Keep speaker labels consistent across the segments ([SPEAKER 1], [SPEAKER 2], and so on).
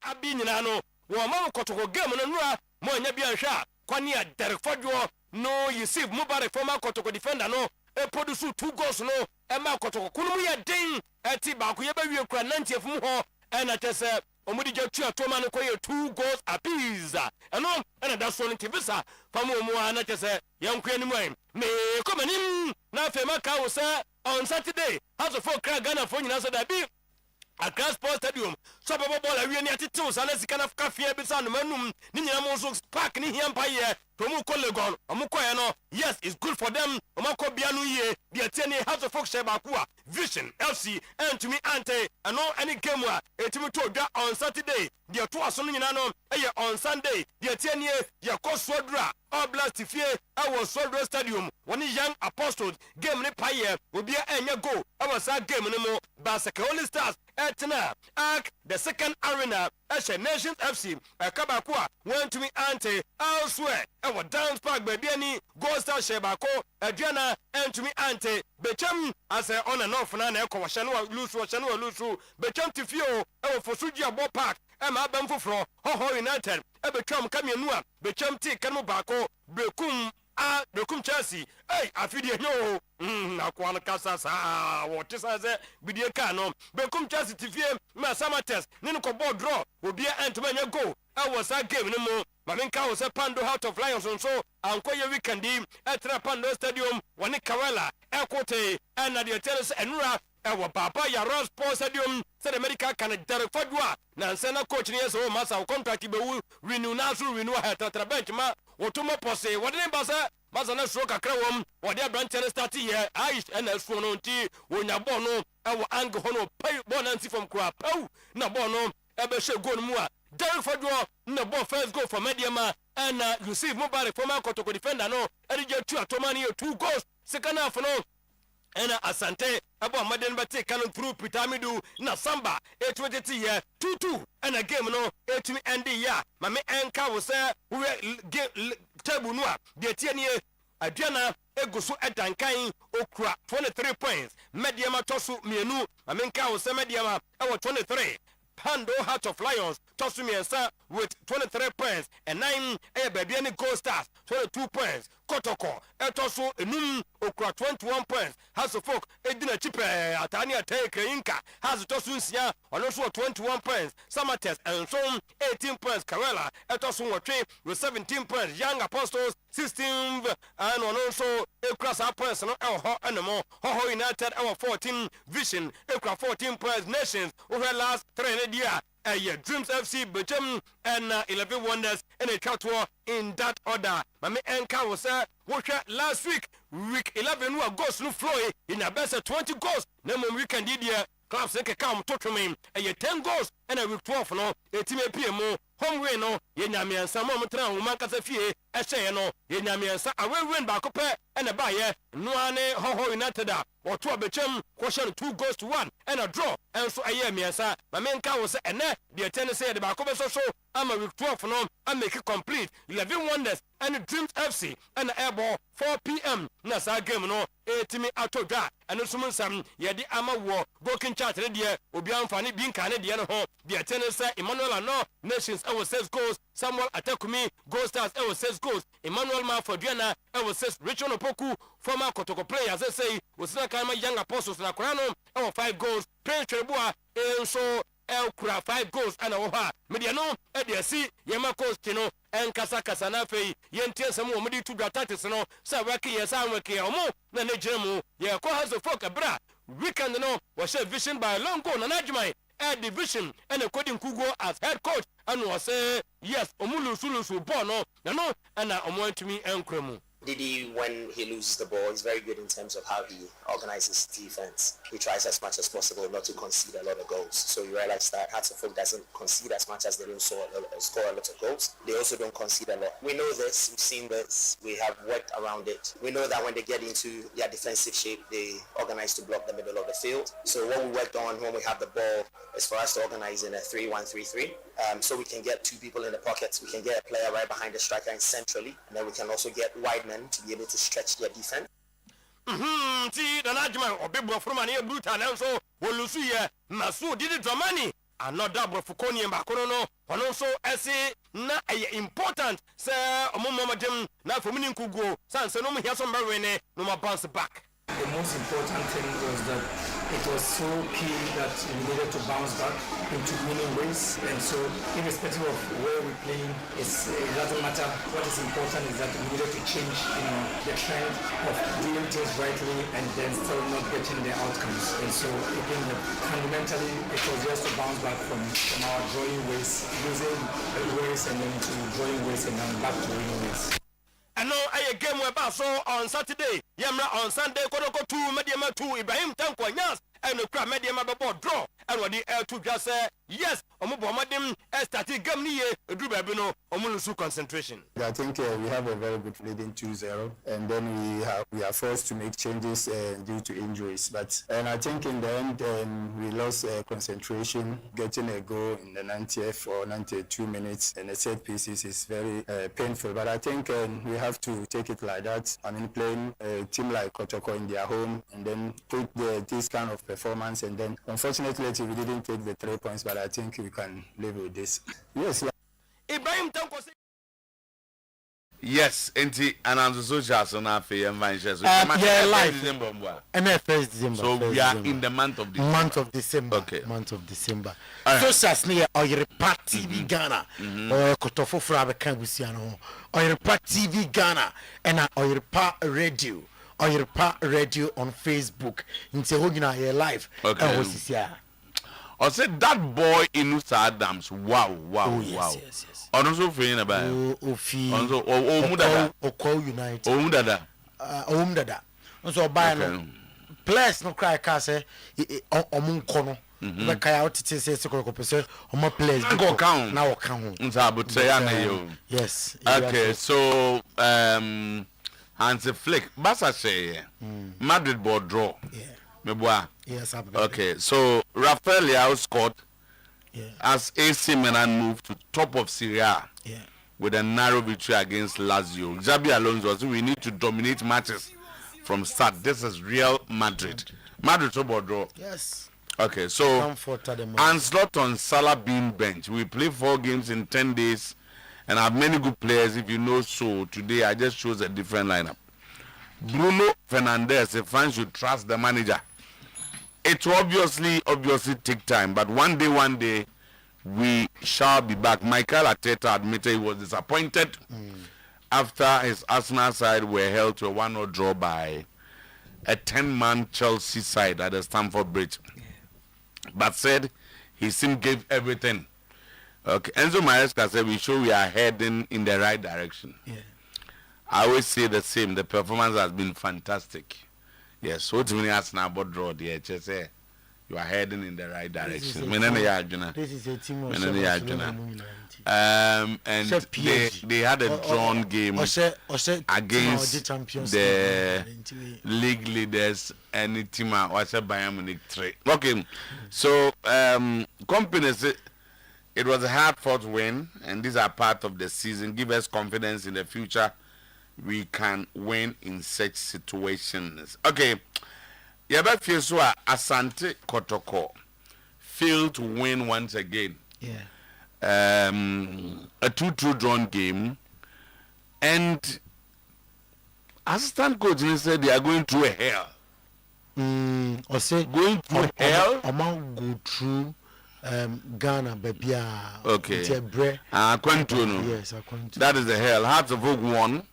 [SPEAKER 1] abi nyina no wo ma kotoko game no nura mo nya bia hwa kwani a Derek Fodwo no Yusuf Mubarak former kotoko defender no e produce 2 goals no e ma kotoko kunu ya den eti ba ko ye ba wie kura 90 fum ho e na tese omudi jatu atoma no ko ye 2 goals apiece eno na da so no tivisa famo mu ana tese yanko ani mu me komanim na fe maka wo se on Saturday House of Folk Ghana for nyina so da bi Accra Sports Stadium so baba ball awie ni atete so na sika na kafia bi sa no manum ni nyina mo so park ni hia mpa ye to mu ko Legon omu ko ye no yes it's good for them omu ko bia no ye de atene House of Folk sheba ku a Vision FC and to me ante ano any game a etimi to dwa on Saturday de to aso no nyina no eye on Sunday de atene ye kosodra Oblast fie awo Sodro Stadium woni Young Apostles game ni paye obia enya go awo sa game ni mo Basaka Holy Stars etna ak the second arena Ashe Nations FC akabako a went to me ante elsewhere awo Dance Park baby ani Gold Star Shebako aduana to me ante bechem as on and off na ekọ washanu lusu bechem tifio awo Fosuji Abo Park ma abam foforo Ho United ebetwam kamienu a bechem ti kanmo bako bekum Chelsea afidie nyo na kwano kasa sa wote sa ze bidie ka no bekum Chelsea tifie ma Samates ne no ko ball draw obia entoma nya go awasa game ne mo mamenka wo se Pando Heart of Lions so ankoye weekend etra Pando Stadium woni Kawela ekote na de terrace enura ewo Papa Yaro Sports Stadium said America can Derek Fodwo na nsena coach ne so masa contract be renew na so renew ha tatra bench ma wotomo pose wodene basa masa na so kakra wom wode abranche start here Aish na so no nti wonya ball no ewo angle hono pay ball na nti from kra pau na ball no ebe she goal mu a Derek Fodwo na ball first goal for Mediama and Yusuf Mubarak former Kotoko defender no erije tu atomani 2 goals second half no ena Asante abo maden bate canon through Pitamidu na Samba 820 here 2-2 and a game no etimi endi ya mame enka wo se we table no a de tienie aduana egusu edankan okura 23 points Mediama tosu mienu mame enka wo se Mediama ewo 23 Pando Heart of Lions tosu miensa with 23 points and 9 baby any Gold Stars 22 points Kotoko etosu enum okura 21 points House of Folk edina chipe atani ateke inka has tosu nsia onoso 21 points Samates and so 18 points Kawela etosu nwotwe with 17 points Young Apostles 16th and onoso ekura points no ho anemo Ho United 14 Vision ekura 14 points Nations over last 3 year Dreams FC Bechem and 11 Wonders and a catwalk in that order. Mame enka was last week 11 who goes no flow in a best 20 goals. No weekend did here. Clubs can come to me. 10 goals and a week 12 no. A team PMO home win no. Yenyami and some moment woman Casafie. I say no. Yenyami and I will win back up and a buyer. No one Ho United or 2 Bechem question 2 goals to 1 and a draw. And so I hear me sir. My main car was and the attendant said the back over so I'm a week 12 no. I make it complete. 11 Wonders and Dreams FC and airball 4 p.m. Nasa game no. Etimi atoda and sumun sam yedi ama wo broken chat there obi amfani bin kan de no ho the attendant say Emmanuel no Nations our 6 goals Samuel Atakumi Gold Stars our 6 goals Emmanuel Mafoduana our 6 Richard Opoku former Kotoko players they say was na kan Young Apostles na Korano our 5 goals Prince Trebua so El Kura 5 goals and oha media no e de si yema coach no en kasa na fei yentie sam wo mudi tu datatis no sa waki yesa waki omo na ne jemu ye ko House of Folk bra weekend no was a Vision by long goal na najmai division and a coding kugo as head coach and was say yes omulu ball no no and omo to me enkremu
[SPEAKER 2] Didi, when he loses the ball, is very good in terms of how he organizes defense. He tries as much as possible not to concede a lot of goals. So you realize that Hearts of Folk doesn't concede as much as they don't score a lot of goals. They also don't concede a lot. We know this, we've seen this, we have worked around it. We know that when they get into their defensive shape, they organize to block the middle of the field. So what we worked on when we have the ball is for us to organize in a 3-1-3-3. So we can get 2 people in the pockets, we can get a player right behind the striker and centrally, and then we can also get wide men to be able to stretch their defense.
[SPEAKER 1] See, the large man or big from an brutal and so will lose here. Masu did it for money. another brofukoni mbakono no ono so ese na important say omomomadem na fomini nkugo sanse no mo hia so mberwene no ma bounce back.
[SPEAKER 3] The most important thing was that it was so key that we needed to bounce back into winning ways, and so irrespective of where we're playing, it doesn't matter. What is important is that we needed to change, the trend of doing things rightly and then still not getting the outcomes. And so again, fundamentally, it was just to bounce back from our drawing ways, losing ways, and then to drawing ways, and then back to winning ways.
[SPEAKER 1] I know I game we so on Saturday. Yamra on Sunday, Kodoko 2, Mediama 2, Ibrahim Tanko, yes, and the crowd Mediama draw. And what the L2 just say, yes, Omubomadim, started Gamni, Drubabino, Omulusu concentration.
[SPEAKER 4] I think we have a very good leading 2-0, and then we are forced to make changes due to injuries. And I think in the end, we lost concentration, getting a goal in the 90th or 92 minutes, and the set pieces is very painful. But I think we have to take it like that. I mean, playing a team like Kotoko in their home, and then put this kind of performance, and then unfortunately we didn't take the 3 points, but I think we can live with this. Yes.
[SPEAKER 1] Ibrahim Tanko.
[SPEAKER 5] Yes, enti ananzo social so na fe live.
[SPEAKER 6] And first December.
[SPEAKER 5] So we are in the month of December.
[SPEAKER 6] Month of December.
[SPEAKER 5] Okay.
[SPEAKER 6] Month of December.
[SPEAKER 5] Right.
[SPEAKER 6] Socials near Oyerepa TV Ghana. Or Kotofo Frabe Kangusiano. Oyerepa TV Ghana and Oyerepa Radio. Oyerepa Radio on Facebook. Into Hogina here live.
[SPEAKER 5] Okay. I said that boy in Usa Adams. Wow.
[SPEAKER 6] Yes.
[SPEAKER 5] Also feeling about
[SPEAKER 6] Ofi.
[SPEAKER 5] Also Mudada.
[SPEAKER 6] Oko United.
[SPEAKER 5] Mudada.
[SPEAKER 6] Mudada. So by players no cry case omunkono. The kaya otite say sekokopese omo players
[SPEAKER 5] go count.
[SPEAKER 6] Now count. Yes.
[SPEAKER 5] Okay, so Hansi Flick Basa say Madrid board draw.
[SPEAKER 6] Yeah. Yes,
[SPEAKER 5] okay, so Rafael Leao scored as AC Milan moved to top of Serie A with a narrow victory against Lazio. Xabi Alonso said we need to dominate matches from start. This is Real Madrid. Madrid to draw.
[SPEAKER 6] Yes.
[SPEAKER 5] Okay, so Anslot on Salah being bench. We play 4 games in 10 days and have many good players. If you know so, today I just chose a different lineup. Bruno Fernandes, the fans should trust the manager. It will obviously take time, but one day we shall be back. Michael Arteta admitted he was disappointed after his Arsenal side were held to a 1-0 draw by a 10-man Chelsea side at the Stamford Bridge, but said his team gave everything. Okay, Enzo Maresca said we are heading in the right direction. I always say the same. The performance has been fantastic. Yes, so to me, as now but draw the HSA, you are heading in the right direction.
[SPEAKER 6] This is a team of
[SPEAKER 5] and they had a drawn game against the league leaders and the team was a Bayern Munich 3. Okay, so company said it was a hard-fought win, and these are part of the season. Give us confidence in the future. We can win in such situations. Okay. Yaba Fiesua Asante Kotoko failed to win once again. A 2-2 drawn game. And assistant coach said they are going through a hell.
[SPEAKER 6] Going
[SPEAKER 5] through hell?
[SPEAKER 6] Among go through Ghana, baby.
[SPEAKER 5] Okay.
[SPEAKER 6] Yes,
[SPEAKER 5] that is the hell. Hearts of Oak won.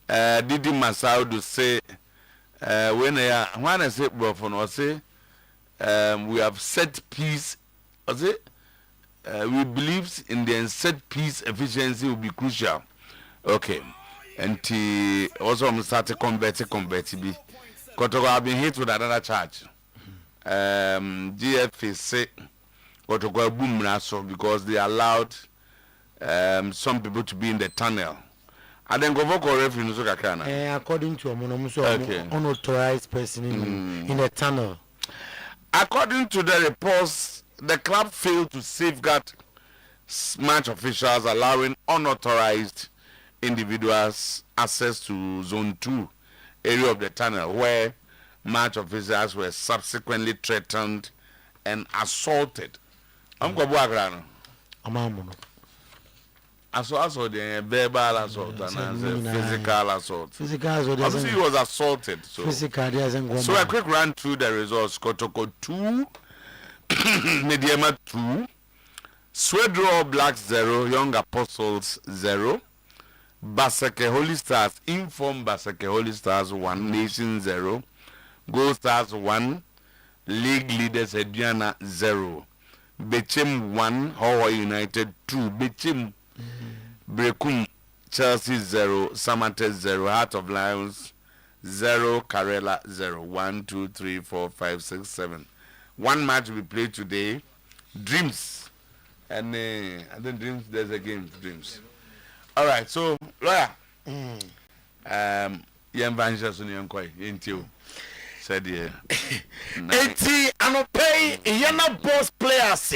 [SPEAKER 5] Didi Masaudu say when I say I say we have set piece. I say we believe in the set piece efficiency will be crucial. Okay, and also started converting. Kotoko have been hit with another charge. GFA say Kotoko boom so because they allowed some people to be in the tunnel. And then go for referee no so kakana.
[SPEAKER 6] According to unauthorized person in the tunnel.
[SPEAKER 5] According to the reports, the club failed to safeguard match officials, allowing unauthorized individuals access to zone 2 area of the tunnel, where match officials were subsequently threatened and assaulted. I'm going to work around.
[SPEAKER 6] Amamuno.
[SPEAKER 5] Assault, the verbal assault and physical assault.
[SPEAKER 6] Physical assault.
[SPEAKER 5] Obviously, he was assaulted. So,
[SPEAKER 6] so
[SPEAKER 5] a quick run through the results. Kotoko 2, Mediama 2, Swedro Blacks 0, Young Apostles 0, Basake Holy Stars, Inform Basake Holy Stars 1, Nation 0, Gold Stars 1, League Leaders Ediana 0, Bechem 1, Hawaii United 2, Bechem Brekum Chelsea 0, Samates 0, Heart of Lions 0, Karela 0. 1, 2, 3, 4, 5, 6, 7. One match we play today. Dreams. And I think Dreams, there's a game, Dreams. All right, so, lawyer. Yemvanja Suni Yankoi, Intio. Said yeah.
[SPEAKER 6] 80 anopay yana boss players.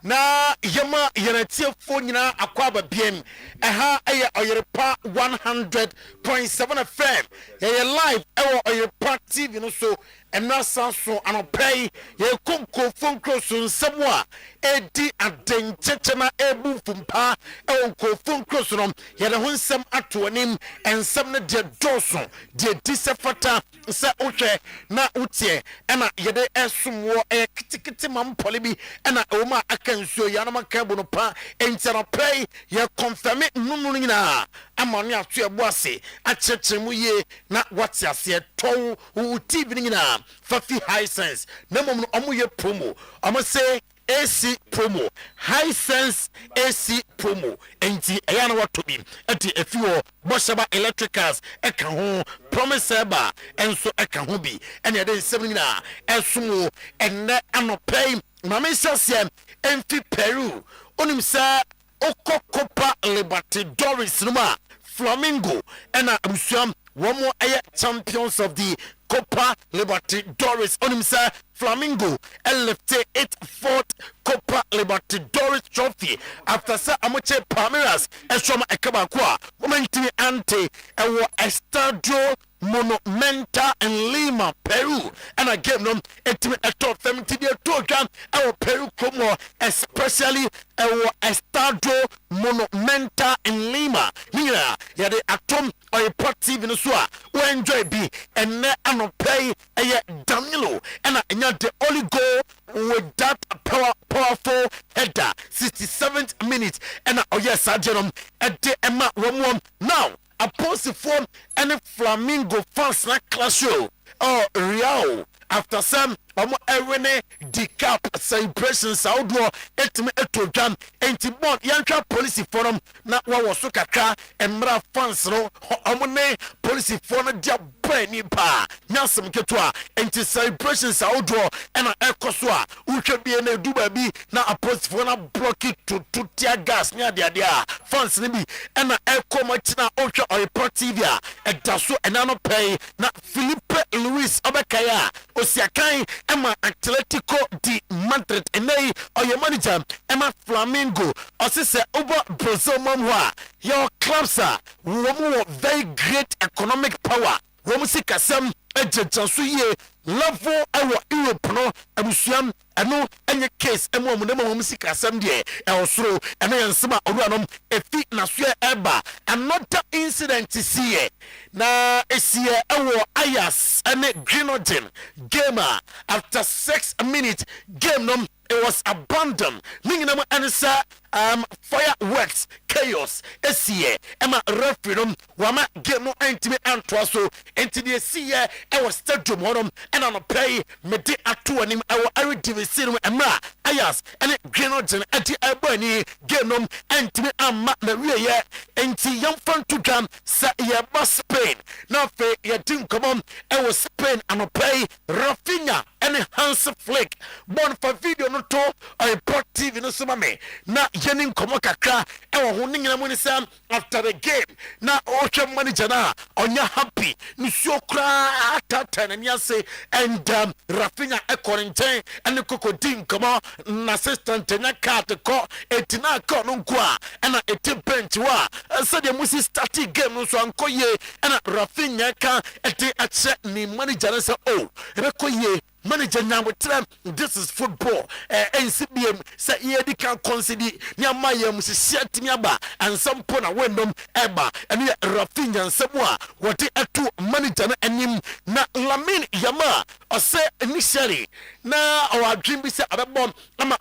[SPEAKER 6] Na yama yenetie phone nyina akwaba biem eha eye Oyerepa 100.7 FM ye live ewo Oyerepa TV no so emra sanso anopay ye konko phone cross nsemo a edi adencheche na ebu fumpa ewo ko phone cross no ye de ho nsem ato anim ensem ne de doso de disefata se ohwe na utie ena ye de esumwo kitikiti mampole bi ena ewoma nsuo ya na maka bono pa entera pay ye confirm nunu nyina amanu ato ebo ase achechemu ye na wati ase to TV nyina fafi high sense na mom no omo ye promo omo say AC promo high sense AC promo enti eya na wato bi enti efiwo boshaba electricals eka ho promise eba enso eka ho bi ene ye de nsem nyina esumo enne anopay mama sase emfi Peru onimsa okokopa Libertadores numa Flamingo ena abusuam womo aye champions of the Copa Libertadores onimsa Flamingo left it fourth Copa Libertadores trophy after sa amoche Palmeiras esoma ekaba kwa womentimi ante ewo Estadio Monumental in Lima, Peru, and I gave them a top 70 our Peru Como, especially our Estadio Monumental in Lima. Here, yeah, the atom or a party in the Swa, who enjoy be and I not pay a Danilo, and I not the only goal with that powerful header, 67th minute, and oh yes, I did at the Emma Romo now. A post form and a Flamingo fans na clash show or Real after some Erene decap celebrations outdoor etime etodwan entibon yantra police forum na wa woso kakra emra fans no omone police forum dia bani pa nyasem keto a enti celebrations outdoor and ekoso a uhwe bi na duba bi na a police forum na block it to tear gas nya dia fans ne bi na ekoma tina ohwe Oyerepa TV a edaso enano pay na Felipe Luis Obekaya osiakan Emma Atletico de Madrid enei oye manager Emma Flamingo osise over Brazil mamwa your clubs are very great economic power womu sikasem ejejanso ye level ewo Europe no abusuam eno enye case emo mu dem womu sikasem de elsoro eno yensema oruanom efi na so eba another incident see na esie ewo Ayas ene Grenoble gamer after 6 minutes game no it was abandoned meaning answer fireworks chaos esie ema referendum wama game no entime antwa so entime esie e was stadium honom and on pay mede ato anim e wo ari division no emra Ayas ene Grenoble ati ebani game no entime amma na wiye enti yamfan to jam sa ye Spain na fe ye din komom e wo Spain and pay Rafinha ene Hans Flick bon for video no to Oyerepa TV no so mame na yenin komo kakra e wo ho nyina mu ni sam after the game na ohwe manager na onya happy ni so kra atata na niase and Rafinha e quarantine and kokodin komo na assistant nya card ko etina ko no nko a na eti bench wa so the musi start game no so ankoye na Rafinha ka eti ache ni manager na say oh e koye manager now with them. This is football. NCBM say he can consider near my set Miaba and some pona wendom eba and Rafinha and Samoa what they are to manager and him na Lamin Yama or say initially now our dream be say about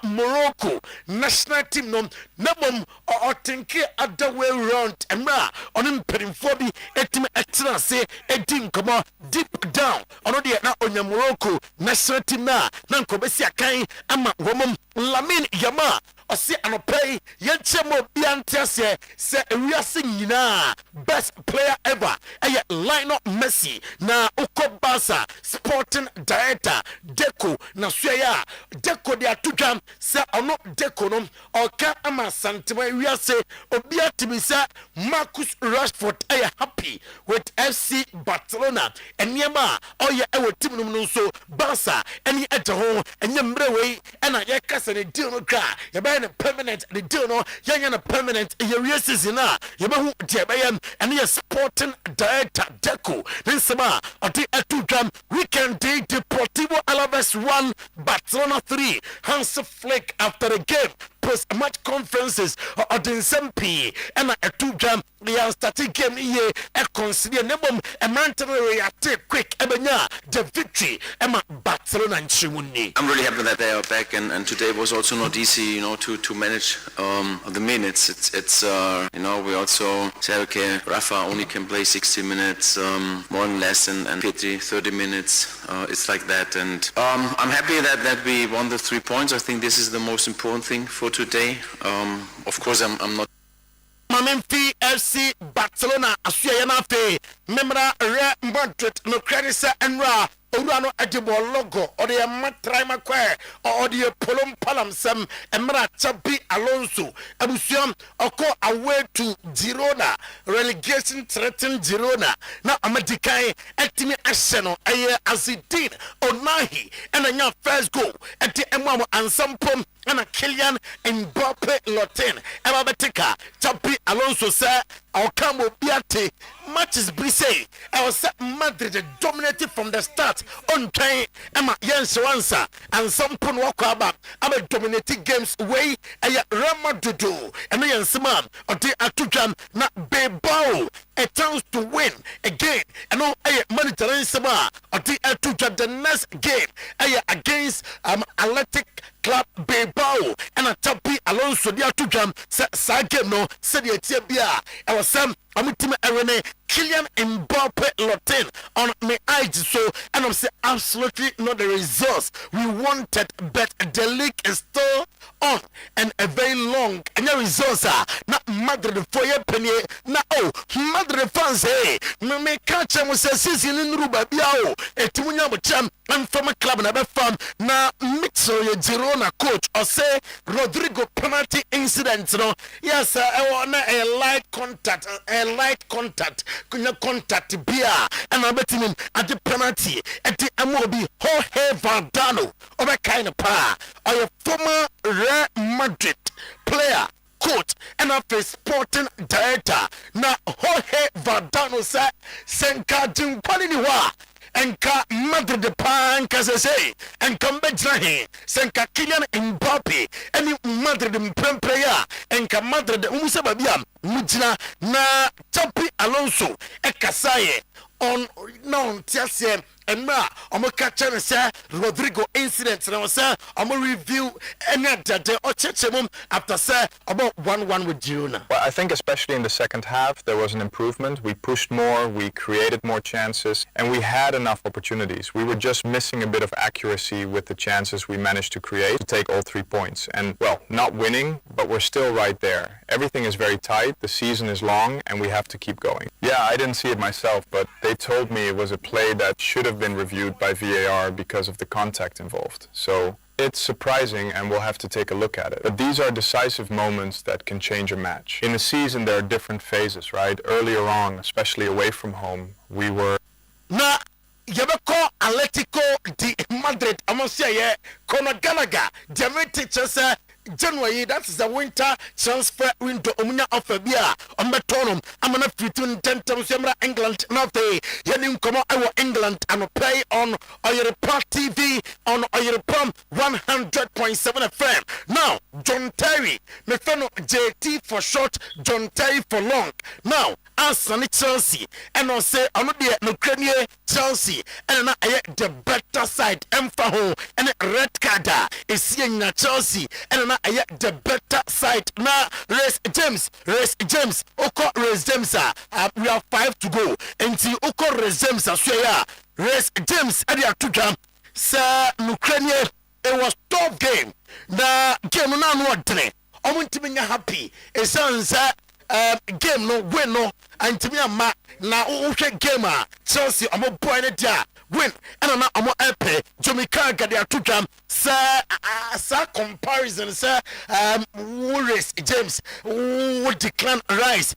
[SPEAKER 6] Morocco national team no nabom or think other way around and on him perimfobi etim etra say edim come on deep down on the na on Morocco national team na nkobesi akan ama womom Lamin Yama ɔse anɔpɛi yɛnkyɛ mu obiante ase sɛ ewiase nyinaa best player ever ɛyɛ Lionel Messi na ukɔ Barca sporting director Deco na soya Deco de atudwam sɛ ɔno Deco no ɔka ama santema ewiase obiate bi sɛ Marcus Rashford ɛyɛ happy with FC Barcelona ɛnneɛma a ɔyɛ ɛwɔ team no mu nso Barca ɛne ɛgye ho ɛnyɛ mmerɛ wei ɛna yɛkasa ne deal no kra yɛbɛyɛ permanent the deal no yanya permanent year season na yebahu debayam and your sporting director Deco Ninsama odi atudram weekend day Deportivo Alaves 1 Barcelona 3 Hans Flick after the game post match conferences or Dinsempi and a atudram the starting game ye a consider nebom a mandatory quick ebenya the victory Emma Barcelona and Chimuni.
[SPEAKER 7] I'm really happy that they are back and today was also not easy, to manage the minutes. It's we also say okay, Rafa only can play 60 minutes, more and less, and Petri 30 minutes. It's like that, and I'm happy that we won the 3 points. I think this is the most important thing for today. Of course, I'm not.
[SPEAKER 6] Mamemfi FC Barcelona asuya yana fe memra Real Madrid no credit sa enra Urano Edibo logo or the Matrai Macquarie or the Polom Palam Sam Emra Chabi Alonso Abusiam Oko away to Girona relegation threatened Girona now Amadikai Etimi Aseno Aye Azidin Onahi and a young first goal at the Emma and Sampom and a Kylian Mbappe Lotin Emabetika Chabi Alonso sir our Cambo Biate matches Brise I was Madrid dominated from the start on time Emma Jens Wansa and some pun walk about I'm a dominating games way a Rama Dudu and Yansman or the Atujam not Bebao a chance to win again and all a monitoring Sama or the Atujam the next game against Athletic Club Bilbao and a Chapi Alonso the Atujam sa game no said Ethiopia I was some Amitima Arene Kylian Mbappe Lotin on my eyes so and I'm saying absolutely not the results we wanted but the league is still on and a very long and the results are not Madrid for your penny now Madrid fans hey me catch them was a season in Ruba Biao a Timunya Cham and from a club and a farm now Mitchell your Girona coach or say Rodrigo penalty incident no yes I want a light contact kunya contact bia and I bet him at the penalty at the Amobi Jorge Valdano or a kind of pa or a former Real Madrid player coach and a sporting director now Jorge Valdano said Senka Jimpaniwa Enka Madrid de Pan Casase and Cambedrahe, Senka Kylian Mbappe, and Madrid Player, Enka Madrid Umusababiam, Mujina na Chapi Alonso, Ekasaye on non Tiasem. And now I'm going to catch and say Rodrigo incident. And I was say I'm going to review any other or check after say about 1-1 with Girona.
[SPEAKER 8] Well, I think especially in the second half there was an improvement. We pushed more, we created more chances, and we had enough opportunities. We were just missing a bit of accuracy with the chances we managed to create to take all 3 points. And well, not winning, but we're still right there. Everything is very tight. The season is long, and we have to keep going. Yeah, I didn't see it myself, but they told me it was a play that should have been reviewed by VAR because of the contact involved. So it's surprising and we'll have to take a look at it. But these are decisive moments that can change a match. In a season there are different phases, right? Earlier on, especially away from home, we were...
[SPEAKER 6] Na yabeko Atletico de Madrid amosia ye Conor Gallagher Jamie teacher say January, that is the winter transfer window. Omunya offer beer on Betonum. I'm gonna fit in 10 times England. Not the Yenim come out England and play on Oyerepa TV on Oyerepa 100.7 FM. Now, John Terry, me friend JT for short, John Terry for long. Now, Arsenal Chelsea, and I say I'm not the Ukrainian Chelsea, and I the better side. Emfaho and red card is seeing Chelsea, and I the better side. Now, Race James, Oko Race James, we have 5 to go. Until Oko Race James, Race James, and you have Sir Ukrainian. It was tough game. The game now not done. I want to be happy. It sounds game no win no and to me ma na o game Chelsea am boy na win and na am epe Jamaica ga dia to jam sir comparison sir Race James would decline Rice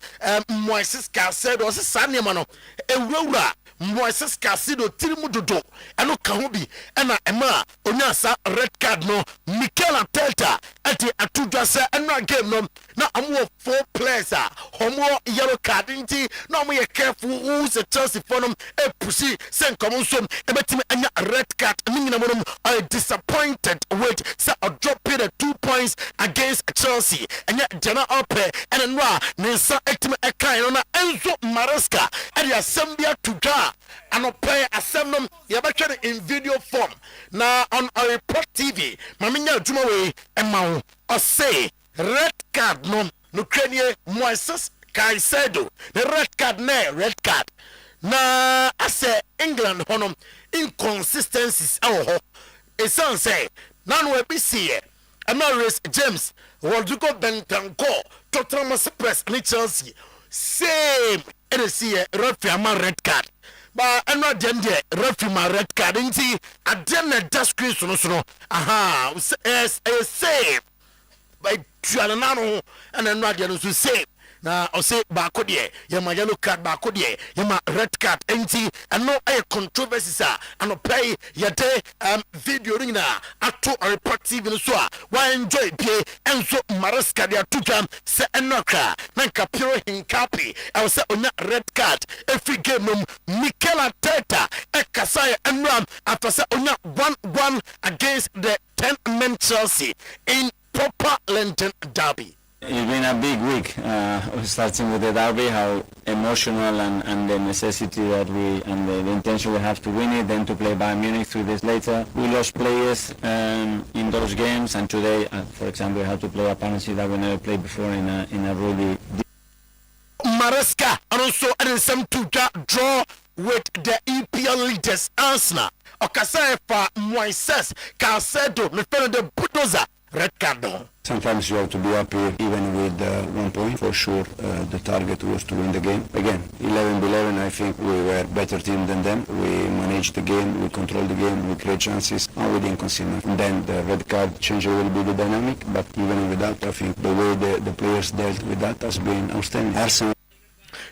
[SPEAKER 6] Moises said was Sanya no ewura Moises Casido tirimu dodo eno ka ho bi na ema onya sa red card no Mikel Arteta ati atudwa se eno game no na am 4 players homo yellow card nti na am ye careful who's the Chelsea for them e pusi sen come so e betimi anya red card ninina mo are disappointed with say a drop the 2 points against Chelsea anya jana ope and nwa nsa etimi e kan no na Enzo Maresca and ya sambia to ga and play assembly you better in video form na on Oyerepa TV maminya adwuma we e ma o say red card no Ukrainian Moises Caicedo the red card na I say England honum inconsistencies it sounds say none will be see Race James Rodrigo Bentancur Tottenham Express and Chelsea same it is here referee red card but I'm not them there referee red card inti adem na screen so aha same by Tuanano and I'm not going to say na o say baako de ye ma yellow card baako de ye ma red card enti and no a controversy and pay ye de video ring na ato Oyerepa TV so a why enjoy pay enso Maresca de atujam se enoka na kapiro hinkapi I say onya red card every game no Mikel Arteta e kasaya enram after say onya 1-1 against the 10-man Chelsea in proper London derby.
[SPEAKER 9] It's been a big week, starting with the derby, how emotional and the necessity that we, and the intention we have to win it, then to play Bayern Munich 3 days later. We lost players in those games, and today, for example, we have to play a partnership that we never played before in a really...
[SPEAKER 6] Maresca, and also some to draw with the EPL leaders, Arsenal. Okasai for Moises Caicedo, the bulldozer, red card.
[SPEAKER 10] Sometimes you have to be happy even with 1 point. For sure, the target was to win the game. Again, 11-11, I think we were a better team than them. We managed the game, we controlled the game, we create chances, and we didn't concede. And then the red card changed a little bit the dynamic, but even with that, I think the way the players dealt with that has been outstanding. Arsenal.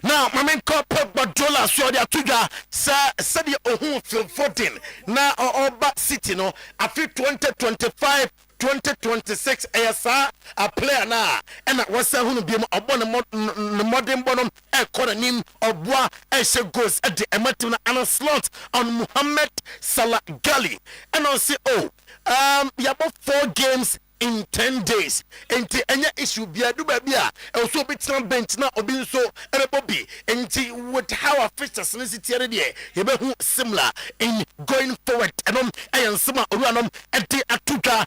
[SPEAKER 6] Now, my man called Pep Guardiola, so they are together. Said the Ohun Phil 14. Now, Oba City, no, I feel 2025. 2026 ASA a player na and what's a be a modern bonum a coranim of bois and she goes at the Ematuna and a slot on Mohamed Salah Gali and I'll say we have 4 games in 10 days. And any issue be a do baby, also be some bench now or being so a bobby. And with how our fixtures solicited you be similar in going forward. And I am some random at the Atuka,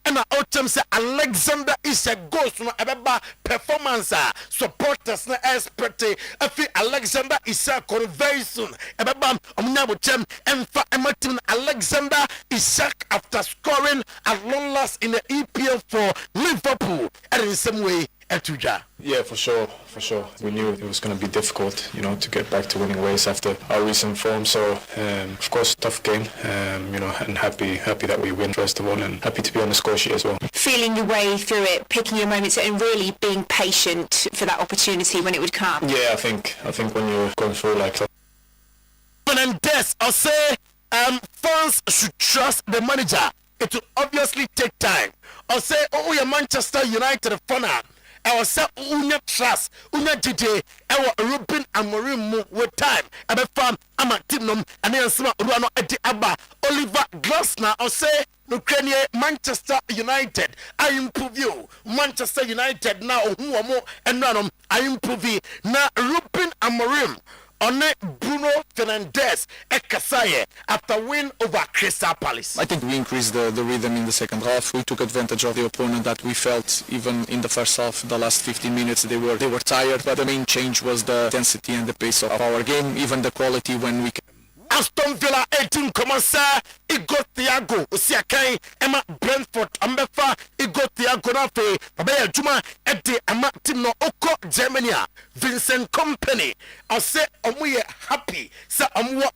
[SPEAKER 6] and our autumn say Alexander is a ghost no a performance supporters na expert. I feel Alexander is a very soon. A baba and for Alexander Isak after scoring at long last in the EPL for Liverpool and in some way Etuja.
[SPEAKER 8] Yeah, for sure. We knew it was going to be difficult, to get back to winning ways after our recent form. So, of course, tough game, and happy that we win first of all, and happy to be on the score sheet as well.
[SPEAKER 11] Feeling your way through it, picking your moments, and really being patient for that opportunity when it would come.
[SPEAKER 8] Yeah, I think when you're going through like that.
[SPEAKER 6] And this, I'll say, fans should trust the manager. it will obviously take time. Or say, oh, you're Manchester United fan. I was say, unya trust, unya DJ, I was Ruben Amorim with time. I be fan, I'm a team and then some Ruano Edi Abba, Oliver Glasner, or say, Ukraine, Manchester United, I improve you. Manchester United now, who are more and none, I improve you. Now, Ruben Amorim. On Bruno Fernandes Ekasaye after win over Crystal Palace.
[SPEAKER 12] I think we increased the rhythm in the second half. We took advantage of the opponent that we felt even in the first half. The last 15 minutes they were tired, but the main change was the intensity and the pace of our game, even the quality when we
[SPEAKER 6] Aston Villa 18 commença Igo Thiago Osiakai Emma Brentford Ambefa Igo Thiago Nafe Babaya Juma Ede Emma Timno Oko Germany Vincent Company I say we are happy say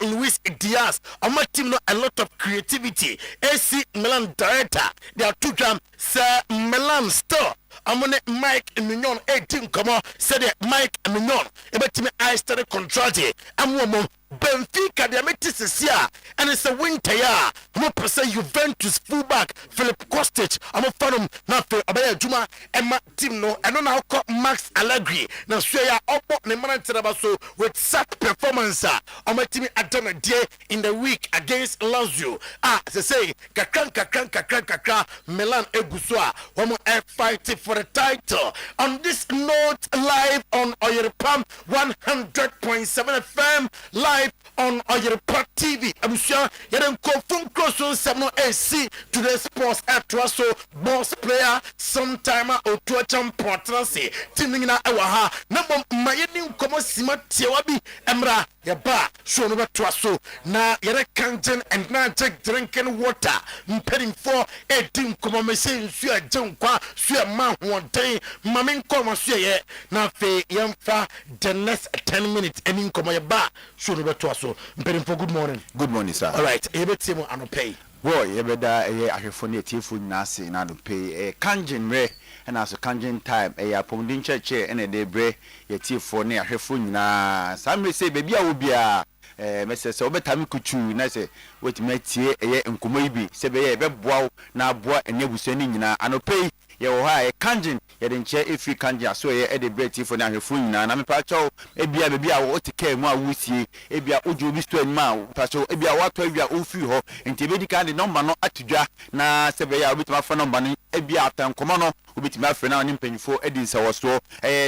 [SPEAKER 6] Luis Diaz Amma Timno a lot of creativity AC Milan director they are two jam say Milan store Amone Mike Mignon 18 come on said Mike Mignon ebetimi I started contract amwo Benfica they met this year and it's a winter year. I'm a person Juventus fullback Philip Kostic. I'm a fan of Nafe Abaya Juma Emma Timno and on how call Max Allegri. Now Suya Opo Nemana Terabaso with such performance on my team at done a day in the week against Lazio. They say Kakran Milan Egusua one more fighting for the title. On this note, live on Oyerepa 100.7 FM live on Oyerepa TV. I'm sure you don't go from close on 7 AC to the sports at Russell boss player Sometymer Otuo-Acheampong Transi. Timina Awaha. Number Mayeni Komo Sima Tiawabi Emra Yaba show no Trusso. Na Yere Kanjan and na take drinking water. Impeding for 18 Komo Messing Sua Junkwa Sua Man one day. Mamin Koma Sua na fe Yamfa the next 10 minutes. And in Komo Yaba show no Trusso. Impeding for good morning.
[SPEAKER 13] Good morning, sir.
[SPEAKER 6] All right, Ebetimo Anopay.
[SPEAKER 13] Boy, Ebeda, Ahefoni, Tifu Nasi, and Anopay, a Kanjin Ray, and as a Kanjin time, a Pondin Church, and a debray, a Tifoni, Ahefuna. Some may say, baby, I will be a Mrs. Obertami Kuchu, and I say, what met ye, and Kumobi, Sebe, Bebo, now boy, and never sending Anopay. Ye Kanjin, ye didn't share if you can't so ye at the bread for now, Funa, and I'm a pacho, Ebia, baby, I want to care more with ye, Ebia, Uju, Mr. Mao, Pacho, Ebia, what to be a Ufu, and Tibedica, the number no Atuja, na Sebea with my phone number, Ebia, Tam Commono, who beat my friend on in for Edis or so,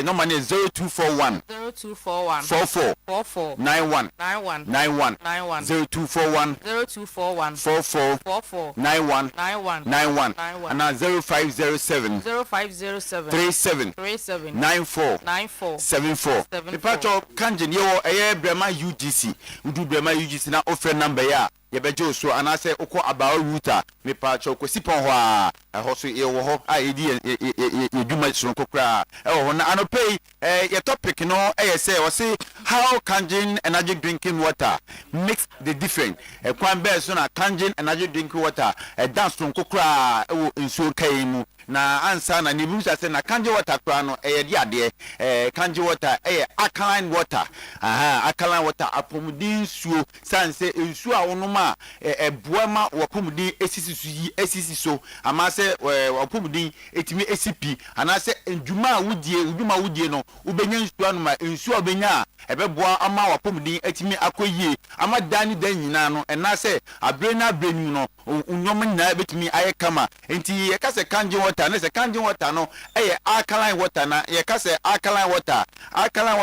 [SPEAKER 13] no money 0241
[SPEAKER 14] 0241
[SPEAKER 13] 44 91 0241 44 91 and now 0507 37 94 74. The part of Kanjin, you are Brema UGC. We do Brema UGC now offer number ya. Yebejo so and I say oko about router me pacho ko sipon ho a ho so e wo ho a edi e duma so kokra e ho na anopay your topic no e say o say how Kanjin energy drinking water makes the difference e kwan be so na Kanjin energy drinking water e dance so kokra e wo nsuo kai mu na ansa na nibusa say na Kanjin water kra no e ye ade Kanjin water e alkaline water alkaline water apomudin suo sanse nsuo a wonoma buama wapumudi esisi so amase wapumudi etimi esipi anase ndwuma wudie no ubenya nsuo anoma nsuo obenya ebeboa ama wapumudi etimi akoyie ama dani dan nyina no enase abrena brenu no unyom nyina betimi ayekama enti yekase Kanjin water na se Kanjin water no alkaline water na yekase alkaline water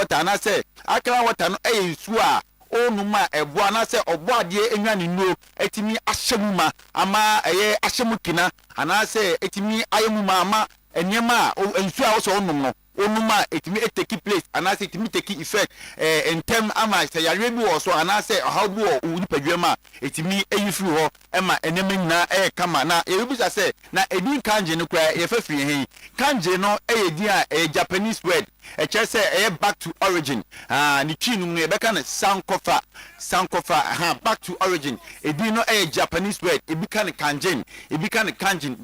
[SPEAKER 13] anase alkaline water no nsuo a onuma eboa na se oboade enwane nuo etimi ahyemuma ama ahyemukina ana se etimi ayemuma ama enyema ensu a wo so onum no onuma etimi take place ana se etimi take effect in term ama se yare bi wo so ana se how bi wo nipadwema etimi eyifi ho ema enyema nyina kama na ebisa se na edin Kanjin no kra ye fafiri hen Kanjin no eyedi a Japanese word say back to origin ni chinum no ebeka na sankofa back to origin edin no Japanese word ebika na Kanjin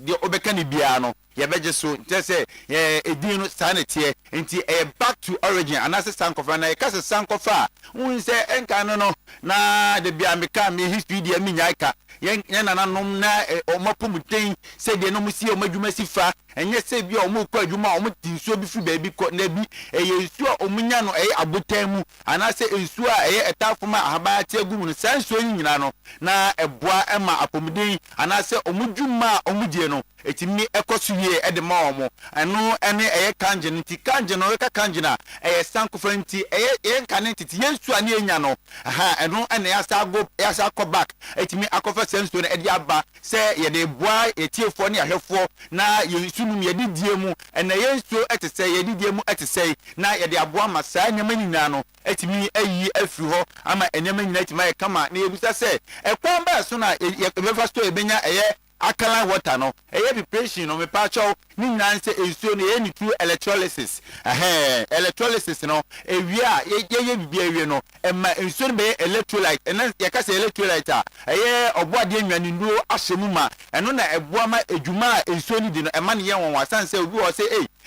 [SPEAKER 13] de obeka ni bia no yebeje so say edin no sanete enti back to origin anase sankofa na yekase sankofa un say enka no na de bia meka me history dia mi nyaika yen nananom na omapumuten se de no musi omadwuma sifa enye se bia omukọ adwuma omutinsuo bi fi baabi kọ na bi ensuo omunya no abotamu ana se ensuo etafoma ahaba te agu mu sansuo nyina no na eboa ema apomuden ana se omudwuma omudie no etimi ekoso wie edema omo eno ene kanje nti kanje no ka kanje na sankofa nti nkane titi yensuo ani enya no aha eno ene yasa go back etimi akofa sansuo na edi aba se yede boa etiefo ne ahwefo na yensunum yede die mu ene yensuo etese yede die mu etese na yede aboa masa nyama nyina no etimi ayi afiri ho ama enyama nyina etimi kama na yebisa se ekwan ba so na yebefa sto ebenya alkaline water no preparation no me pa chow ni nyina se ensuo no ni through electrolysis electrolysis no ewia ye bibia ewie no ema ensuo no be electrolyte ena ye ka se electrolyte oboade anwane nduo ahyemu ma eno na eboa ma edwuma ensuo ni di no ema ne ye won wasan se obi wo se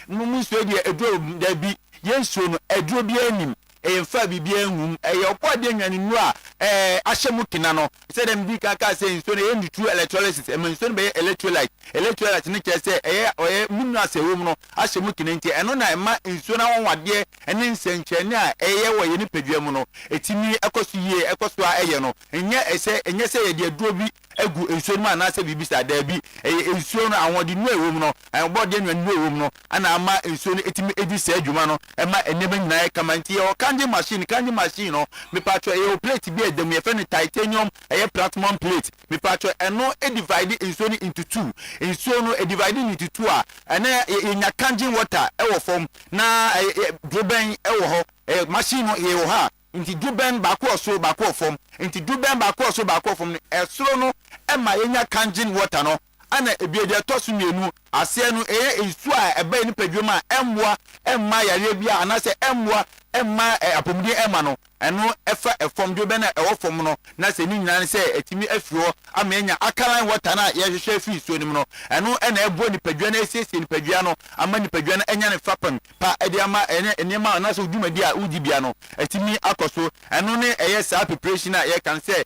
[SPEAKER 13] mumu nsuo di eduro da bi ye nsuo no eduro bi anim emfa bibia enhum oboade anwane nu a ahyemu kina no se dem bi kaka se nsuo no ye through electrolysis ema nsuo no be electrolyte ni kese munu asewom no ahyemu kina nti eno na ema nsuo na wonwade ene nsenkyene a wo ye ni padwam no etimi ekoso yie ekoso a no enye se ye de aduro bi egu nsuo no ana se bibisa da bi nsuo no awode nu ewom no oboade anwane nu ewom no ana ama nsuo no etimi edi se adwuma no ema enema nyina kama nti ye kanji machine no me patcho plate bi edem ye fe ni titanium platinum plate me patcho eno divide nsuo no into two nsuo no divide into two a ene nya kanji water ewo form na droben ewo ho machine no ye wo ha nti droben baako oso baako form nti droben baako oso baako form esoro no ema yenya kanji water no ana ebiede tosu mienu ase no nsuo a ebe ni padwoma emmoa emma yare bia anase emmoa emma apomudi emma no eno efa efom droben na ewo form no na se ni nyina se etimi afiro amenya alkaline water na ye hwehwe fi nsuo nim no eno ena ebo ni padwa na esiesie ni padwa no ama ni padwa na enya ne fapan pa edi ama enema na so dwumadi a udi bia no etimi akoso eno ne sa preparation a ye kan se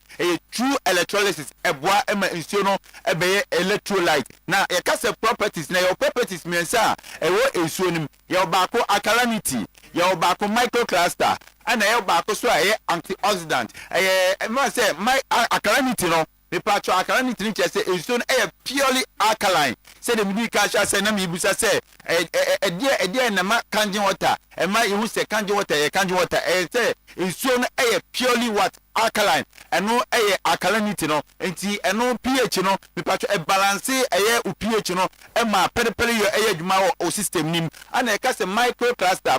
[SPEAKER 13] true electrolysis eboa ema nsuo no ebe electrolyte na ye ka se properties na your properties mensa ewo nsuo nim ye baako alkalinity ye baako microcluster ana ye baako so antioxidant ma say my alkalinity no me patcho alkalinity ni chese nsuo no purely alkaline say the midi ka sha say na me busa say e na ma kanji water ma you say kanji water say nsuo no purely what alkaline eno alkalinity no enti eno pH no me patcho balance pH no ma periperi yo adwuma o system nim ana e ka say microcluster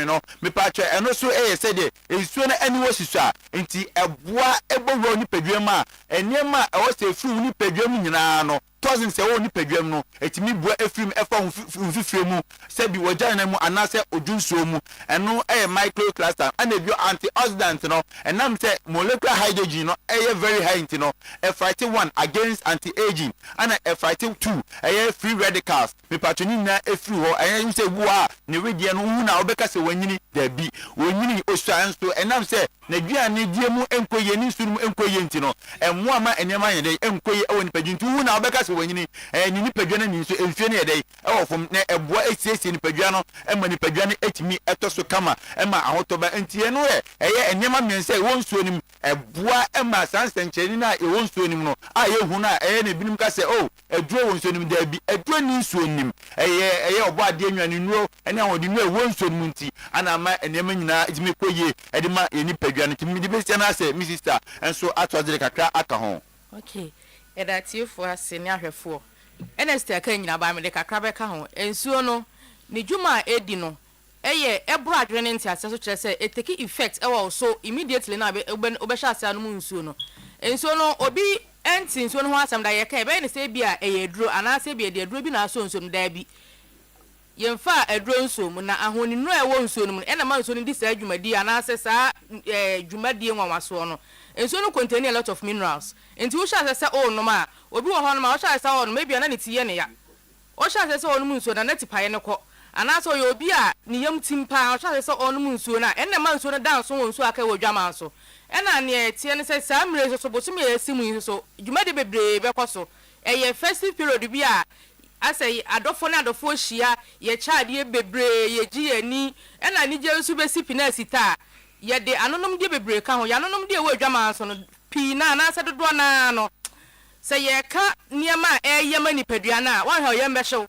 [SPEAKER 13] no me patcho eno so say de nsuo no eni wo siso a enti eboa ebowo ni padwam a eniema o say fu ni padwam nyina no tozen se wo ni padwam no etimi bua efrim efa mfifremu se bi wogya na mu anase odunsuo mu eno microcluster ana bi antioxidant no enam se molecular hydrogen no very high into no fight 1 against anti-aging ana fight 2 free radicals me patroni na efri ho se bua ne wedie no hu na obeka se wanyini da bi wanyini osuan so enam se na duane die mu enkoye ni sunum enkoye nti no emo ama enema yede enkoye ewo ni padwintu hu na obeka se wanyini ni ni padwa na ni so enfie ne yede ewo fom na eboa esiesie ni padwa no ema ni padwa ne etimi etoso kama ema ahotoba ntie no enema mense won suo nim eboa ema sansencheni na won suo nim no hu na ne binim ka se eduro won suo nim da bi eduro ni suo nim obo ade anwane nuo ene ahodi nuo won suo nim nti ana ma enema nyina etimi koye edima eni padwa no timi de besia na se mi sister enso atodire kakra aka ho
[SPEAKER 14] okay edatifo aseni ahwefo enesti aka nyina ba me de kakra beka ho ensuo no ne dwuma edi no ebro adwene nti ase so kire se eteki effect so immediately na obesha ase anu nsuo no ensuo no obi enti nsuo no ho asam da ye ka ebe ne se bia eduro ana se bia de eduro bi na so nsuo no da bi yemfa eduro nsuo mu na ahoni no ewo nsuo no mu ena ma nsuo no di sa adwumadi ana se sa adwumadi nwanwaso no ensuo no contain a lot of minerals enti wo sha se no ma obi wo ho no ma wo sha se no maybe na ne tiye ne ya wo sha se no nsuo na tipaye ne ko anaso yo obi a ne yam timpa wo sha se no nsuo na ena ma nsuo no dan so nsuo aka wo dwama so ena ne tie ne se saa mre so bosumi esimu so dwuma de bebre be kwaso eye festive period bi a asay adofo na adofo hia ye chaade bebre ye gi ani ena ni je nso besi pinasi ta ye de anonom de bebre ka ho ya anonom de we adwama so no pi na na se dodo na no se ye ka niema eye manipadua na wan ha ye mbehyew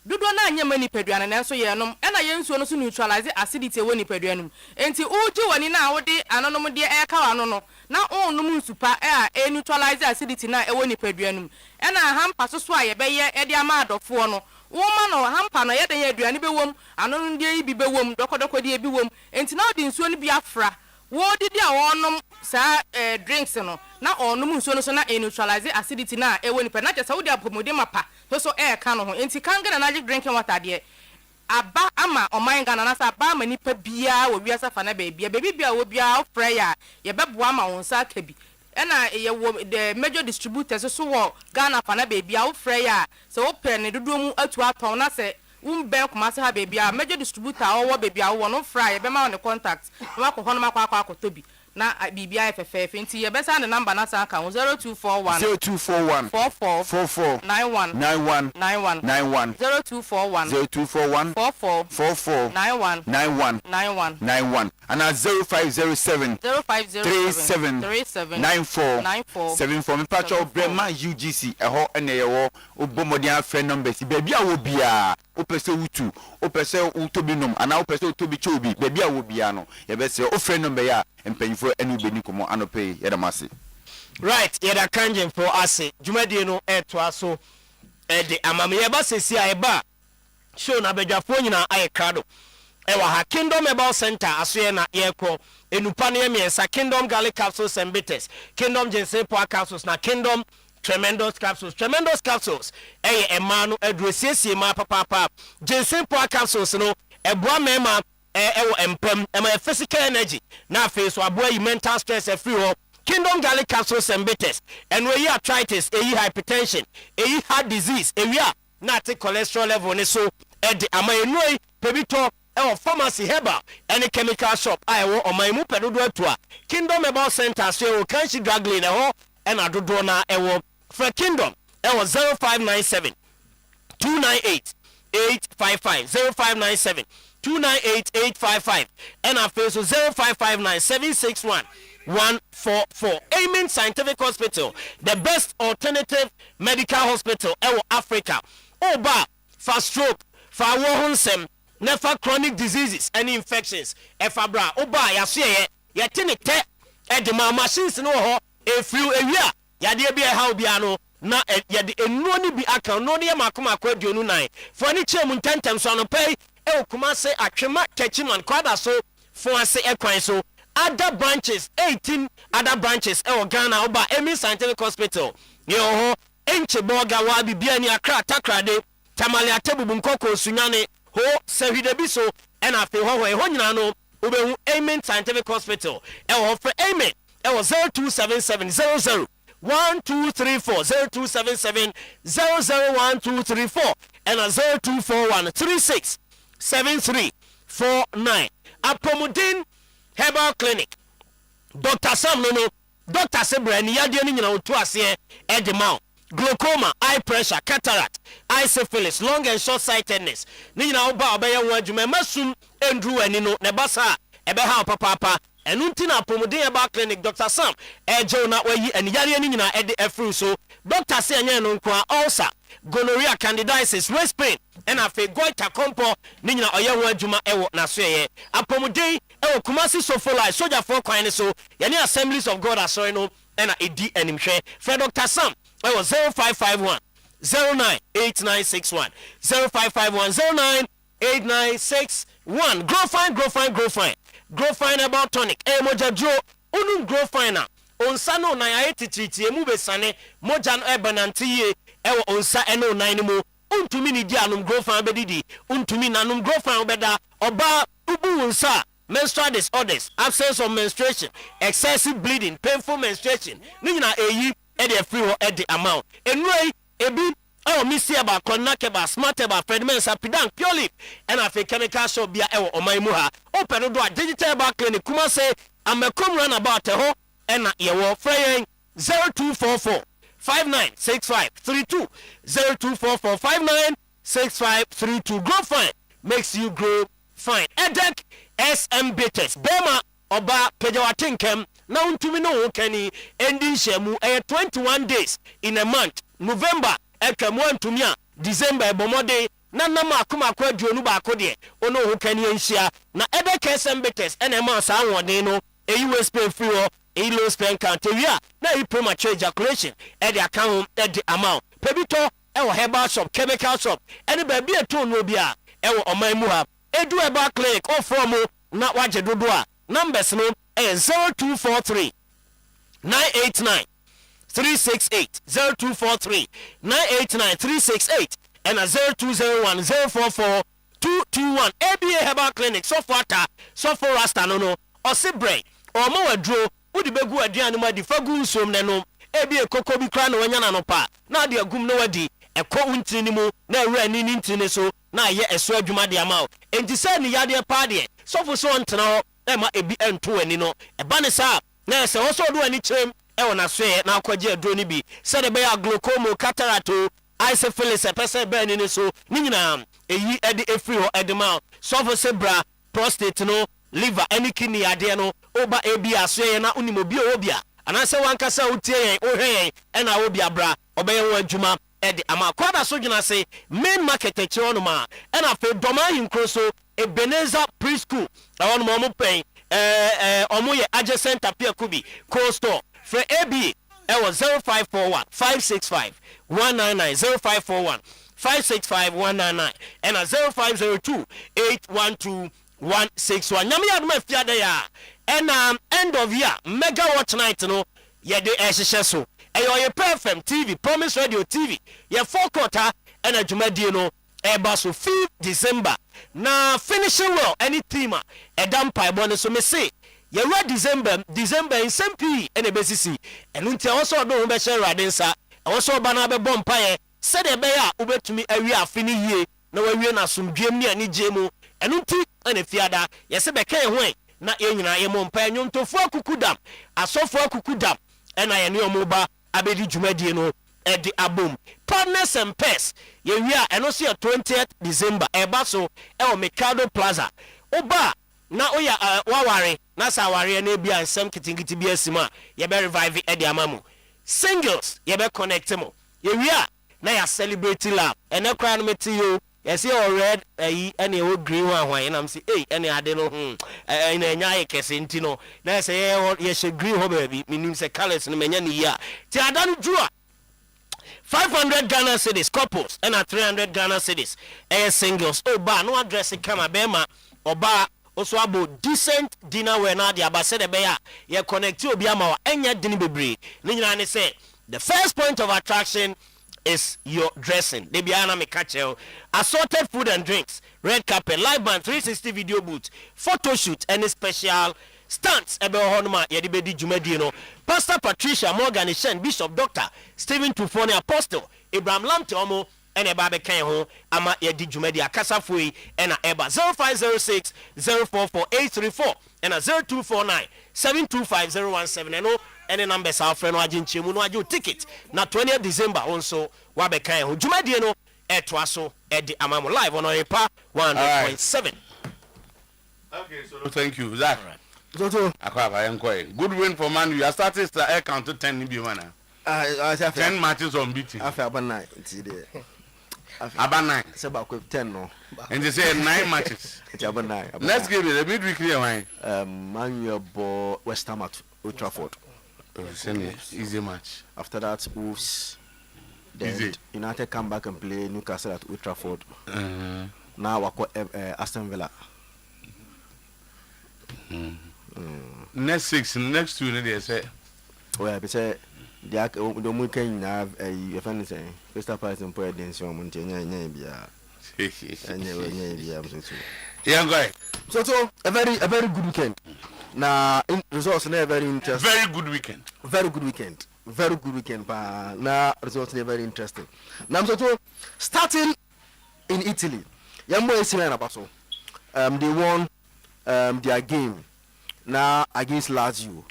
[SPEAKER 14] dodo na anya manipadua na nso ye nom ena ye nsuo no so neutralize acidity we nipadua num enti uji woni na wode anonom de e ka wano no na onum nsupa e neutralize acidity na e we nipadua num ena hampa so a ye be ye e de ama adofo no woma no hampa no ye de ye aduane be wom anonom de bi be wom dokodoko de bi wom enti na odi nsuo no bi afra wo didi a wonom sa drinks no na onum nsuo no so na neutralize acidity na e we nipa na chesa wodi apomode mapa so ka no ho enti kanga na drinking water de aba ama omanga na sa ba ma nipa bia wo wiasa fa na ba bia bia wo bia prayer ye beboa ma won sa ka bi ena ye wo the major distributors so wo Ghana fa na ba bia wo prayer so wo pe ne dodo mu atu aton na se be kuma se ha ba bia major distributor wo ba bia wo no fry ye be ma on contact wa ko hono makwa akwa tobi na bibia FFF nti ye besa the number na sa ka 0241 44 91 0241 44 91
[SPEAKER 5] and 0507 37 94 74 me pacho brema UGC eho ene yewo obomodian friend numbers baby a wo bia opese wutu opese utobinom ana opese utobi chobi baby a wo bia no ye bese o friend number ya empanyfo enu beni komo anope yedamase
[SPEAKER 1] right yeda kanjen for ase dwumadie no eto aso de amamye ba sesi a eba show na badwafo nyina aye krado ewa ha Kingdom Herbal Center asoye na yekro enupa ne yemiensa Kingdom Garlic Capsules and Bitters, Kingdom Ginseng Power Capsules na Kingdom Tremendous Capsules emanu adresiesie ma papa Ginseng Power Capsules no eboa mema ewo empem ema physical energy na face so aboa yi mental stress free ho Kingdom Garlic Capsules and Bitters and we yi arthritis hypertension heart disease na take cholesterol level ne so edi ama enoi pebito pharmacy herbal any chemical shop wo omaimu pedodo atua Kingdom Herbal Center so kanshi drug lane ho and adodo na for Kingdom 0597 298 855 0597 298 855 and our face 0559 761 144. Amen Scientific Hospital, the best alternative medical hospital in Africa. Oba for stroke, for wohonsem, never chronic diseases and infections. Efabra oba yasiye yetini te edema machines no ho efru ewia yade bia how bia no na yade enu ni bi aka no ne makoma akwaduonu nan for ni chemu ntentem so no pay e okuma se atwema techiman kwada so fo ase ekwan so other branches 18 other branches Ghana oba Emi Scientific Hospital yo ho enche boga wa bibia ni akra takrade tamale atebubu nkoko sunyane ho sehidebiso ena afi ho nyina no obehu Amen Scientific Hospital for Amen 027700 1234 0277 001234 and 0241 36 7349 Apomodin Herbal Clinic. Dr. Sam no Dr. Sebrani yade ni nyina Otuo-Acheampong edema glaucoma, eye pressure, cataract, eye syphilis, long and short sightedness. Ni nyina oba obeye ho adwuma masum endru ani no ne basa ebe ha papa enu ntina Apomodin Herbal Clinic Dr. Sam ejo na wayi ani yade ni nyina ede afru so Dr. say anya no nkwa ulcer, gonorrhea, candidiasis, waist pain and afi goiter compo ni nyina oye ho adwuma ewo na so ye Apomodin ewo Kumasi Sofoli soldier for kwan so ye ni Assemblies of God asori no na edi animhwe for Dr. Sam ewo 0551 098961 0551 098961 grow fine about tonic moja dro unum grow fine onsa no nan aye tititi emu besane moja no ebanantiye ewo onsa eno nan mu untumi ni di anum grow fine bedidi untumi nanum grow fine beda oba ubu onsa menstrual disorders, absence of menstruation, excessive bleeding, painful menstruation ni nyina eyi e dey free at the amount enwei ebi misi aba konake ba smart aba fragments apidan purely and afi chemical shop bia ewo oman mu ha open do digital aba clinic kuma say Amekom runabout ho ena yewo frey 0244 596532 0244 596532. Grow fine makes you grow fine. Edek SM Bitters Bema Oba Pejawatinkem na untumi no kani ending shemu 21 days in a month. November ekemu antumia December bomode na nama akuma kwa duonu ba akode ono ho kani enhia na Edek SM Bitters ena ma sa anwode no US pay free or a low spend count area na e premature ejaculation e the account e the amount pebito e wo herbal shop chemical shop any baby e to no bia e wo oman mu ha edu herbal clinic o from na waje dodo a numbers no e 0243 989 368 0243 989 368 and 0201 044 221 ABA herbal clinic so far rasta no osibre o mo wadro udi begu aduane ma di fagu nsom ne no ebi ekoko bi kra na wanya na no pa na de agum no wadi ekọ untini ni mu na ewra ni ntini so na ye eso adwuma de ama o enti se ni yade pa de sofo so ntena ho e ma ebi ento ani no e ba ne sa na se wo so do ani chem e wona so ye na akwaje aduro ni bi se de be ya glaucoma cataract icephalus pese be ni so ni nyina eyi ede efri ho edema sofo se bra prostate no liver any kidney ade no oba ebi asoye na unimobi obia anase wankasa utie ohwe na obia bra obeye won adwuma ede ama kwada so dwuna se main market echi ono ma na fe doma hinkro so Ebenezer preschool awon mo pen omo ye adjacent apia kubi cold store for AB e was 0541 565 199 0541 565 199 and 0502 812 161. Nyame aduma fiada ya and end of year mega watch night no ye de ehhehye so Oyerepa FM TV Promise Radio TV ye 4 quarter and adwumadie no eba so 5th December na finishing well any team edam paibo ne so me say ye read December in SMP and ebesisi enu ntia also do ho be share radensa also ba na be bom paye said e be ya ubetumi awi afini yie na wawie na somdwem ni ani jemu enu nti ene fiada yese be kan ho na enyina ye mompa nyontofu akukudam asofo akukudam ena ye ne omoba abedi dwumadie no edi abom partners and pairs ye wia eno so 20th December eba so e o Mikado Plaza oba na oya waware na sa ware na bia nsem kitingiti bia sima ye be revive edi amamu singles ye be connect mo ye wia na ya celebrate love ene kra no meti yo yes you red any o green one and I'm say any ade no ina nya ye kese ntino na say ye she green ho baby meaning say colors no menya ni ya ti adan jua 500 Ghana cedis couples and 300 Ghana cedis singles ba no address kama bema oba also about decent dinner we na dia ba se de be ya ye connect obi ama wa enya dini bebre ni nyina ne say the first point of attraction is your dressing. They be me catch assorted food and drinks, red carpet, live band, 360 video booth, photo shoot, any special stunts. Ebe honma yedibedi jumedino. Pastor Patricia Morgan Shen, Bishop Dr. Stephen Tufoni Apostle, Abraham Lamte Omo, and Ebabe Kenho, Ama Yedi Jumedi Akasafui, and Eba 0506 044 834 and 0249 725 017 and the numbers our friend wajin chemu no aju ticket na 20th December also wabe kan ho dwumadie no etwaso edi amamu live on Oyerepa 100.7.
[SPEAKER 5] Okay, so thank you Zach. So good win for Man. You are starting to air count to 10 bi mana. 10 matches unbeaten.
[SPEAKER 6] After about 9 today.
[SPEAKER 5] About 9.
[SPEAKER 6] It's about 10 no.
[SPEAKER 5] And they say 9 matches.
[SPEAKER 6] It's about 9.
[SPEAKER 5] Let's give it a midweek here wine.
[SPEAKER 6] Man you bo West Ham at Old Trafford.
[SPEAKER 5] Easy match.
[SPEAKER 6] After that, Wolves. Then United come back and play Newcastle at Old Trafford. Now we call Aston Villa.
[SPEAKER 5] Next 2 they say.
[SPEAKER 6] Well, they say the weekend have a friend saying first prize and play dance on Montaigne.
[SPEAKER 5] Yeah, guy.
[SPEAKER 6] So a very good weekend. Now results very interesting.
[SPEAKER 5] Very good weekend.
[SPEAKER 6] Very good weekend. But now results very interesting. Now so starting in Italy. Yambo Esimena Basso. They won their game
[SPEAKER 15] now against Lazio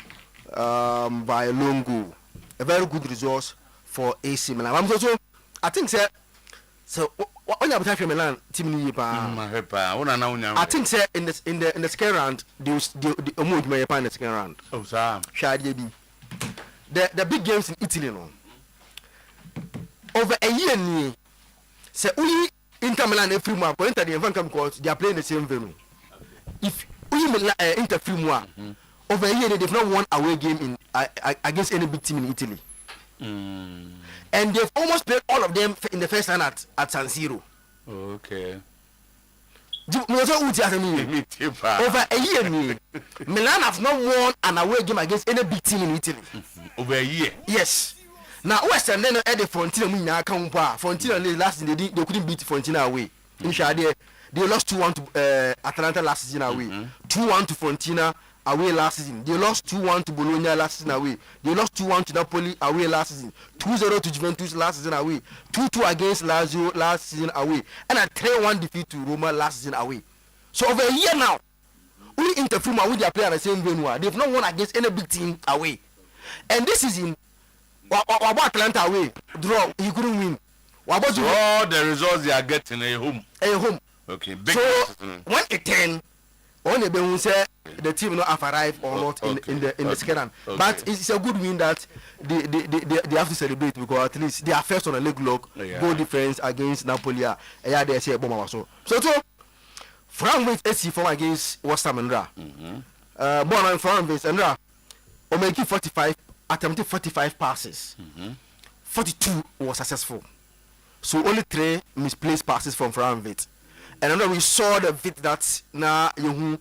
[SPEAKER 15] by a long goal. A very good result for AC Milan. I'm also, I think, sir. So when you have Milan team in I think, sir, in the second round, the in the second round.
[SPEAKER 5] Oh, sir.
[SPEAKER 15] The big games in Italy, no. Over a year, say only Inter Milan and Free Mark, Inter the Van Court, they are playing the same venue. If only Inter Free Mark, over a year they've not won away game in against any big team in Italy. And they've almost played all of them in the first round at San Siro.
[SPEAKER 5] Okay.
[SPEAKER 15] Over a year, Milan have not won an away game against any big team in Italy.
[SPEAKER 5] Over a year?
[SPEAKER 15] Yes. Now, Western then at the Frontina, Frontina last season, they couldn't beat Frontina away. In Shade, they lost 2-1 to Atalanta last season away. 2-1 to Frontina away last season. They lost 2-1 to Bologna last season away. They lost 2-1 to Napoli away last season. 2-0 to Juventus last season away. 2-2 against Lazio last season away. And a 3-1 defeat to Roma last season away. So over a year now, only Inter Fuma with their player the same venue. They've not won against any big team away. And this season, Atlanta away, draw, he couldn't win.
[SPEAKER 5] All the results they are getting at home.
[SPEAKER 15] At home.
[SPEAKER 5] Okay, big.
[SPEAKER 15] So, when it 10, only when say the team not have arrived or not in the second round. But it's a good win that they have to celebrate because at least they are first on a leg lock, goal difference against Napoli. Yeah, they say so. Frank with AC form against West Ham and Ra. Born on Frank with and Ra. Or making 45. Attempted 45 passes. 42 was successful. So only 3 misplaced passes from Franvit. And then we saw the bit that now in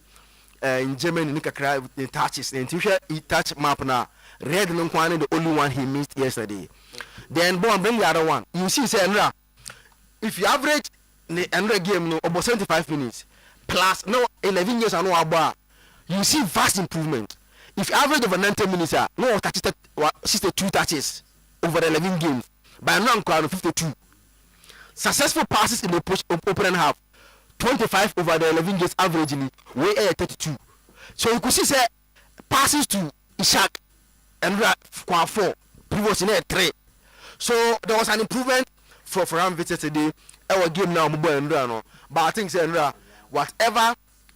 [SPEAKER 15] Germany Nika the touches. The he touch map now. Red Nunquan the only one he missed yesterday. Then bring the other one. You see, say Andra, if you average the Andra game no about 75 minutes plus no 11 years and no about, you see vast improvement. If you average over 90 minutes, no touches 62 touches over 11 games. By now, 52. Successful passes in the opening half, 25 over the 11 games averagely, way 32. So you could see say passes to Ishak and 4, previously 3. So there was an improvement for Ramvit today. Our game now, but I think say whatever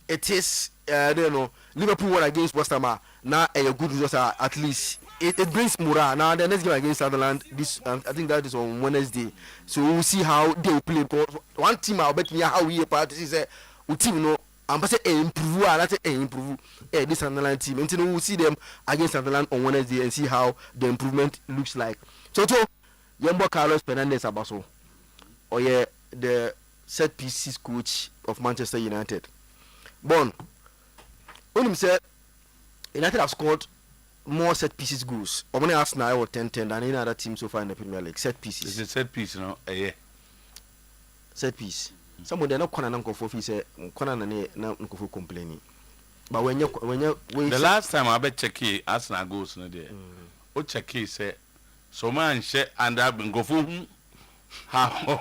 [SPEAKER 15] it is, Liverpool won against West Ham. Now a good result at least it brings morale. Now the next game against Sunderland, this I think that is on Wednesday. So we'll see how they play. One team I'll bet me how we part is a team I'm saying improve and that's improve this Sunderland team. Until we'll see them against Sunderland on Wednesday and see how the improvement looks like. So Yambo Carlos Fernandez Abaso, or the set pieces coach of Manchester United. Bon, when said United have scored more set pieces goals. Or when Arsenal or 10-10 than any other team so far in the Premier League. Set pieces.
[SPEAKER 5] It's a set piece, yeah.
[SPEAKER 15] Set piece. Some of them not corner for fee say corner na for complaining. But when you
[SPEAKER 5] the last time I bet check Arsenal goals no there. O check say so man share and I been go for how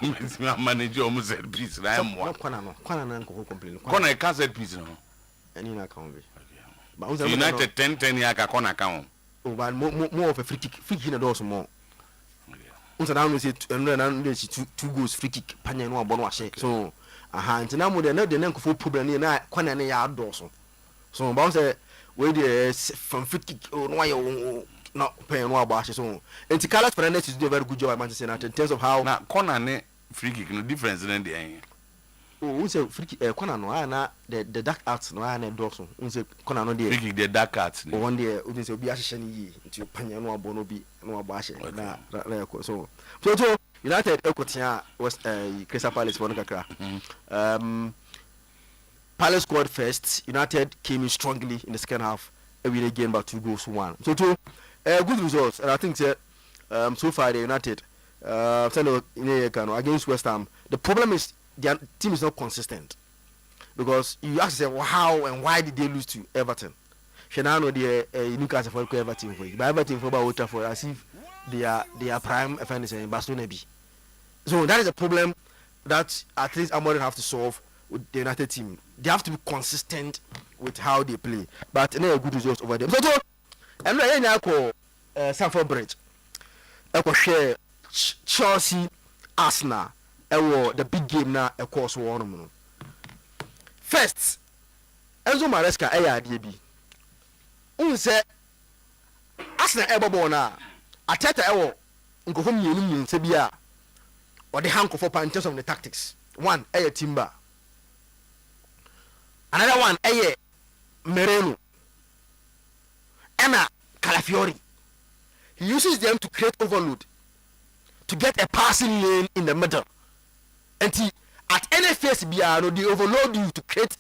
[SPEAKER 5] manage almost set piece na am one.
[SPEAKER 15] Corner na for complaining.
[SPEAKER 5] Corner can set piece no.
[SPEAKER 15] Any na can be.
[SPEAKER 5] United 10-10 ya ka corner count.
[SPEAKER 15] Oh, but more of a free kick in the door some more. Unsa now we say and two goals free kick panya no abon wa she. So nti na mo de na de na nkofo problem na corner na ya door so. So ba say we dey from free kick no why no pay no abo she so. Nti Carlos Fernandez is doing a very good job at Manchester United in terms of how
[SPEAKER 5] na corner ne free kick no difference in the end.
[SPEAKER 15] We say free kick corner no na the dark arts no na door so. We say corner no dey
[SPEAKER 5] free kick the dark arts.
[SPEAKER 15] One day we say obi ahye ni yi nti panya no abo no bi no abo ahye na so United ekotia was Crystal Palace for kakra. Palace scored first. United came in strongly in the second half. We again by 2-1. So good results, and I think that so far the United against West Ham. The problem is their team is not consistent because you ask them how and why did they lose to Everton? Shenano the Newcastle for Everton for it. But Everton for about for as if they are prime offenders in Barcelona B. So that is a problem that at least Amorim have to solve with the United team. They have to be consistent with how they play. But no good results over them. So and then I call Stamford Bridge. I could share Chelsea, Arsenal. The big game now, of course, one. First, Enzo Maresca, ARDB. Unse Arsenal Ebobona, Ateta Ewo, Uncle Hum Sebia, or the Hanko for in terms of the tactics. One, Timber. Another one, Mereno. Emma Calafiori. He uses them to create overload, to get a passing lane in the middle. And he, at any phase, they overload you to create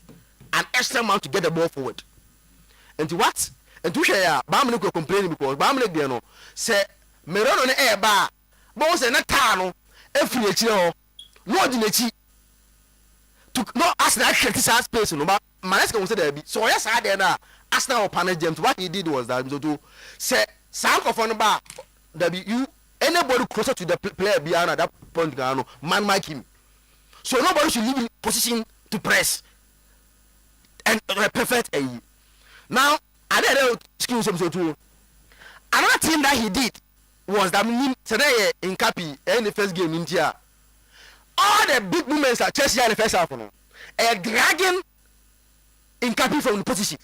[SPEAKER 15] an extra amount to get the ball forward. And what? And to share, Bamley complaining because Bamley, you know, say, Merano on the air bar, both and a tano, every no dinechi. To no ask that criticize space, no, but Manesca was there. So, yes, I did now. Arsenal or Panel James, what he did was that to say, sound of on the bar, you anybody closer to the player beyond at that point, man, Mike him. So nobody should leave in position to press and perfect a. Now, I didn't excuse him so too. Another thing that he did was that today in Capi in the first game in India, all the big movements that Chelsea had in the first half, dragging in Capi from the position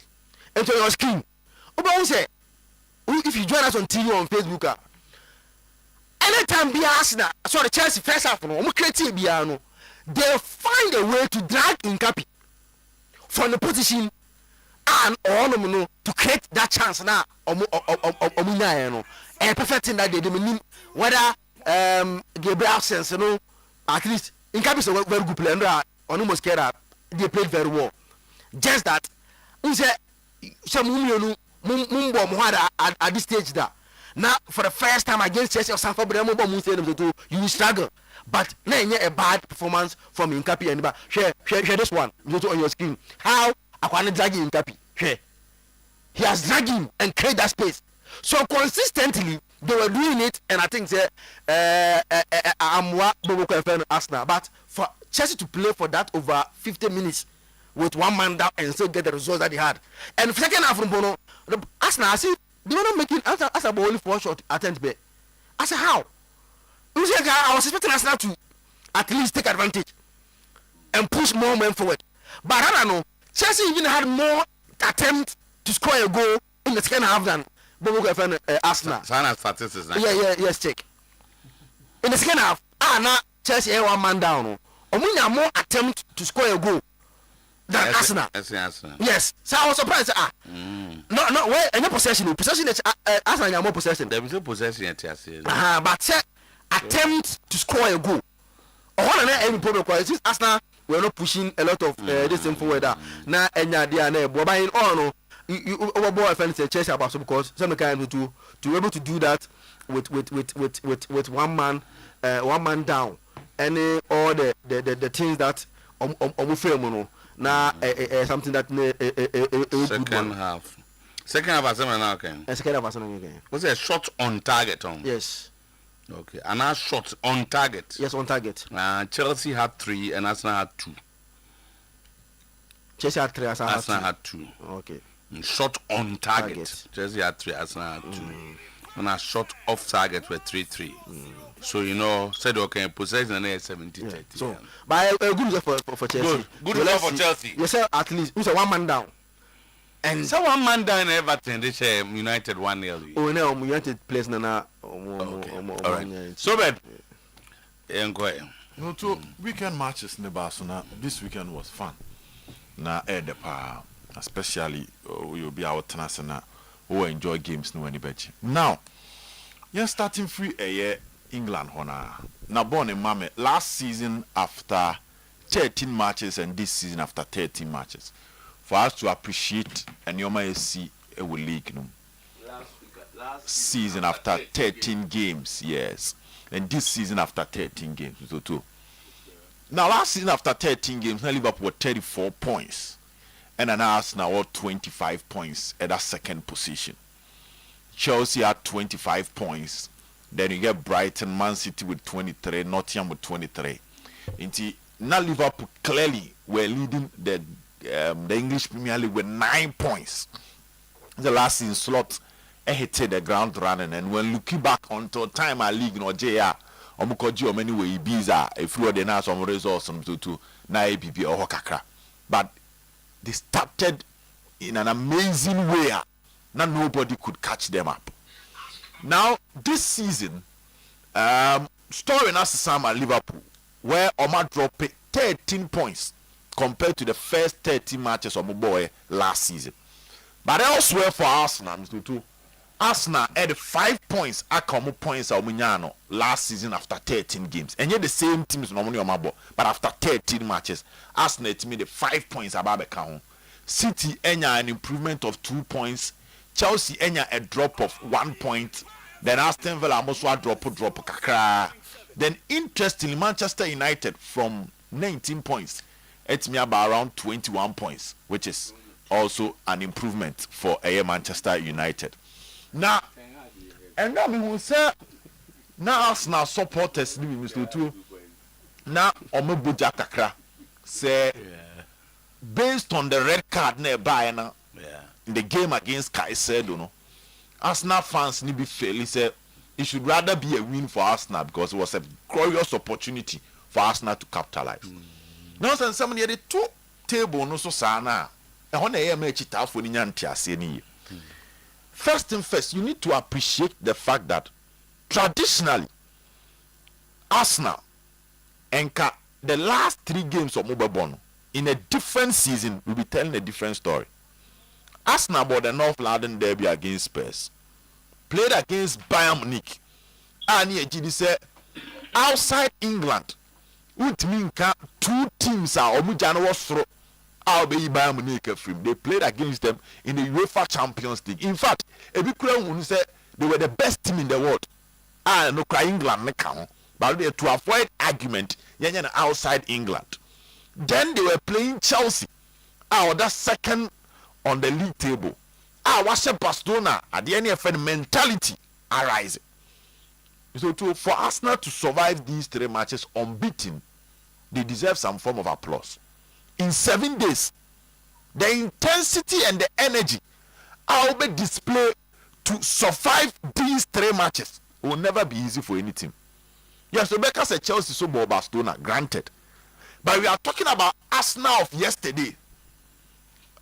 [SPEAKER 15] into your screen. If you join us on TV on Facebook, anytime be Arsenal, sorry, Chelsea first half, they find a way to drag in Capi from the position and to create that chance now. A perfect thing that they mean whether Gabriel sense, at least in Capi is a very good player. On they played very well. Just that, at this stage that now for the first time against Chelsea or Stamford Bridge, you struggle. But now a bad performance from Incapi and share this one on your screen. How I can drag Incapi? He has dragged him and create that space. So consistently they were doing it, and I think Arsenal. But for Chelsea to play for that over 50 minutes with one man down and still get the results that they had. And the second half from Bono, Arsenal, I see they were not making as a only 4 shot attempt. I said how? I was expecting Arsenal to at least take advantage and push more men forward. But I don't know. Chelsea even had more attempts to score a goal in the second half than Arsenal. Yes, check. In the second half, now Chelsea had one man down. We have more attempts to score a goal than Arsenal. Yes. So I was surprised. No, where any possession? Possession is Arsenal have more possession. There is no possession. But attempt to score a goal. Any problem is Arsenal we're not pushing a lot of this thing forward. Now, but buying on boy Chelsea about because some kind to be able to do that with one man down, and all the things that now something that
[SPEAKER 5] second half Arsenal now can.
[SPEAKER 15] Second half Arsenal again.
[SPEAKER 5] Was a shot on target on?
[SPEAKER 15] Yes.
[SPEAKER 5] Okay, and our shot on target.
[SPEAKER 15] Yes, on target.
[SPEAKER 5] Chelsea had 3 and Arsenal had 2.
[SPEAKER 15] Chelsea had 3,
[SPEAKER 5] Arsenal had 2.
[SPEAKER 15] Okay.
[SPEAKER 5] Shot on target. Chelsea had 3, Arsenal had 2. And our shot off target were 3-3. So said okay, possession and 70-30.
[SPEAKER 15] So, but a good result for Chelsea.
[SPEAKER 5] Good result for Chelsea.
[SPEAKER 15] Yes, sir. At least who's a one man down.
[SPEAKER 5] And so one man down Everton, they say United 1-0.
[SPEAKER 15] Oh no, United plays Nana.
[SPEAKER 5] Alright. So bad.
[SPEAKER 16] No, 2 weekend matches in the Barcelona. This weekend was fun. Na the power, especially you'll be out Tanasana who enjoy games no any better. Now, you're starting free a year England honor. Now born in Mame last season after 13 matches and this season after 13 matches. For us to appreciate and you might see a league last season after 13 games, yes. And this season after 13 games, so too. Now last season after 13 games, now Liverpool were 34 points. And then Arsenal were 25 points at that second position. Chelsea had 25 points. Then you get Brighton, Man City with 23, Nottingham with 23. Now Liverpool clearly were leading the the English Premier League with 9 points. The last season slot hit the ground running, and when looking back onto time our league no JR omukoji omani we Ibiza if you dey now some results to na APP or kakra, but they started in an amazing way that nobody could catch them up. Now this season story na Sam at Liverpool where Omar dropped 13 points compared to the first 30 matches of Muboy last season. But elsewhere for Arsenal, Arsenal had 5 points at points of Munyano last season after 13 games. And yet the same teams normally on my ball, but after 13 matches, Arsenal made the 5 points above the count. City enya an improvement of 2 points. Chelsea enya a drop of 1 point. Then Aston Villa almost a drop kakra. Then interestingly, Manchester United from 19 points, it's me about around 21 points, which is also an improvement for Manchester United. Now, and now we will say, now Arsenal supporters, Mr. Two, now Omebuja Kakra say, based on the red card nearby now, in the game against Caicedo, Arsenal fans need be fairly say it should rather be a win for Arsenal because it was a glorious opportunity for Arsenal to capitalize. Now, since somebody had the two table no so sana. First thing first, you need to appreciate the fact that traditionally Arsenal enka the last 3 games of Mobile in a different season will be telling a different story. Arsenal bought the North London derby against Spurs, played against Bayern Munich, and he said outside England, which means 2 teams are Omujano was through. Bayern Munich film. They played against them in the UEFA Champions League. In fact, Ebikura said they were the best team in the world. No cry England count, but they to avoid argument, outside England. Then they were playing Chelsea. That second on the league table. Was Barcelona at the end of the mentality arising. So for Arsenal to survive these 3 matches unbeaten, they deserve some form of applause. In 7 days, the intensity and the energy will be displayed to survive these 3 matches will never be easy for any team. Yes, Rebecca said Chelsea so ball Barcelona, granted. But we are talking about Arsenal of yesterday.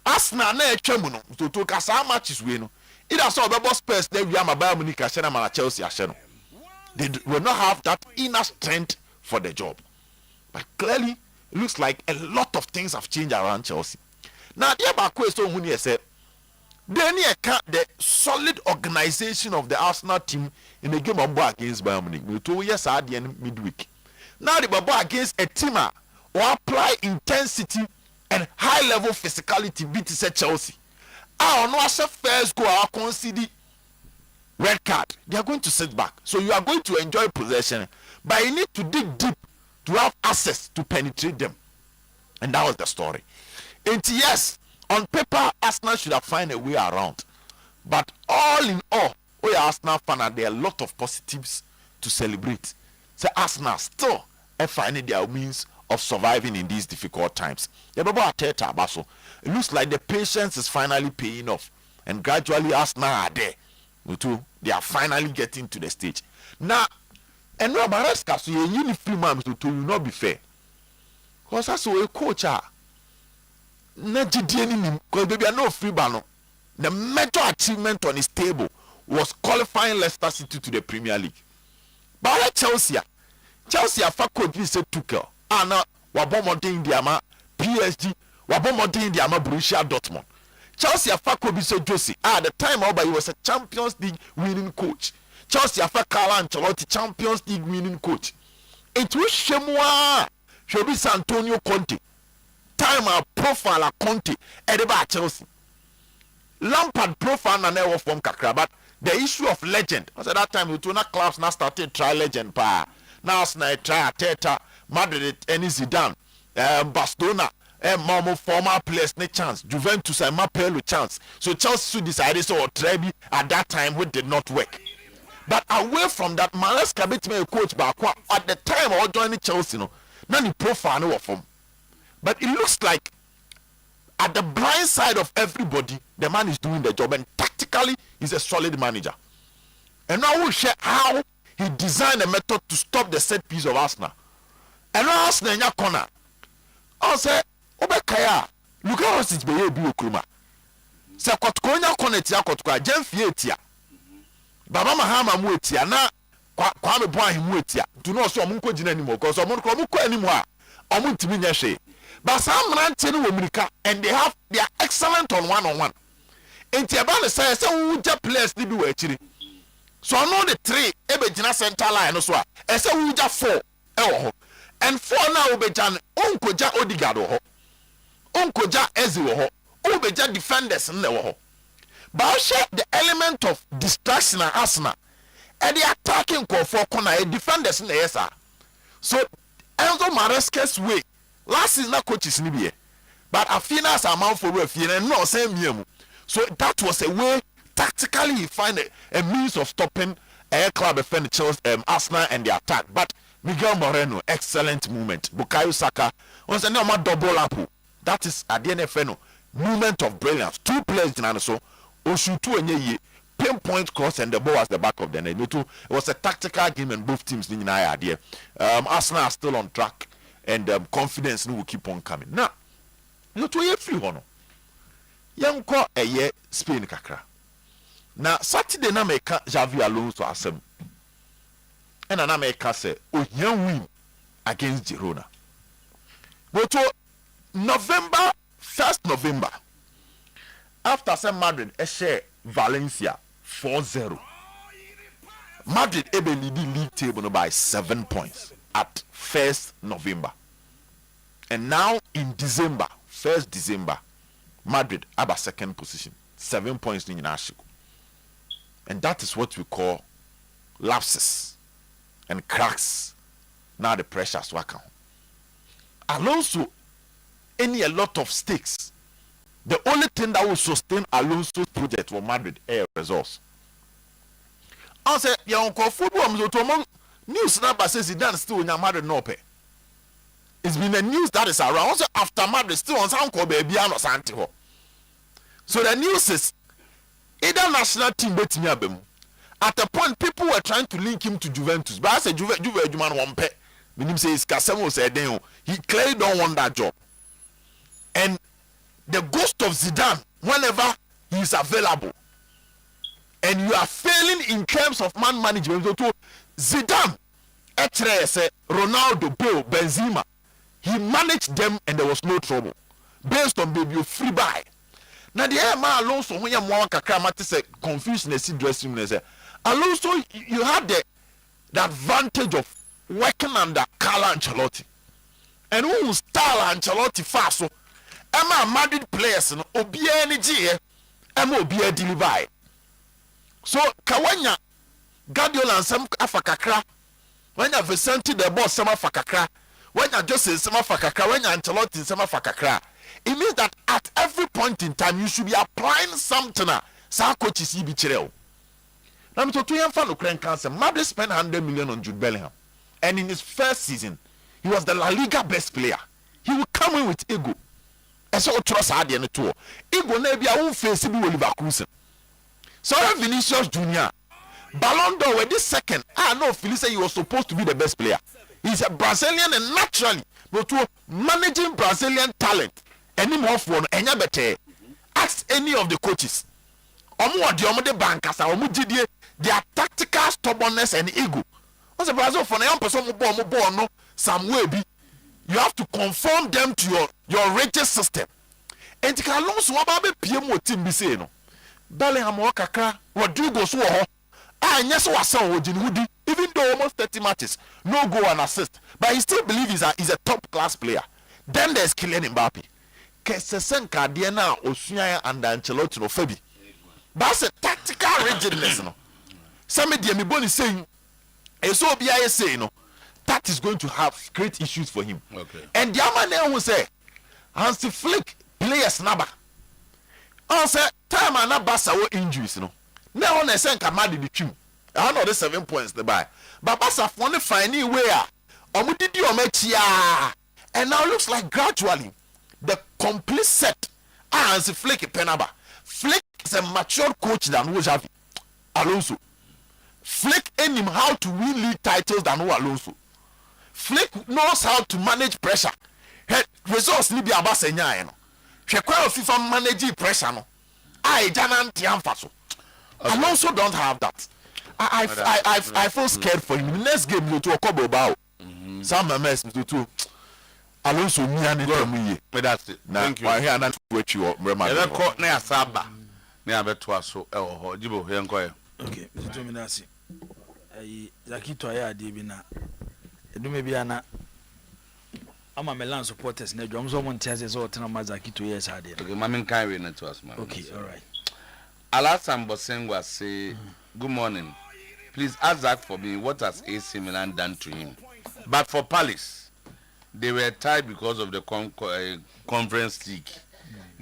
[SPEAKER 16] Arsenal na echemuno to kasa matches we no. Either so Bebo Spurs they we am Bayern Munich ashena na Chelsea asheno. They will not have that inner strength for the job. But clearly it looks like a lot of things have changed around Chelsea. Now, the other question when you said, then you count the solid organization of the Arsenal team in the game of against Bayern Munich. We 2 years at the end midweek. Now the ball against a team or apply intensity and high level physicality beat Chelsea. I don't know first go or concede red card. They are going to sit back. So you are going to enjoy possession, but you need to dig deep to have access to penetrate them. And that was the story. And yes, on paper, Arsenal should have found a way around. But all in all, we are Arsenal fan, there are a lot of positives to celebrate. So Arsenal still finding their means of surviving in these difficult times. It looks like the patience is finally paying off. And gradually Arsenal are there. They are finally getting to the stage. Now, and no Maresca, so you uniform man to will not be fair. Because that's a coach because baby no free bano. The major achievement on his table was qualifying Leicester City to the Premier League. But like Chelsea afa coach we say Tuchel. Ana wabomodin diama PSG, wabomodin diama Borussia Dortmund. Chelsea afa coach we say Jose. At the time he was a Champions League winning coach. Chelsea afa Carlo Ancelotti, Champions League winning coach. It was Shemwa Shobi Antonio Conte. Time our profile Conte edeba Chelsea. Lampard profile na never from kakra, but the issue of legend. Because at that time the two clubs now started try legend pa. Now try Arteta, Madrid and Zidane, Barcelona, Mamo former players ne chance, Juventus and Mapello chance. So Chelsea decided so Trebi at that time which did not work. But away from that, Maresca beat me a coach back at the time I joined Chelsea, no, none profile no form. But it looks like at the blind side of everybody, the man is doing the job, and tactically he's a solid manager. And now we'll share how he designed a method to stop the set piece of Arsenal. And now Arsenal in your corner. I say, Obekaya, look at us it's be Okruma. Say Kotkonya Konetia Kotka, Jemfietia. Baba Mahama Muetia, na Kwame Boy Muetia. Do not so Munko Jin anymore, because Omunko anymore. Omuntiminyashe. But some Rantin Wominika, and they are excellent on one. And Tiabana says, so would just players to do actually. So I know the three, Ebejina center line as well. And so we just four. And four now Obejan, Unkoja Odigado, Unkoja Ezio, Obeja defenders in the war. But share the element of distraction and asthma. And the attacking call for corner defenders in the SR. So Enzo Maresca's way. Last season coaches in the but Afinas are mount for referee and no same. So that was a way. Tactically, he find a means of stopping Air Club defenders, Arsenal and the attack. But Miguel Moreno, excellent movement. Bukayo Saka, once a double up. That is at the NFL movement of brilliance. Two players in so Oshutu and Ye pinpoint cross and the ball was the back of the net. It was a tactical game and both teams in idea. Arsenal are still on track and confidence will keep on coming. Now, you to a free one. Young call a year Spain kakra. Na Saturday na meka Javi Alonso asem. And na meka say Oyerepa win against Girona. But November 1st November after St. Madrid share Valencia 4-0. Madrid able lead the league table by 7 points at 1st November. And now in December, 1st December, Madrid have a second position, 7 points in Ashiko. And that is what we call lapses and cracks. Now the pressures work on. Alonso, a lot of stakes. The only thing that will sustain Alonso's project for Madrid air results. I said, "Young football news number says Zidane still in Madrid no pay." It's been the news that is around. Also after Madrid still on some call baby or something. So the news is either national team bet me abem. At a point, people were trying to link him to Juventus, but I said Juventus man one pay. Meaning says Casemo said he clearly don't want that job. And the ghost of Zidane, whenever he is available, and you are failing in terms of man management, so Zidane, Ronaldo, Bale, Benzema, he managed them and there was no trouble based on baby free buy. Now the air man Alonso when you more kakramati say confusion in dressing room say Alonso you had the advantage of working under Carlo Ancelotti, and who style Ancelotti fast so Emma Madrid players no obia energy Emma obia deliver. So Kawanya Guardiola and some afakakra when you Vicente the boss some afakakra when you just say some afakakra when you Ancelotti some afakakra. It means that at every point in time you should be applying something. Sa coaches be chirel. Now to fan Ukraine cancer. Madrid spent 100 million on Jude Bellingham, and in his first season, he was the La Liga best player. He will come in with ego. And so trust hard in the tour. Ego never won't face him with Leverkusen. So Vinicius Junior, Ballon d'Or with this second. I know Felice he was supposed to be the best player. He's a Brazilian and naturally, but to managing Brazilian talent. Any more for any better. Ask any of the coaches. The bankers are their tactical stubbornness and ego. What's the Brazil for a young person no some way be you have to conform them to your rated system. And the Alonso about PM team be saying no. Bellingham wakaka what do go so yes was even though almost 30 matches, no goal and assist. But he still believes he's a top class player. Then there's Kylian Mbappe. Kesesen Kadiana Osunya and Ancelotti no Fabi. That's a tactical rigidness. No. Some of them saying, and so BIA say, no, that is going to have great issues for him. Okay. And the other man will say, Hansi Flick players number. I say, time and not Bassa injuries, no. Now on a sen Kamadi the tune. I know the 7 points the buy. But Bassa only finding where Omudidi Omechia. And now looks like gradually the complete set As Flick Penaba. Flick is a mature coach than who have Alonso. Flick and him how to win league titles than who Alonso. Flick knows how to manage pressure. Results ni bi abasenya eno. Hwekwa FIFA manage pressure no. Jana Tiamfaso. Alonso don't have that. I feel scared for him. Next game you to Okobo Bao. Some MS to Alonso ni ani temu ye.
[SPEAKER 5] That's it. Thank you.
[SPEAKER 16] I hear that what you remember.
[SPEAKER 5] Ebe ko na asaba. Na abetwa so e wo ho. Jibo he nko ye.
[SPEAKER 17] Okay, Mr. Minasi. Zakito aya ade bi na. Edume bi ana ama Milan supporters na dwom so mo ntiase so otena ma Zakito yes ade.
[SPEAKER 5] Okay, mama kan we na to us man.
[SPEAKER 17] Okay, all right.
[SPEAKER 5] Alassane Bosengwa say, good morning. Please ask Zach for me, what has AC Milan done to him? But for Palace, they were tied because of the Conference League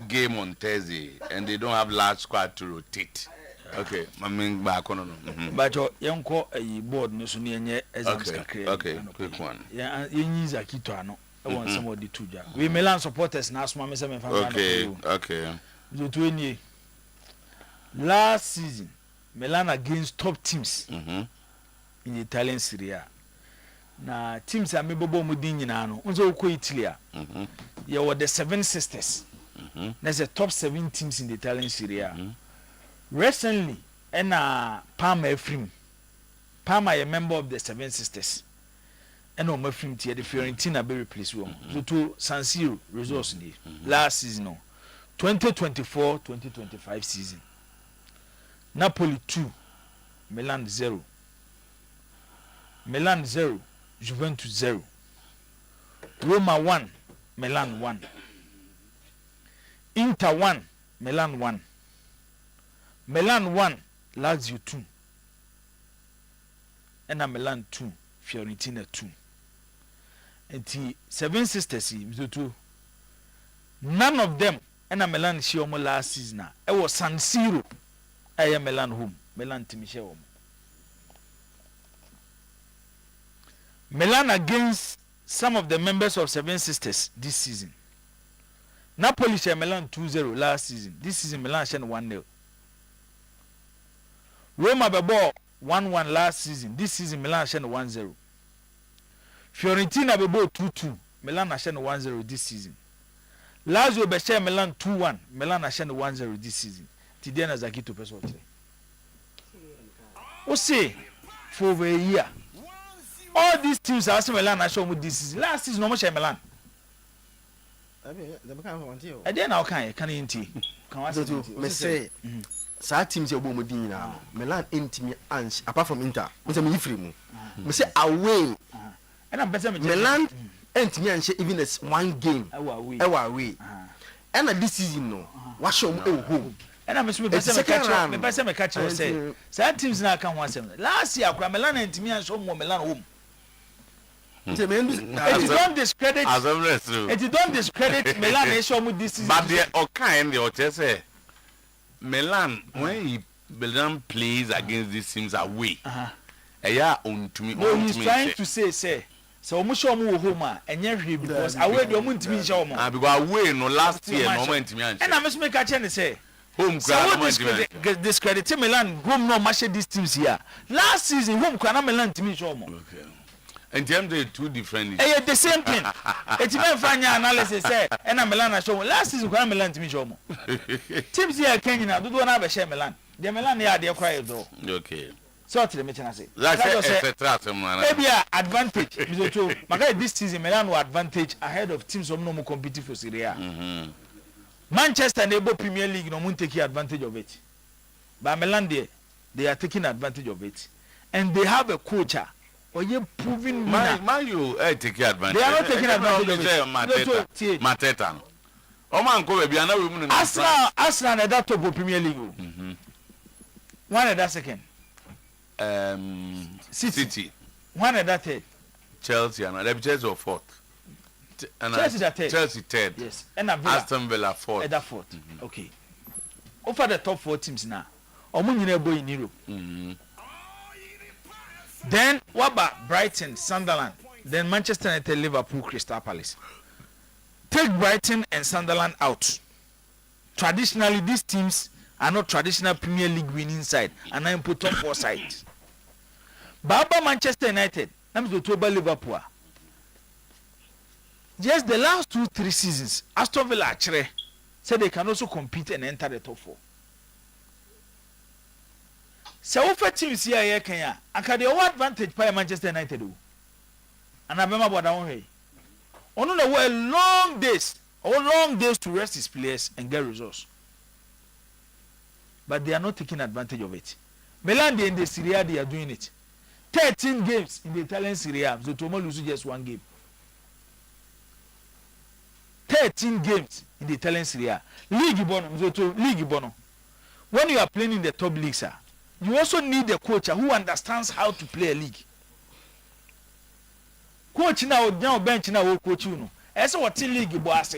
[SPEAKER 5] game on Thursday, and they don't have large squad to rotate. Okay, I mean back on.
[SPEAKER 17] But young board no so nye exams kakre.
[SPEAKER 5] Okay, quick one.
[SPEAKER 17] Yeah, yin Zakito ano. I want somebody to ja. We Milan supporters na asuma me say me fa.
[SPEAKER 5] Okay.
[SPEAKER 17] So 20 last season, Milan against top teams in the Italian Serie A. Na teams are mebobo mudin nyina no. Unzo ko Italy a. You were the Seven Sisters. There's the top 7 teams in the Italian Serie A. Recently, Parma Efrim. Parma a member of the Seven Sisters. And Efrim tie the Fiorentina be replaced with. So to San Siro results last season no. 2024-2025 season. Napoli 2, Milan 0. Milan 0, Juventus 0. Roma 1, Milan 1. Inter 1, Milan 1. Milan 1, Lazio 2. And Milan 2, Fiorentina 2. And the Seven Sisters, none of them, and Milan Shiomo last season. It was San Siro. I am Milan home. Milan Timishewom. Milan against some of the members of Seven Sisters this season. Napoli share Milan 2-0 last season. This season Milan share 1-0. Roma bebo 1-1 last season. This season Milan share 1-0. Fiorentina bebo 2-2. Milan share 1-0 this season. Lazio be share Milan 2-1. Milan share 1-0 this season. Today na Zakito person today. O say for over a year. All these teams are Milan na show mu this season. Last season no mo share Milan. I dey now can inti. Kan wa
[SPEAKER 15] me say sa teams e bo mu din na Milan intimi ansh apart from Inter. Me say me free mu. Me say away.
[SPEAKER 17] And I'm better
[SPEAKER 15] Milan intimi ansh even as one game. Away. And this season no. Wa show mu home.
[SPEAKER 17] And I'm me catch you say some teams na kan one seven last year akwa Milan and me and show more Milan home. It don't discredit Milan and show more this season.
[SPEAKER 5] But the kind the say Milan when Milan plays against these teams away.
[SPEAKER 17] No, he's trying to say so we show more home and because away the moment me show more.
[SPEAKER 5] Because away no last year no moment me
[SPEAKER 17] and I must make a chance say
[SPEAKER 5] home
[SPEAKER 17] discredit Milan home no match these teams here. Last season home can Milan to me show more.
[SPEAKER 5] Okay. And them they two different.
[SPEAKER 17] The same thing. It's even funny analysis say and Milan show more. Last season can Milan to me show more. Teams here Kenya now do not have share Milan. The Milan here they cry though.
[SPEAKER 5] Okay.
[SPEAKER 17] So to the mention say.
[SPEAKER 5] Maybe
[SPEAKER 17] advantage. This season Milan will advantage ahead of teams of no more competing for Serie A. Manchester and Ebo Premier League no mun take advantage of it. But Milan they are taking advantage of it. And they have a coach or you proving
[SPEAKER 5] man you take advantage.
[SPEAKER 17] They are not taking advantage of it.
[SPEAKER 5] Mateta. O man ko be na we mun
[SPEAKER 17] Arsenal at that top of Premier League. One at that second.
[SPEAKER 5] City.
[SPEAKER 17] One at that third.
[SPEAKER 5] Chelsea and Chelsea or fourth. And Chelsea third.
[SPEAKER 17] Yes. And
[SPEAKER 5] Aston Villa fourth.
[SPEAKER 17] At that fourth. Okay. Over the top 4 teams now. Omunyine boy in Europe. Then what about Brighton, Sunderland, then Manchester United, Liverpool, Crystal Palace. Take Brighton and Sunderland out. traditionally these teams are not traditional Premier League winning side, and I put top 4 side. Baba Manchester United, I'm going to Liverpool. Just the last 2-3 seasons, Aston Villa actually said they can also compete and enter the top 4. So for teams here, Kenya, and can the advantage by Manchester United do? And I remember what I want. On the way long days to rest his players and get results. But they are not taking advantage of it. Milan in the Serie A, they are doing it. 13 games in the Italian Serie A, so Tomo loses just 1 game. 13 games in the Italian Serie A. League Bono. When you are playing in the top leagues, sir, you also need a coach who understands how to play a league. Coach now bench now coach you know. As what league boss.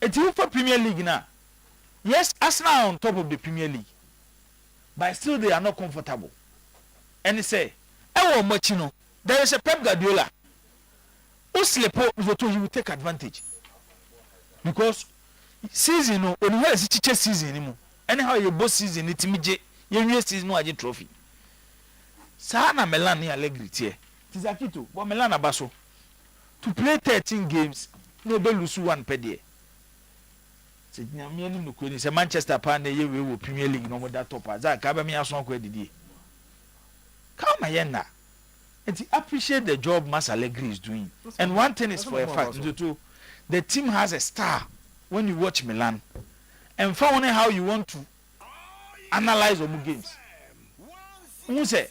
[SPEAKER 17] It's for Premier League now. Yes, Arsenal are on top of the Premier League, but still they are not comfortable. And they say, "I want you know." There is a Pep Guardiola. Uslepo he will take advantage because season no when you have a teacher season anymore. Anyhow, your boss season it imije your season no aje trophy. Sana Milan ni Allegri tie. Tizakito, but Milan abaso to play 13 games no be lose 1 per day. Se nyame ni no kwani se Manchester pa na ye we Premier League no mo da top za ka ba me aso ko adidi. Come here and appreciate the job Mas Allegri is doing. And one thing is for a fact, the team has a star when you watch Milan. And found how you want to analyze the games. You say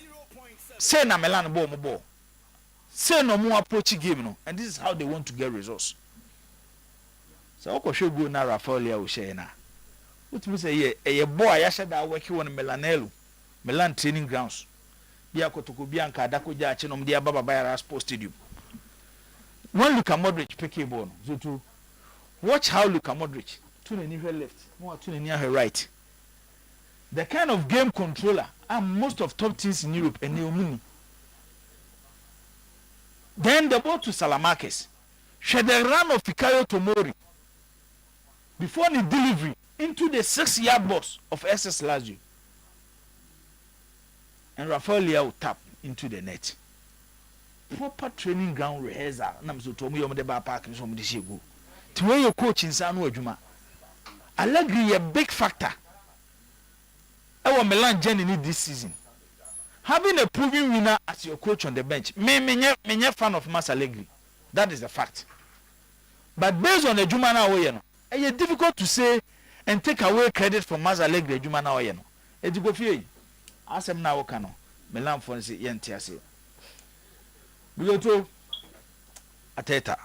[SPEAKER 17] na Milan ball. Say no more approach game no. And this is how they want to get results. So oko show go na Rafael o share na. What me say a boy ya shada working on Milan training grounds. Bia kotoko bianka dakoja ache no mde ababa bayara sports stadium. When Luka Modric pick a ball, so watch how Luka Modric turn any her left, more turn near her right. The kind of game controller are most of top teams in Europe and Neomuni. Then the ball to Salamakis. She the run of Fikayo Tomori before the delivery into the 6-yard box of SS Lazio. And Rafael Leao tap into the net. Proper training ground rehearsal. Nam so to me the bar park so me go. To where your coach in Sanu Adjuma. Allegri a big factor. Our Milan journey this season. Having a proven winner as your coach on the bench. Me fan of Mas Allegri. That is the fact. But based on the Juma now, it's difficult to say and take away credit from Mas Allegri Juma now. It's go for asem na woka no Milan for say yenti ase we go to Ateta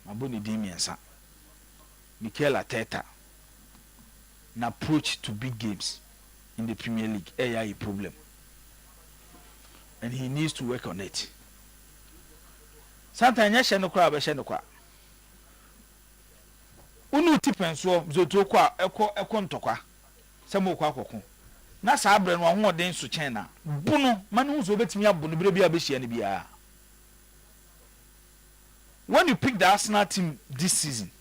[SPEAKER 17] maboni di miensa Mikel Arteta na approach to big games in the Premier League a problem and he needs to work on it. Sometimes ya sheno kwa unu tipenso zoto kwa eko ntokwa semo kwa akoko na saa abre no ho den so chen na bunu mane hu so betimi abono bire bia behia ne bia. When you pick the Arsenal team this season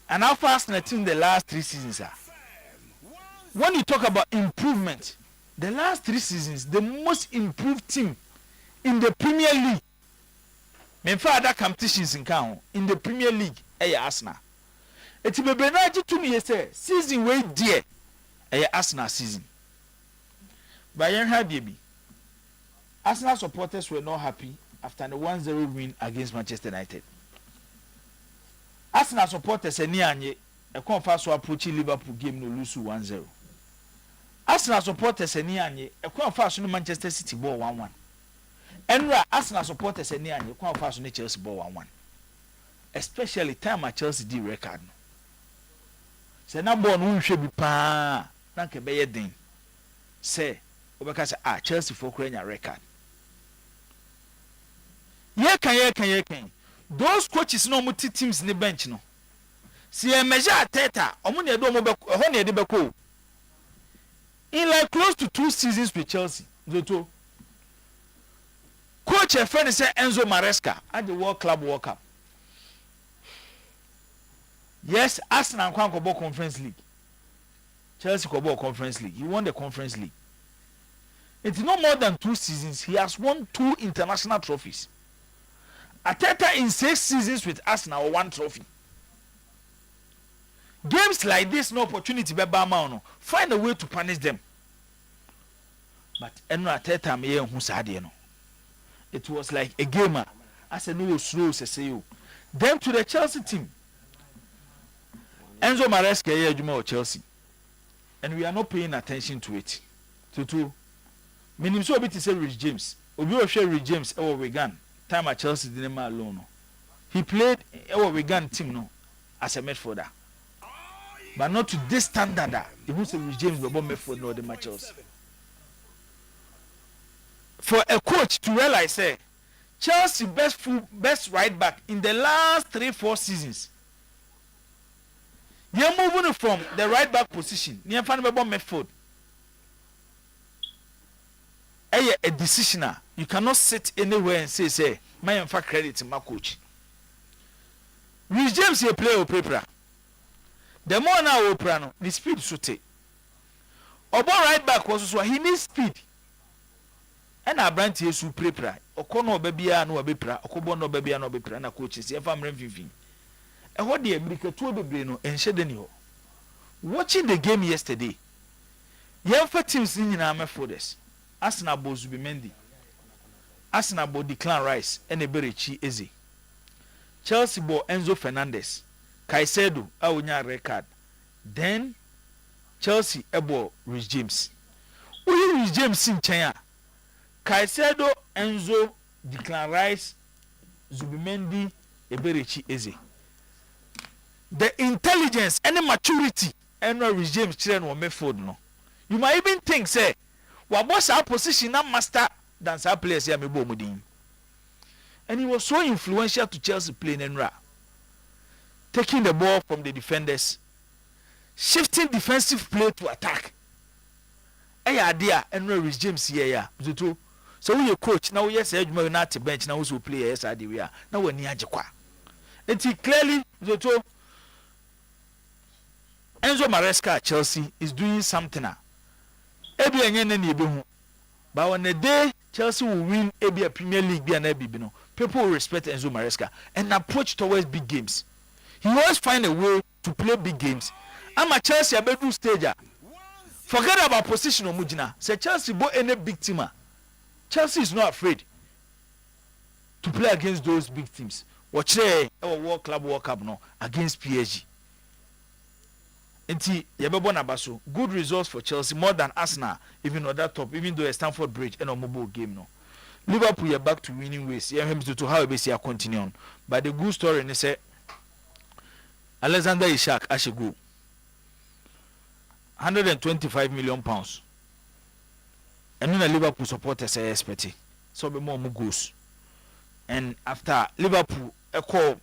[SPEAKER 17] and how far Arsenal team the last 3 seasons are, when you talk about improvement, the last 3 seasons the most improved team in the Premier League, me fa other competitions in the Premier League Arsenal. Eti bebe na agi to me say season wey there Arsenal season. But yen ha bi Arsenal supporters were not happy after the 1-0 win against Manchester United. Arsenal supporters eni anye e kon fa so approach Liverpool game no lose 1-0. Arsenal supporters eni anye e kon fa so no Manchester City ball 1-1. Enra Arsenal supporters eni anye kon fa so no Chelsea ball 1-1. Especially time at Chelsea di record. Se na ball no hwe bi pa na nke be ye den. Say obeka say Chelsea for Ukraine record. Ye kan. Those coaches no muti teams in the bench no. Si e measure Arteta, omo na edo mo be ho na ede be ko. In like close to 2 seasons with Chelsea. Zoto. Coach coach a friend say Enzo Maresca at the World Club World Cup. Yes, Arsenal can go Conference League. Chelsea go Conference League. He won the Conference League. It's no more than 2 seasons. He has won 2 international trophies. Arteta in 6 seasons with Arsenal 1 trophy. Games like this, no opportunity by Bama. Find a way to punish them. But Arteta me who said no. It was like a gamer. I said no slow say you. Then to the Chelsea team. Enzo Maresca here Juma Chelsea. And we are not paying attention to it. To meaning so bit say Rich James. Obi o share Rich James e Wigan. Time at Chelsea didn't alone. He played our Wigan team no as a midfielder. But not to this standard that he who say Rich James will bomb midfield no the matches. For a coach to realize say Chelsea best right back in the last 3-4 seasons. They are moving from the right back position. They are finding a bomb midfield. A decisioner. You cannot sit anywhere and say, my in fact credit to my coach. Rich James here play opera. The more now opera, the speed should take. Obo right back was so he needs speed. And I brand here su prepra. Okono bebia no bepra. Okobo no bebia no bepra na coaches. If I'm renviving. And what the America to be no and shedeni. Watching the game yesterday. Young for teams in our for this. Arsenal bo Zubimendi. Arsenal bo Declan Rice and Eberechi Eze. Chelsea bo Enzo Fernandez. Caicedo awunya record. Then Chelsea ebo Rich James. Uyi Rich James in China. Caicedo, Enzo, Declan Rice, Zubimendi, Eberechi Eze. The intelligence and the maturity and Rich James children were made for no. You might even think say what was our position na master than our players here mebo mudin. And he was so influential to Chelsea playing Enra. Taking the ball from the defenders, shifting defensive play to attack. Hey idea Enra Rich James here Zuto. So we a coach now yes you may not bench now who play yes idea. Now we near Jakwa. And he clearly Zuto Enzo Maresca at Chelsea is doing something now. Ebi enye na ebe hu. But on the day Chelsea will win ebi a Premier League bi na ebi no, people will respect Enzo Maresca and approach towards big games. He always find a way to play big games. I'm a Chelsea abedu stage. Forget about position omujina. Say Chelsea bo any big team. Chelsea is not afraid to play against those big teams. Watch our World Club World Cup no against PSG. Enti yebebo na baso good results for Chelsea more than Arsenal even on that top even though a Stamford Bridge and a mobile game no. Liverpool are back to winning ways. Yeah, him to how we see continue on. But the good story they say Alexander Isak Ashego 125 million pounds. And then Liverpool supporters say expect so be more goals. And after Liverpool a call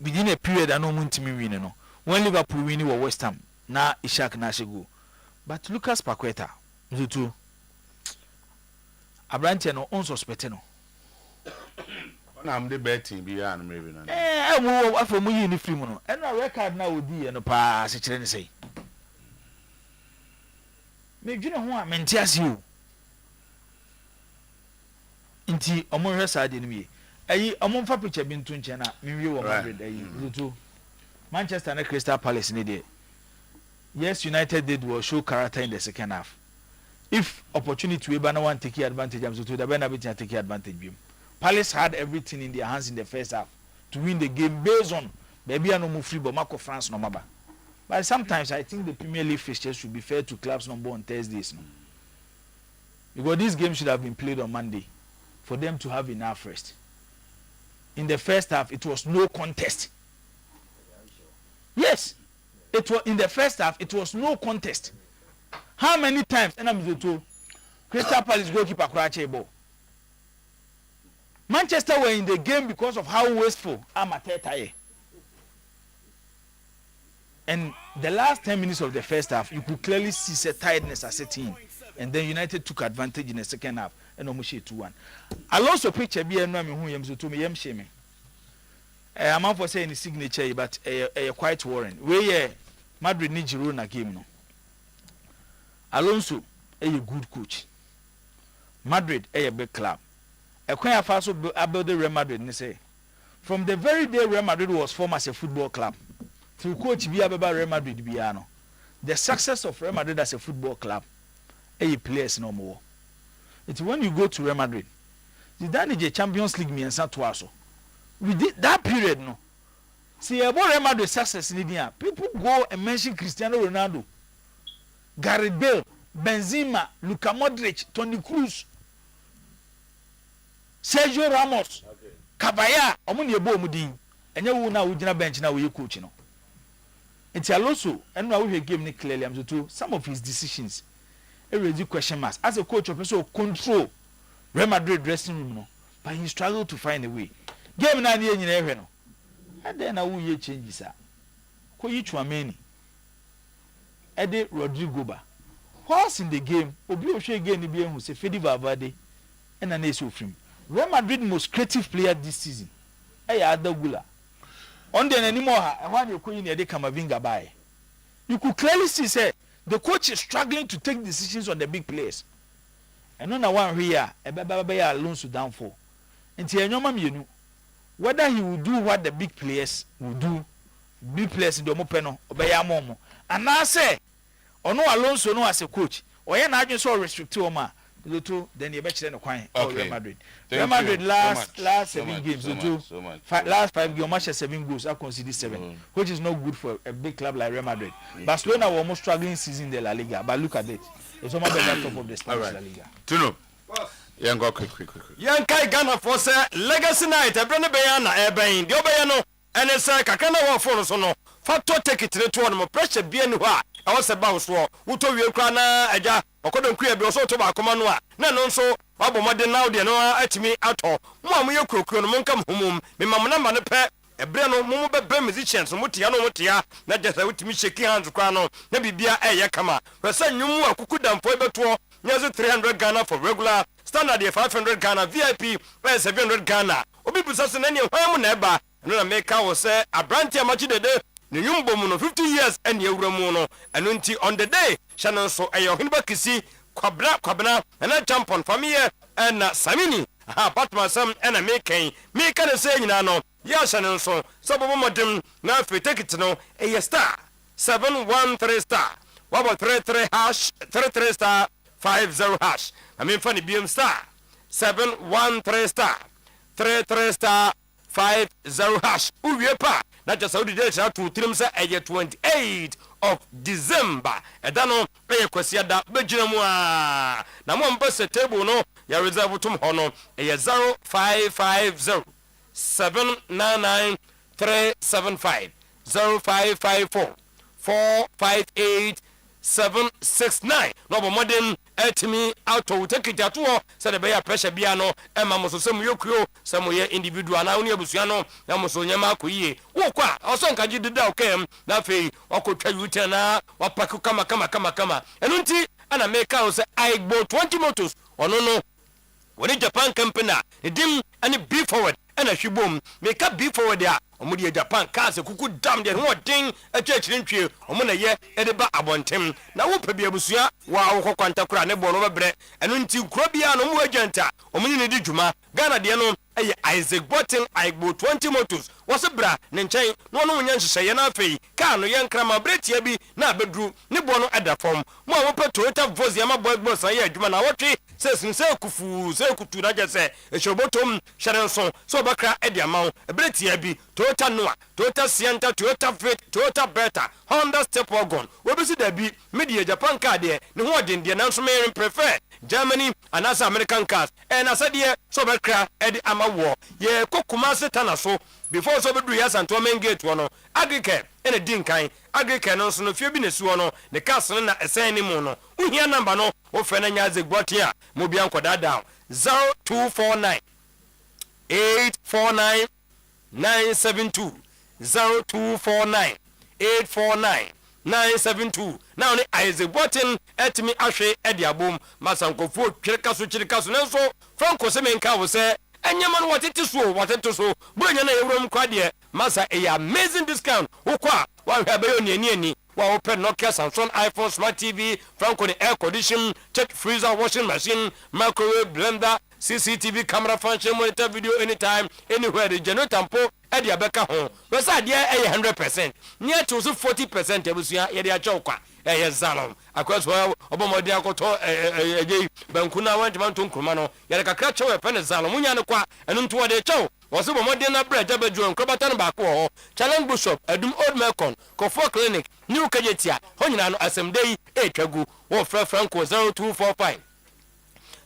[SPEAKER 17] within a period I no win to me win no. When Liverpool win with West Ham, na Ishak na Shego. But Lucas Paqueta, Zutu, Abrante no unsuspected no.
[SPEAKER 5] I'm the betting beyond maybe.
[SPEAKER 17] I move for me in the film no. And a record now would be and a pass. It's say. Maybe you know who I meant you. Inti Omon side in me. Omon fa picture been to China. Me we 100 Zutu. Manchester and Crystal Palace needed. Yes, United did was show character in the second half. If opportunity we banner one take advantage, I'm so to the benefit and take advantage. Palace had everything in their hands in the first half to win the game based on maybe I no move free but Marco France no maba. But sometimes I think the Premier League fixtures should be fair to clubs number on Thursdays. No? Because this game should have been played on Monday for them to have enough rest. In the first half, it was no contest. Yes, it was in the first half. It was no contest. How many times? And I'm told Crystal Palace goalkeeper crouched ball. Manchester were in the game because of how wasteful Amateta. And the last 10 minutes of the first half, you could clearly see tiredness as a team. And then United took advantage in the second half. ɛna ɔmo hyɛ 2-1 Alonso picture bi ɛnu ami hu yam so to me yam hyɛ me amanfo say any signature but quite worrying we Madrid ni Girona game no Alonso a good coach Madrid a big club ekwan afa so build Real Madrid ni say from the very day Real Madrid was formed as a football club through coach bi abeba Real Madrid bi no the success of Real Madrid as a football club players no more it's when you go to Real Madrid the Danije Champions League miensa to aso we did that period no see about Real Madrid success in India people go and mention Cristiano Ronaldo Gareth Bale Benzema Luka Modric Toni Kroos Sergio Ramos Caballero omuni ebo omudin enye wo na wo gina bench na wo ye coach no enti Alonso enu na wo hwe game ni clearly am so some of his decisions raise question marks as a coach of so control Real Madrid dressing room no but he struggled to find a way game na na nyina ehwe no and then na wo ye changes a ko yi Chouameni ede Rodrigo ba what's in the game obi o hwe game ni bi ehu se Fede Valverde na na esi ofrim Real Madrid most creative player this season Arda Güler on the anymore when you could in the Camavinga by you could clearly see say the coach is struggling to take decisions on the big players and on one here Alonso down for until enyoma mienu whether he will do what the big players will do big players in the mopeno obeya momo and now say ono Alonso no as a coach oye na adwen so restrict o ma then you bet no kwan Real Madrid. Real Madrid last 7 games last 5 games match 7 goals I conceded 7 which is not good for a big club like Real Madrid. Barcelona were almost struggling season in La Liga but look at it. It's almost better top of the Spanish La Liga.
[SPEAKER 5] Tuno. Yan go quick.
[SPEAKER 1] Yan kai Ghana for say legacy night ebrene be yan na eben. De obeya no ene say kakana wo fo so no. Factor take it to no pressure bia ni ho a e wo se ba wo so wo to wie kra na aja okodon kuya bi so to ba akoma no a na no nso abomode now de no atimi ato mo amoye krokro no monka homum me mam na ma ne pe ebre no mo bebe musicians mo tia no mo tia na just utimi shaking hands kra no na bibia eye kama pesa nwum akuku damfo beto nyazo 300 Ghana for regular standard 500 Ghana VIP 700 Ghana obi busase na ne hwan na eba no na meka wo se abrantia machi dede ne nyumbo mu no 50 years and yewura mu no eno nti on the day shanon so ayo hinba kisi kwabna na champion family and samini ha patma sam na meka ne say nyina no ya shanon so sabobo modem na fe take it no star 713 star wabo 33 hash 33 star 50 hash I mean funny BM star 713 star 33 star 50 hash Oyerepa na just how the day to trim say 28th of December edano kwasi ada begina mu a na mo mpa table no ya reserve tum ho no 0550 799 375 0554 458 769 no bo modern etimi auto take it ato say the bear pressure bia no ema mo so sem yokuo sem ye individual na woni abusua no na mo so nyama akoyie wo kwa oso nka gi dida okem na fei okotwa yute na wapaku kama enu nti ana make out say I go 20 motors ono no woni Japan company edim ani be forward ana hwibom make be forward ya omudi Japan cars kuku dam de ho den atwachiri ntwe omo na ye edeba abontem na wo pabia busua wa wo kwanta kura ne bo no bebre enu nti kuro bia no mo agenta omuni ne di dwuma Ghana de no eye Isaac Botin Igbo 20 motors wose bra ne nchen no no nya nhyehyɛ na afei car no ye nkrama bretia bi na abedru ne bo no eda fom mo a wo pe Toyota Vozi ama boy san ye adwuma na wotwe se kufu se kutu na jese ehyobotom hyerenso so bakra ede amawo bretia bi Toyota Noah, Toyota Sienta, Toyota Fit, Toyota Beta, Honda Step Wagon. Wobisi da bi media Japan car de ne ho den de nanso me prefer Germany and as American cars. And as de so be kra e ama wo. Ye kokuma setana so before so be do yes and to main gate wono. Agrike ene din kan. Agrike no so no fie bi ne su wono. Ne cars no na esen ni mu no. Uhia number no wo fe na nya zegbote a mo bia nkoda down 0249 849 972 0249 849 972 now ne Isaac Botin etimi ahwe ediabom masankofo twirikaso nanso Franco Semenka wo se enyama no watete so bunya na ewrom kwade masa amazing discount ukwa wa hwa be oni wa open Nokia, Samsung, iPhone, Smart TV, Franco air condition, check freezer, washing machine, microwave, blender, CCTV camera function, monitor video anytime, anywhere. The general tempo at the Abeka home. What's that? Yeah, 100%. Near to 40%. Ebusia, Yadia Choka, Zalom. Across well, Obomodia Koto, Bankuna, went to Mountain Kumano, Yaka Cracho, a pen Zalom, Munyanaqua, and into the chow. Was over modern bread, Jabba Crobatan Bako, Challenge Bishop, Adum Old Melcon, Cofor Clinic, New Kajetia, Honyan Assem Day, Chagu, or Franco 0245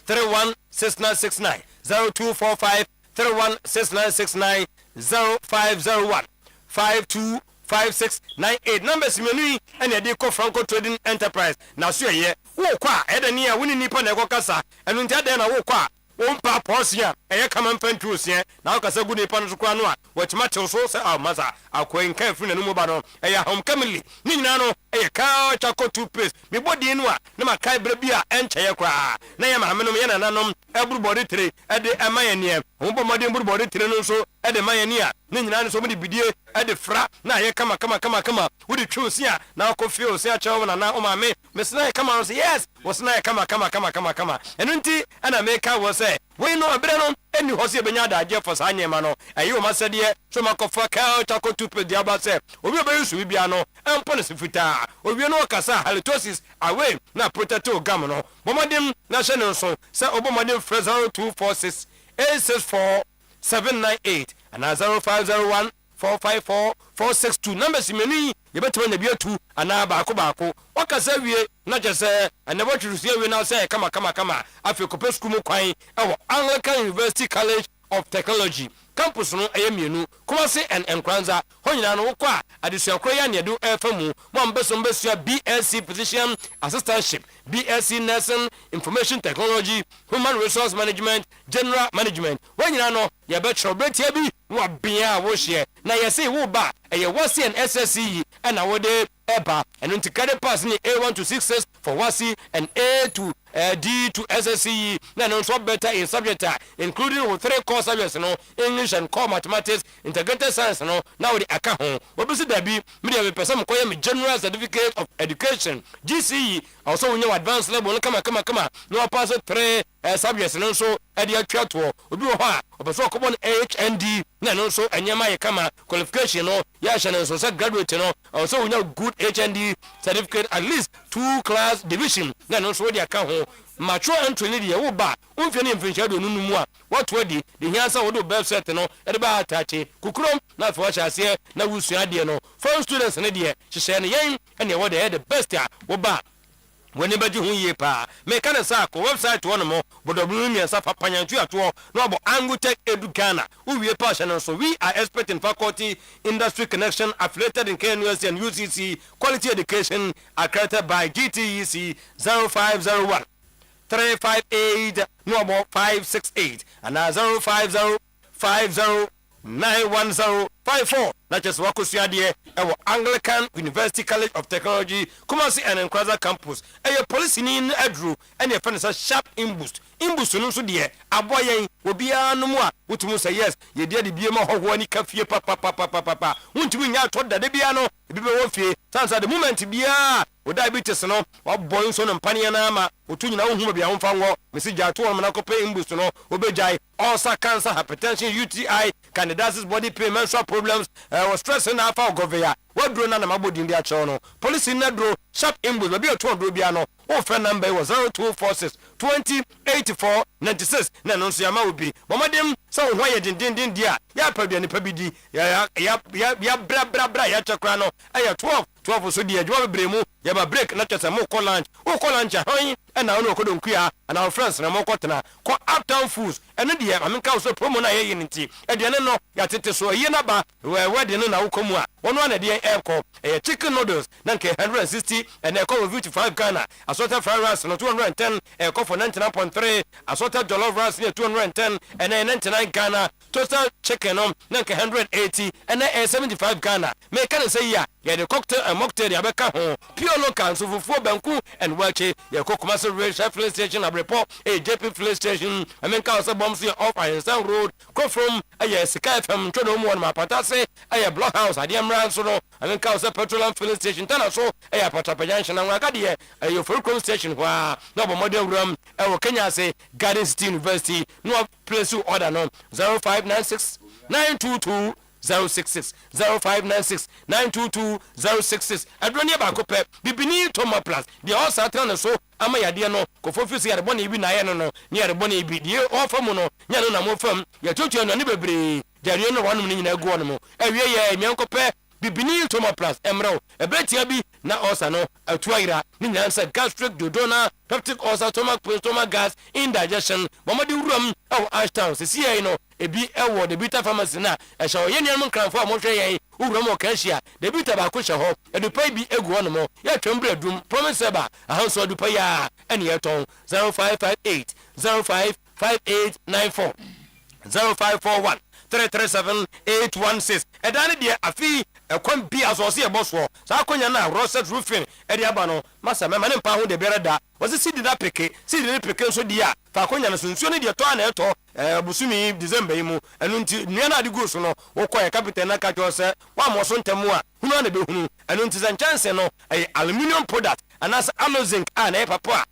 [SPEAKER 1] 316969 0245 316969 0501 525698 numbers menu and a deco Franco Trading Enterprise. Now, so ye, Woka, Edania, winning Nippon Egokasa, and Untadena Woka. Umpa posia eye kama mfentu osia na okasa gu nipa no kwa no a wachima so se amaza akwen kan firi na no ba no eye hom kamili ni nyina no eye ka chako toothpaste me body no a na makai bra bi a enche ye kwa na ye ma menom ye na nanom eburu body tire ede amaye ne umpa modern buru body tire no so ede maye ne a ni nyina no so mudi bidie ede fra na ye kama wudi twosia na akofi osia chawo na o ma me mesna ye kama no say yes wasna ye kama enunti ana meka wo say we no abere no eni hosi benya da je for sanye ma no ayi o masede so makofa ka chako tupe dia ba say obi obeyusu bia no empo ne sifita obi no kasa halitosis away na protecto gam no bomodem na hye no so say obomodem 0246 864 798 and 0501 454 462 numbers menu yebetuma na bia 2 ana baako wakasa wie na jese anebo twurusia wie na say kama afi kopesku mu kwan ewo Anglican University College of Technology campus no ayemienu Kumasi and Nkranza honyina no kwa adesua ya ne do efamu mo mbesua BSc physician assistantship BSc nursing information technology human resource management general management honyina no ya bachelor betia bi wa bia wo hye na yesi wo ba eye wasi and SSC and awode eba and untikade pass ni A1 to 6 for wasi and A to D to SSC na no so better in subject including with 3 core subjects no English and core mathematics integrated science no now the aka ho obisi da bi me dey person ko me general certificate of education GCE also when you advanced level no kama no pass 3 subjects no so e dey atwa to obi ho a obeso ko bon HND na no so anyama ye kama qualification no ya hye so say graduate no also when you good HND certificate at least 2 class division na no so dey aka ho mature entry ni dey wo ba unfie ni mfincha do nunu mu a what wedi the hiansa wo do website no e dey ba atache kukurom na fo cha ase na wusua de no for students ne dey hye ne yen ene wo dey the best a wo ba when you hu ye pa me kana sa ko website wo no mo bodobu mi sa papanyantu ato no abo Angutech Edu Ghana we pa channel so we are expert in faculty industry connection affiliated in KNUST and UCC quality education accredited by GTEC 0501 358 no more 568 and 05050 91054 na just wako suade ewo Anglican University College of Technology Kumasi and Nkranza campus eye police ni adru ene e fene sharp imboost no so de aboyen obi anu mu a wotumu say yes ye de bie ma hoho ani kafie papa wontumi nya to dade bia no ebi be wo fie sansa the moment bia o diabetes no o boy so no mpane na ama otu nyina wo hu bia wo mfa ngo message ato wo na kope imboost no obejai ulcer cancer hypertension UTI candidiasis body pain menstrual problems was stress na afa govea wadro na mabodi ndi a chewo no police na dro sharp imboost bia to dro bia no o phone number was 0246 2084 96 na no so yama obi bomadem so ho ye dindindin dia ya padua ni pabidi ya bra ya chakra no aya 12 so dia jwa bebremu ya ba break na twese mo call lunch han na ono okodonkua na our friends na mo kotena ko uptown foods eno dia amenka so promo na ye nti e dia ne no ya tete so ye na ba we no na wokomu a wono na dia eko chicken noodles na nke 160 and e ko 55 Ghana assorted fried rice no 210 e ko for 99.3 assorted jollof rice no 210 and 99 Ghana total chicken no na nke 180 and 75 Ghana me kan say ya yɛ de cocktail and mocktail yɛ bɛka ho pure local so fufuo banku and wache yɛ kɔ Kumasi railway filling station abrepɔ JP filling station amenka ɔsɛ bɔm so yɛ off Ayensan road from ɛyɛ Sika FM ntwɛ no mu wɔn apatase ɛyɛ block house adeɛ mmra so no amenka ɔsɛ petroleum filling station tana so ɛyɛ apatapa junction na wɔaka deɛ ɛyɛ Foricom station hɔ a na ɔbɔ modern room ɛwɔ Kenya se Garden City University no place order no 0596 922 066 0596 922 066 adroni ba ko pe bibini toma plus de all satan so ama yade no ko fofisi yade bone ibi na ye no no ne yade bone ibi de ofa mu no nya no na mo fam ye totu no ne bebre jare no wanum ni nyina gu ono mo awie ye mianko pe bibini toma plus emro ebetia bi na osa no atuaira ni nyansa gastric duodenal peptic ulcer stomach gas indigestion momodi wuram Ashtown sisi ye no ebi ewo de bita pharmacy na ehya oye niam nkranfo a mo hwe ye wuram o kan hia de bita ba ko hye ho edupa bi egu ono mo ya twembra dum promise ba ahanso edupa ya ene ye ton 0558 055894 0541 337-816 edane de afi ekwan bi asose e boso sa akonya na roset roofing ede aba no masa mema ne mpa ho de bereda wose sidi da peke so dia fa akonya na sunsuo ne de to ana eto busumi December yi mu enu nti nua na ade go so no wokoye captain na ka cho se wa mo so ntemu a hunu na be hunu enu nti san chance no aluminium product anas alozinc a na papa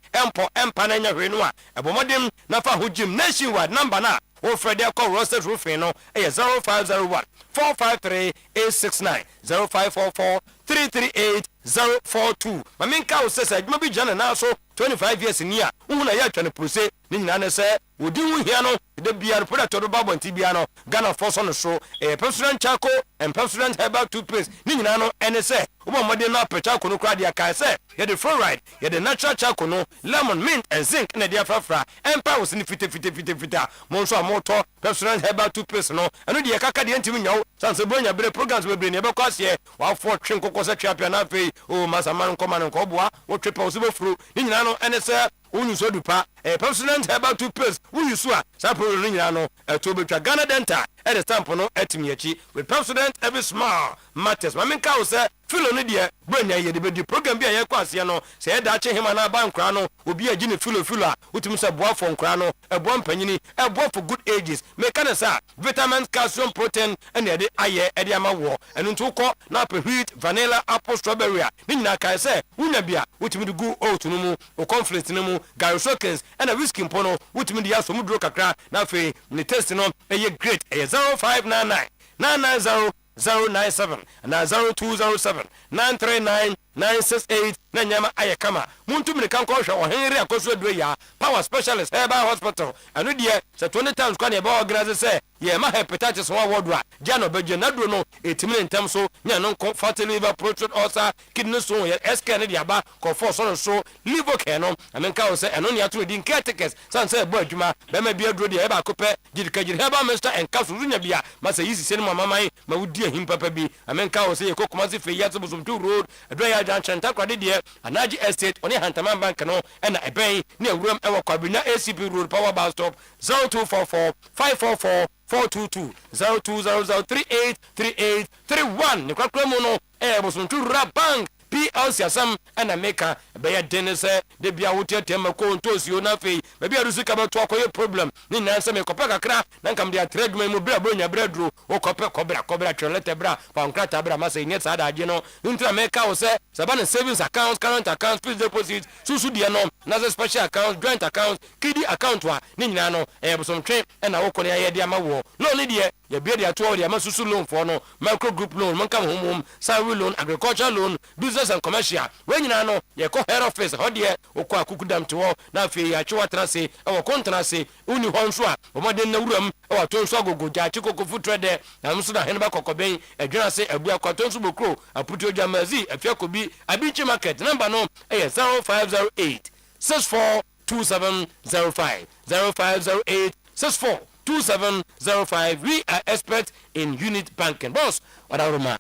[SPEAKER 1] empa na nya hwe no a ebomodem na fa ho gym nationwide number na o Fred call roasted roofing no 0501 453 869 0544 338 042 maminka o sese adwuma bi jana na so 25 years ni a uhuna ya atwane prose ni nyina ne se wodi hu hia no de bia no product do babonti bia no Ghana force no so president Chako and president Herbal toothpaste ni nyina no ene se obo mode na pecha kono kra dia kai se ye the fluoride ye the natural Chako no lemon mint and zinc na dia frafra empa was ni fita mo so amoto president Herbal toothpaste no eno de kaka de ntimi nyawo sanse bronya bere programs we bere ne be kwase wa for twen kokose champion na fe o masaman nkoma nko boa wo twepa wo sibo furu ni nyina no ene se unyuso dupa president Herbal toothpaste unyuso a sapro ni nyina no to betwa Ghana dental at the stamp no etimi achi with president every small matters maminka wo se filo no de branya ye de be program bi a ye kwase no se ye da che hima na ba nkra no obi agi ne filo a utim se boa fo nkra no ebo mpanyini ebo for good ages make na sa vitamins calcium protein and ye de aye e de ama wo enu ntu ko na wheat vanilla apple strawberry ni nyina kai se unya bia utim de gu oat no mu o conflict no mu Gary Sokens and a whiskey mpono utim de aso mu duro kakra na fe ni test no ye great 0599 990 097 and 0207 939 968 na nyama ayekama muntu mne kan ko hwe o henri akoso aduro ya power specialist Herbal hospital anu de se 20 times kwa na ba organize se ye ma hepatitis one world war jano beje na duro no etimine ntam so nya no fatty liver protein ulcer kidney stone ye SK ne de aba ko force no so liver care no amenka o se eno ne ato di caretakers san se bo adwuma be ma bia duro de e ba ko pe gidikagiri Herbal minister and capsule nya bia ma se yisi se ne mamai ma wudi ahim papa bi amenka o se ye ko Kumasi fe yatso busumtu road adwa junction takwade de Anaji estate oni Hantaman bank no na eben ne awuram ewo kwabina ACP road power bus stop 0244 544 422 0200383831 ne kwakramo no busumtu bank PLC asam ana meka be ya denese de bia wotia tema ko ntosio na fei be bia rusu ka ba to akoye problem ni na nsem ko pa kakra na nkam dia trade man mu bra bronya bra duro o ko pe kobra trelete bra pa nkrata bra ma se ni sa da age no ntra meka wo se sabana savings account current account fixed deposit susu de no na special account joint account kidi account wa ni nyina no bosom twen na wo ko ne ya de ama wo no ni de ya bia de ato de ma susu loan for no micro group loan man kam homom salary loan agriculture loan business and commercial when you know ye ko head office ho de okwa kukudam to na afi ya chiwa trase e wo kontrase uni ho nso a omoden na wuram e wa to nso agogo ja chikoko futre de na nso na hen ba kokoben adwuna se abu akwato nso bokro aputo jamazi afia kobi abichi market number no e 0508 642705 0508 642705. We are expert in unit banking. Boss, what are you, man?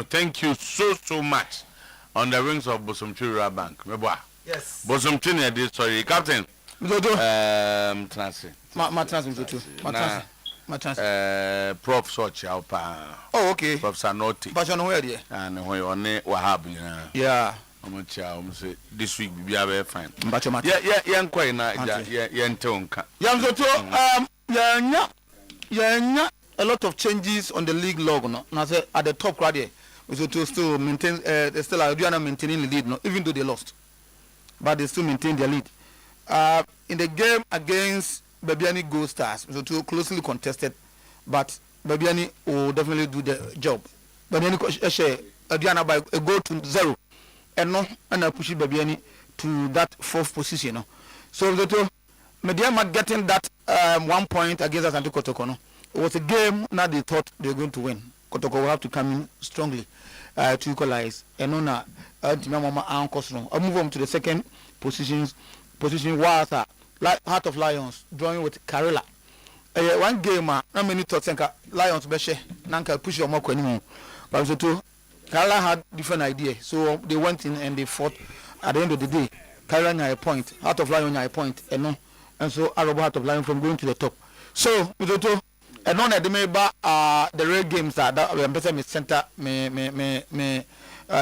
[SPEAKER 5] Thank you so much on the rings of Bosomchiri Bank.
[SPEAKER 15] Yes.
[SPEAKER 5] Bosomchiri, sorry, Captain.
[SPEAKER 15] Transi.
[SPEAKER 5] Matrasi. Prof Sochi pa.
[SPEAKER 18] Oh, okay.
[SPEAKER 5] Prof Sanoti.
[SPEAKER 18] But you know where there?
[SPEAKER 5] And when you on Wahab,
[SPEAKER 18] yeah.
[SPEAKER 5] I'm say this week be very fine.
[SPEAKER 18] But you
[SPEAKER 5] yeah, quite na yeah, Tonka.
[SPEAKER 18] Yeah, a lot of changes on the league log, no. Now say at the top right there, so to still maintain, they still are maintaining the lead, no, even though they lost, but they still maintain their lead. In the game against Babiani Gold Stars, so too closely contested, but Babiani will definitely do the job. Babiani share Adriana by a goal to 0, and no, and I push Babiani to that 4th position, no. So the two Mediama getting that 1 point against Asante Kotoko, no. It was a game now they thought they were going to win. Kotoko will have to come in strongly to equalize. And on I'll move on to the second position was Heart of Lions drawing with Karela. One game, not many thoughts Lions Beshe Nanka push your more anymore. But so too, Karela had different ideas. So they went in and they fought at the end of the day. Karela had a point, Heart of Lion had a point, and so Arab Heart of Lion from going to the top. So and on the member the real games that me center me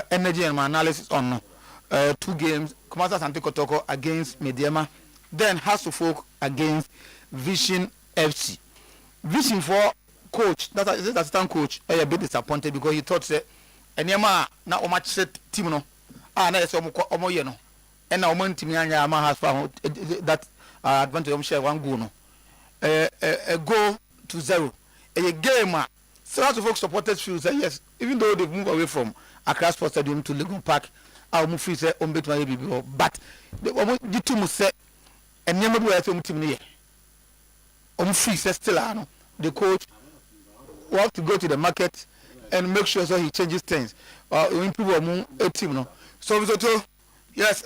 [SPEAKER 18] energy and my analysis on 2 games. Kumasa Asante Kotoko against Mediama, then House of Folk against Vision FC. Vision for coach, that's assistant coach, a bit disappointed because he thought say Enyama na o match set team no. Na so omo ye no. And na omo team anya ma has that advantage share 1 goal no. A goal to 0. A game, so lots of folks supporters feel say yes, even though they've moved away from Accra Sports Stadium to Legon Park, our move free say but the two must say and never do anything to me. Free says still the coach will have to go to the market and make sure so he changes things or improve among a team. No, so yes,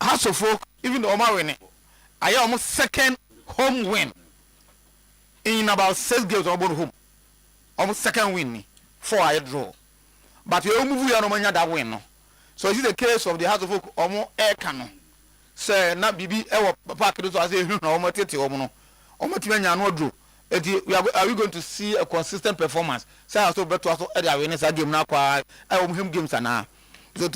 [SPEAKER 18] House of Folk, even though Omar winning, I almost second home win. In about 6 games on home, almost second win, 4 I draw. But you move your money that win. No? So this is the case of the House of Folk almost air cannon. Say not BB ever park it as a no draw. Are we going to see a consistent performance? Say also better also at the awareness game now. I him games and now. So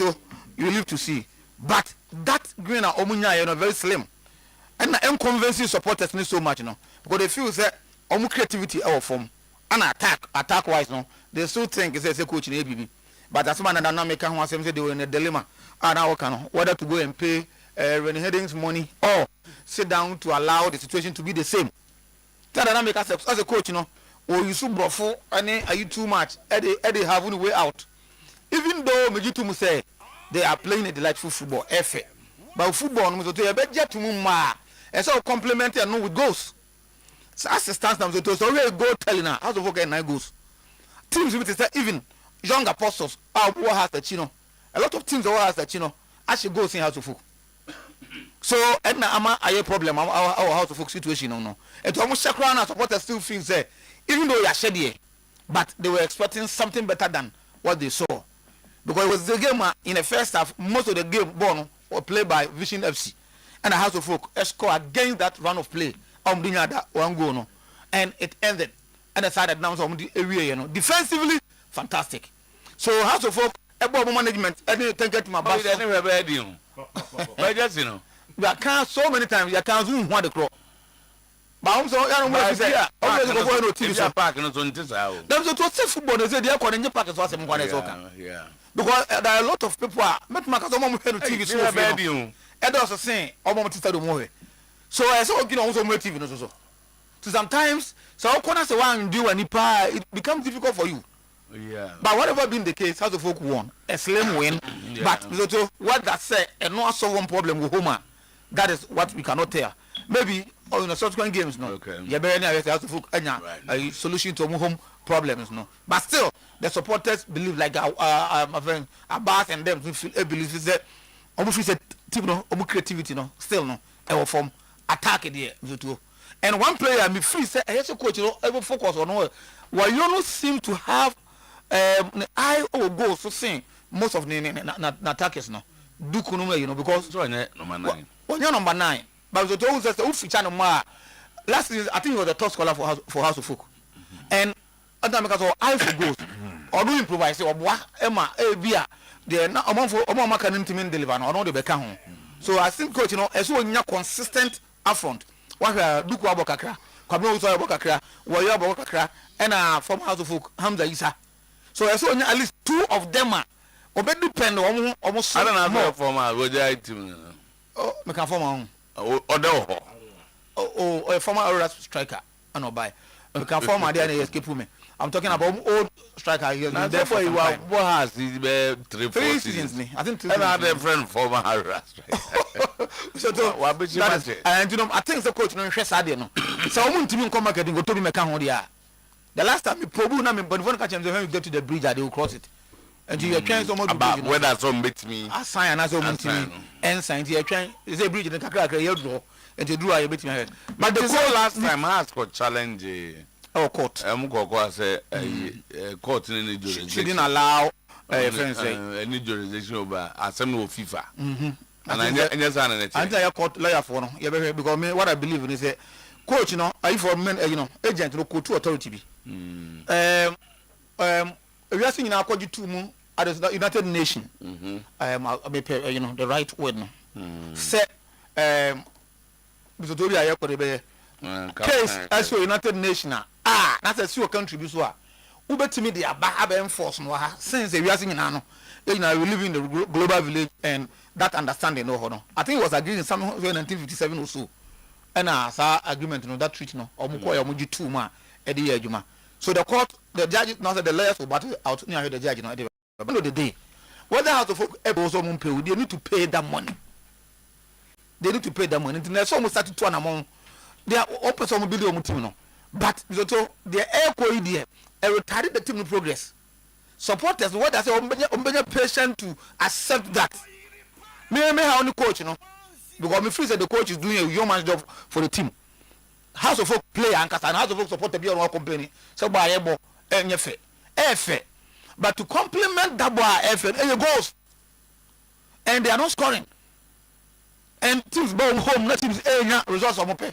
[SPEAKER 18] you live to see. But that green are omunya very slim. And I'm convincing supporters need so much, because they feel that creativity our form and attack wise they still think it's a coach in ABB, but that's man that not make one say they were in a dilemma and now whether to go and pay Rennie Heading's money or sit down to allow the situation to be the same. That not make us as a coach, or you so brofo and are you too much? Eddie have one way out. Even though Mejitum say they are playing a delightful football, but football to a budget to move and so complement and with goals. So as it stands now, so already go telling her how to work 9 goals. Teams with even young apostles who has the chino. A lot of teams who has the chino actually go see how to folk. So and now a problem our how to folk situation no. And almost Shakran supporters still feel say even though you are shady, but they were expecting something better than what they saw. Because it was the game in the first half, most of the game born were played by Vision FC. And the House of Folk score against that run of play. That 1 goal, no, and it ended. And decided now some area, defensively fantastic. So House of Folk, about management, I didn't think it my boss. We can't so many times. You can't zoom one the crop. But I'm so I don't know if you always go to TV park and so on. There's a football. They say they are calling the park as well. Yeah. Because there are a lot of people. Met my cousin on TV show. And also saying, "I'm going to tell you more." So I saw also more TV so. So sometimes, so corners one do and it becomes difficult for you. Yeah. But whatever been the case, House of Folk won a slim win. Yeah. But so what that say, and not solve one problem with Homer. That is what we cannot tell. Maybe in the subsequent games, no. Okay. Yeah, but House of Folk a solution to home problems, no. But still, the supporters believe like my friend Abbas and them believe that almost said team no, creativity no, still no, our form attack it here. And one player, me free say, I coach, ever focus on all. Well, you don't seem to have eye or goals to sing most of the attackers no. Do kunume, because
[SPEAKER 5] number 9.
[SPEAKER 18] Well, you're number 9. But the told us the feature no more. last season I think he was the top scorer for House of Folk, and other because of eye for goals or do improvise or what Emma Bia they na omo can intimate deliver no the beka ho. So I think coach as well consistent upfront. What do kwa bokakra kwabno so bokakra wo yo bokakra and from House of Folk Hamza Isa. So as well at least 2 of them are depend almost.
[SPEAKER 5] I don't know former Roger team.
[SPEAKER 18] Oh, me can former a former striker I know by me can former there escape me. I'm talking about old striker. He has been there for
[SPEAKER 5] what has he 3
[SPEAKER 18] seasons. I think 2
[SPEAKER 5] seasons. I different former striker.
[SPEAKER 18] So and you know I think the coach no share sad no. So omo ntimi come market go to be meka ho dia. The last time me probu na me bonfon catch him when we get to the bridge they will cross it. And you are trying so much
[SPEAKER 5] about whether some beat me.
[SPEAKER 18] I sign as omo ntimi and sign you are trying is a bridge in kakra you draw and you draw you beat me.
[SPEAKER 5] But the goal last time has got challenge
[SPEAKER 18] court.
[SPEAKER 5] Go say court in the
[SPEAKER 18] she didn't allow friends
[SPEAKER 5] any jurisdiction over assembly of FIFA. And
[SPEAKER 18] I just court lawyer for no because me what I believe in is a coach are for men agent no court authority be we are seeing now court 2 mu at the United Nations the right word no say Victoria yakore case as United Nations that's a sure country bi so a ubetimi de aba enforce no ha since we are seeing now we live in the global village and that understanding no I think it was agreed in some 1957 or so and sa agreement that treaty no omuko ya omuji 2 ma e de adwuma. So the court the judge now said the lawyers will battle out near the judge at the end of the day whether House of Folk also pay they need to pay that money. They need to pay that money. There's almost 32 amount they are open some billion team no but so the air co there retarded the team progress. Supporters what I say patient to accept that. Me how only coach because me feel that the coach is doing a yeoman's job for the team. House of Folk play and House of Folk support the one company so by able fair. But to complement that boy goals and they are not scoring and teams going home not teams results of pay.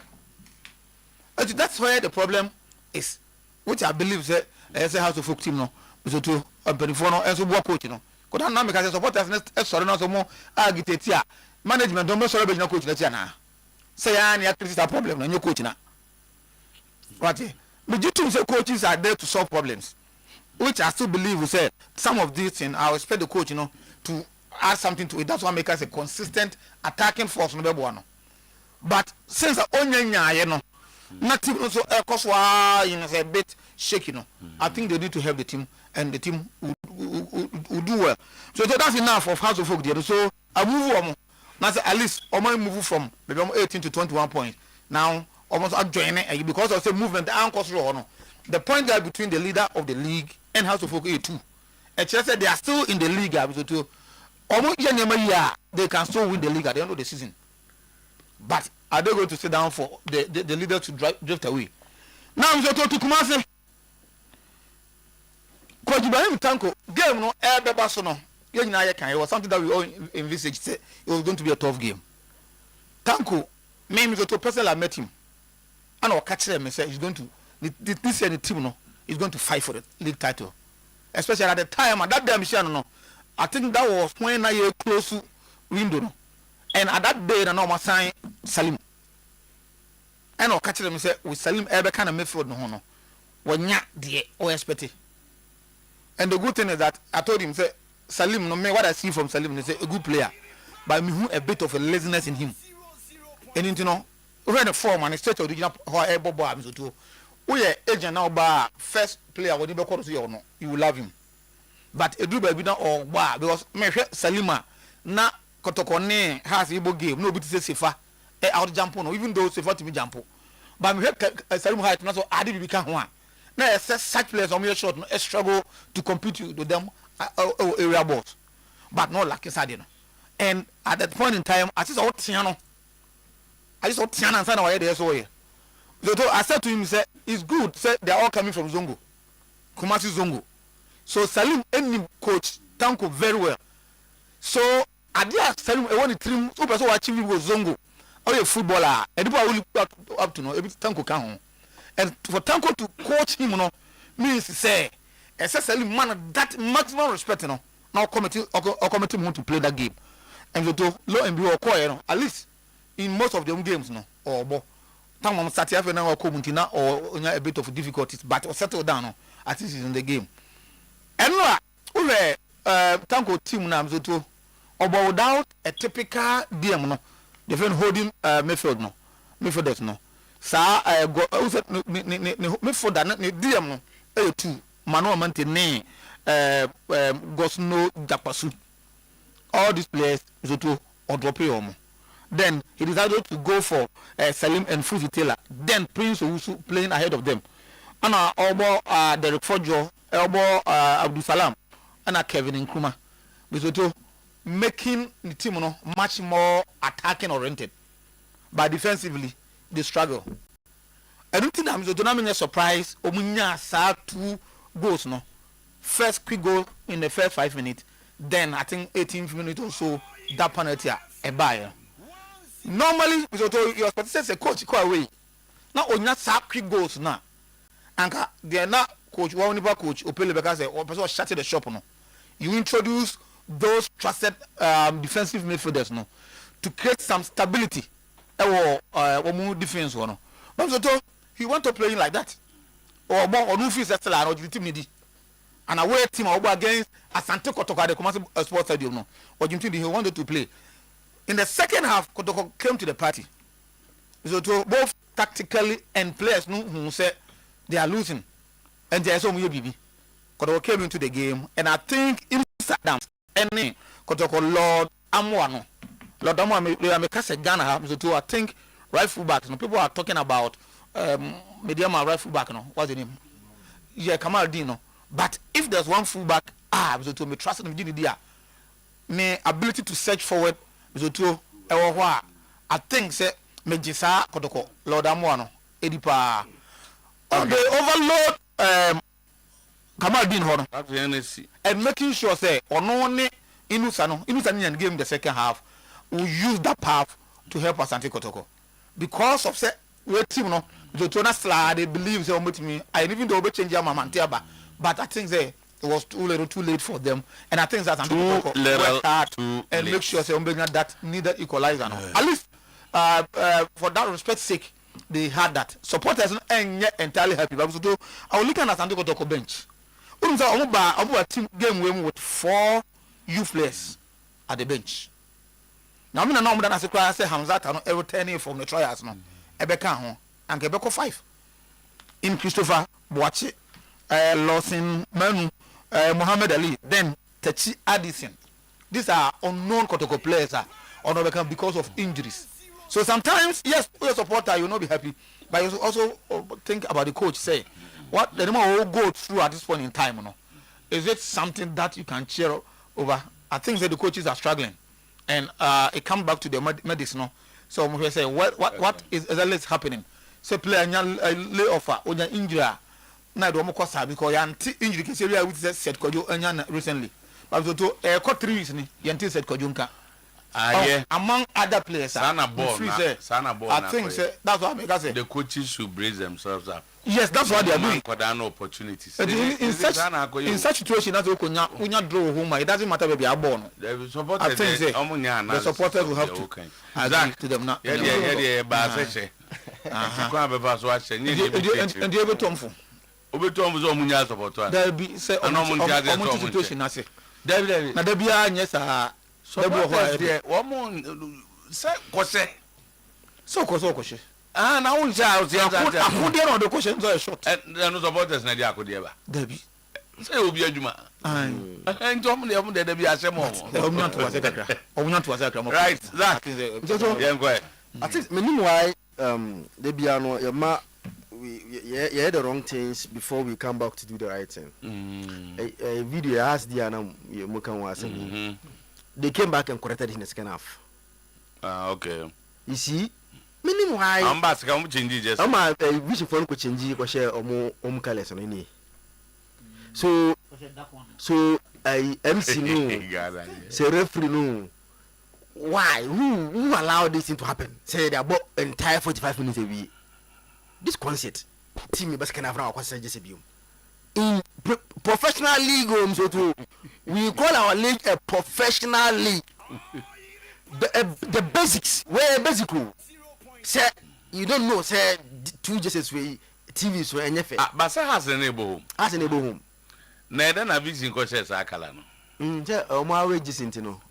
[SPEAKER 18] That's where the problem is, which I believe say House of Folk team no so to and so work coach because now because supporters sorry no so more agitate management don't sorry be no coach na say any critical problem na your coach na what but you think say coaches are there to solve problems, which I still believe we say some of these things I expect the coach to add something to it. That's what make us a consistent attacking force no be one. But since onyanya nothing also cause a bit shaky I think they need to help the team and the team will do well. So that's enough of House of Folk there. So I move on. Now at least I move from maybe 18 to 21 points. Now almost joining because of the movement the point there between the leader of the league and House of Folk A2. And just said they are still in the league so almost they can still win the league at the end of the season. But are they going to sit down for the leader to drift away? Now I'm going to Kumasi. Coach Ibrahim Tanko game no air bebaso no. It was something that we all envisaged. It was going to be a tough game. Tanko, me to person I met him. And I'll catch him and say he's going to this year the team is going to fight for the league title. Especially at the time at that time I think that was when I close to window and at that day I know sign Salim. And I'll catch him and say with Salim ever kind of midfield no when ya the expect it. And the good thing is that I told him say Salim no matter what I see from Salim is a good player, but me a bit of a laziness in him. And when the form and state original how bobo am so too. We are agent now by first player when you be called to you will love him. But a do baby now or bar because me Salima na kotokone has Igbo game nobody say Sefa out jump on even though Sefa to be jump. But me Salim height not so adi become one. Now such players on your short struggle to compete with them area balls. But not like Sadino. And at that point in time, I just saw Tiano. I just saw Tiana and Sana there so here. So I said to him, say, it's good, say they're all coming from Zongo. Kumasi Zongo. So Salim any coach Tanko very well. So I did Salim I want to trim super so achieve with Zongo. oh a footballer anybody will look up to know every Tanko can and for Tanko to coach him means say essentially man that maximum respect now committee want to play that game and to low and be or at least in most of them games or more time start having now or a bit of difficulties but settle down at least in the game and Tanko team now to or without a typical DM different holding midfielders sa midfielder DM two Mano Mantene Gosno Japasu all these players Zoto or drop him. Then he decided to go for Salim and Fuzi Taylor. Then Prince Owusu playing ahead of them. And Obo Derek Fojo, Obo Abdul Salam, and Kevin Nkrumah. Zoto making the team much more attacking oriented. But defensively, they struggle. I don't think I'm a surprise. Omunya saw 2 goals first quick goal in the first 5 minutes, then I think 18 minutes or so that penalty a buyer. Normally, you're supposed to say coach go away. Now on not quick goals now. And they are not coach one coach Opele because or person shut the shop You introduce those trusted defensive midfielders to create some stability or more defense But he want to play like that. Or more or no fees or the team needy. And away team or against Asante Kotoko the commercial sports stadium or you think he wanted to play. In the second half, Kotoko came to the party. So to both tactically and players who said they are losing. And there's only BB. Kotoko came into the game and I think inside them any Kotoko Lord Amwano. Lord Amwano Ghana so I think right fullback. People are talking about medium right fullback what's the name? Yeah, Kamal Dino. But if there's one fullback, to me trust in the me ability to search forward, to I think say me jisa Kotoko Lord Amwano Edipa. They overload Kamal Dino and making sure say only Inusano and game the second half will use that path to help Asante Kotoko because of say we team the Tona slide they believe say with me I even though we change my mantiaba. But I think it was too late for them, and I think that's and make sure that neither equalizer. At least for that respect's sake, they had that. Supporters ain't yet entirely happy. But I was looking at Santo Kotoko bench. A team game with 4 youth players at the bench. Now I'm not that as I say Hamzat every 10 from the trials no. Ebeka and Quebeco 5 in Christopher Boache. Lawson Manu, Muhammad Ali, then Techi Addison. These are unknown Kotoko players because of injuries. So sometimes, yes, your supporter, you will not be happy, but you also think about the coach. Say, what the number will go through at this point in time? Is it something that you can cheer over? I think that the coaches are struggling, and it comes back to the medicine. So we say, what is happening? Say, player lay offer or injury. Na do mo kosa because yanti injury kesi area with said kojo anya recently but to 3 weeks ni yanti said kojo nka among other players
[SPEAKER 5] sana ball
[SPEAKER 18] I think that's what I say
[SPEAKER 5] the coaches should brace themselves up.
[SPEAKER 18] Yes, that's what they are doing.
[SPEAKER 5] Opportunities
[SPEAKER 18] in such situation that unya draw home it doesn't matter where born.
[SPEAKER 5] The supporters
[SPEAKER 18] the supporters will have to agree to them now. And you Tomfu
[SPEAKER 5] Obetom was omunya supporter.
[SPEAKER 18] There be say on situation na say. There na there be anya sa.
[SPEAKER 5] There one say kwose.
[SPEAKER 18] So kwose.
[SPEAKER 5] Na won say out here that.
[SPEAKER 18] Akode na the question so short.
[SPEAKER 5] No supporters na dey akode ba.
[SPEAKER 18] There be.
[SPEAKER 5] Say obi adwuma. Ntom de there be asem o.
[SPEAKER 18] Omunya to wase kakra. Omunya to wase kakra.
[SPEAKER 5] Right, that. Yeah, go ahead.
[SPEAKER 15] I think meanwhile there be no we had the wrong things before we come back to do the right thing. A video has Diana they came back and corrected in the second half.
[SPEAKER 5] Okay.
[SPEAKER 15] You see, meanwhile,
[SPEAKER 5] I'm back to change just.
[SPEAKER 15] I'm a vision for change or share or more colors on any. So I MC no, say referee no, why? Who allowed this thing to happen? Say they about entire 45 minutes a week. This concert, team best can have now just in professional league, so we call our league a professional league. The basics, where basic. Say you don't know. Say 2 just way TV so anything.
[SPEAKER 5] But say has a neighborhood.
[SPEAKER 15] Has a neighborhood.
[SPEAKER 5] Neither na visiting coaches akala no.
[SPEAKER 15] Say my wages into no.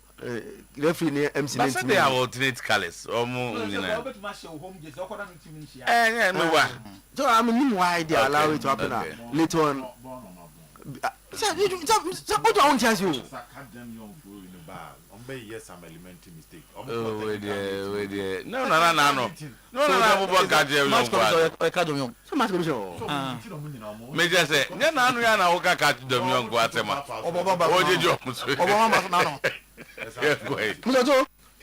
[SPEAKER 15] Referee near MC.
[SPEAKER 5] But say they are alternate colors. Omo nyina. No wa.
[SPEAKER 15] So I mean why they allow it to happen now. Later on. What don't chance you?
[SPEAKER 16] Yes, I'm elementary mistake.
[SPEAKER 5] Oh, wait there. No.
[SPEAKER 15] So much
[SPEAKER 5] me just say, na woka catch them young go atema. Oje jo.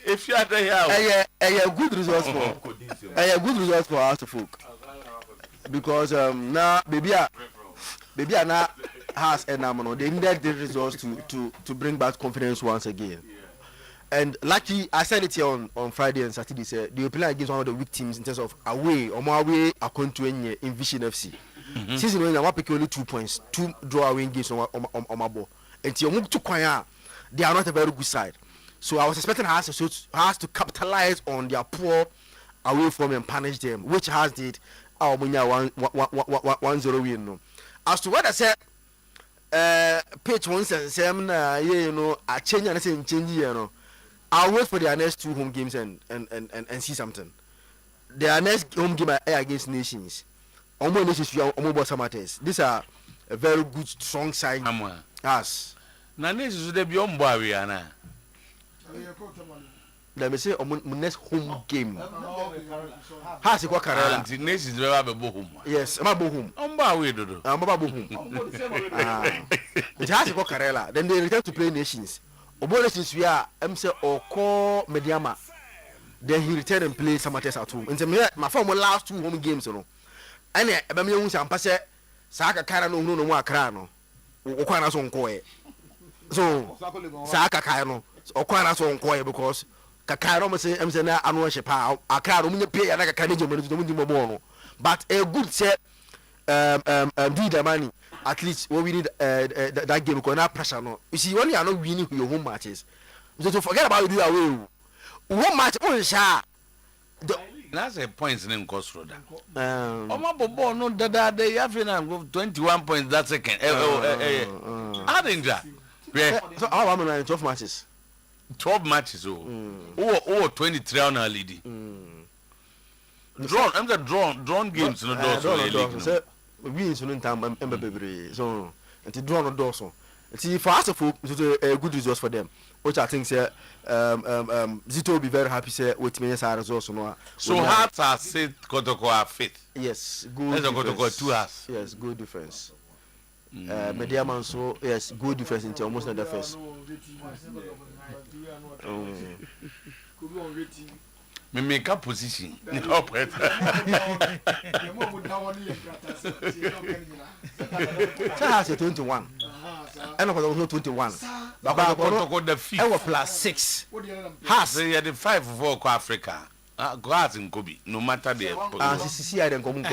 [SPEAKER 5] If you are there,
[SPEAKER 15] a good result for us to folk. Because now baby now has a number. They needed the results to bring back confidence once again. And lucky, I said it here on Friday and Saturday. Said they play against one of the weak teams in terms of away or more away according to in Vision FC. Season when I pick only 2 points, 2 draw away games on my ball. And you move to Kwaya, they are not a very good side. So I was expecting us to capitalize on their poor away form and punish them, which has did our 1-0 win. No. As to what I said, page 1 says, I change and I say change. I'll wait for their next 2 home games and see something. Their next home game are against Nations. Almost Nations, we are almost Samates. These are a very good, strong side. Yes.
[SPEAKER 5] Na Nations they be on Bawiana.
[SPEAKER 15] Let me say, next home game. Has it got Karela?
[SPEAKER 5] The Nations will have a bohum.
[SPEAKER 15] Yes, I'm a bohum.
[SPEAKER 5] I'm Bawi do.
[SPEAKER 15] I'm a bohum. It has to go Karela. Then they return to play Nations. Obonations we are MC Oko Mediama. Then he returned and played Samates at home. And my former last 2 home games, you know. And I mean, I'm passing Saka Karano, no more Crano. Okana son Koe. So Saka Kano, Okana son Koe because Kakaro say MC na anworship how a car only pay like a Canadian Mono. But a good set the money. At least what we need that game because not pressure no. You see when you are not winning your home matches, so to forget about you away. Home match on sha.
[SPEAKER 5] That's a points in cost road. My bobo no that they have 21 points that second. I think that.
[SPEAKER 15] So how many 12 matches?
[SPEAKER 5] 12 matches oh 23 on our lead. Drawn games no do
[SPEAKER 15] we in Sunan time so and draw no dorsal. See for us for a good result for them, which I think say Zito will be very happy say with me as a result no.
[SPEAKER 5] So hearts are said Kotoko are fit.
[SPEAKER 15] Yes, good.
[SPEAKER 5] Let's Kotoko 2 hours.
[SPEAKER 15] Yes, good difference. Mediaman so yes, good difference into almost not the first.
[SPEAKER 5] Me make a position.
[SPEAKER 15] Has a 21. And of course, 21. But I was plus 6.
[SPEAKER 5] Has they had the 5 for Africa. Glass in Kobe, no matter the.
[SPEAKER 15] CCI don't come.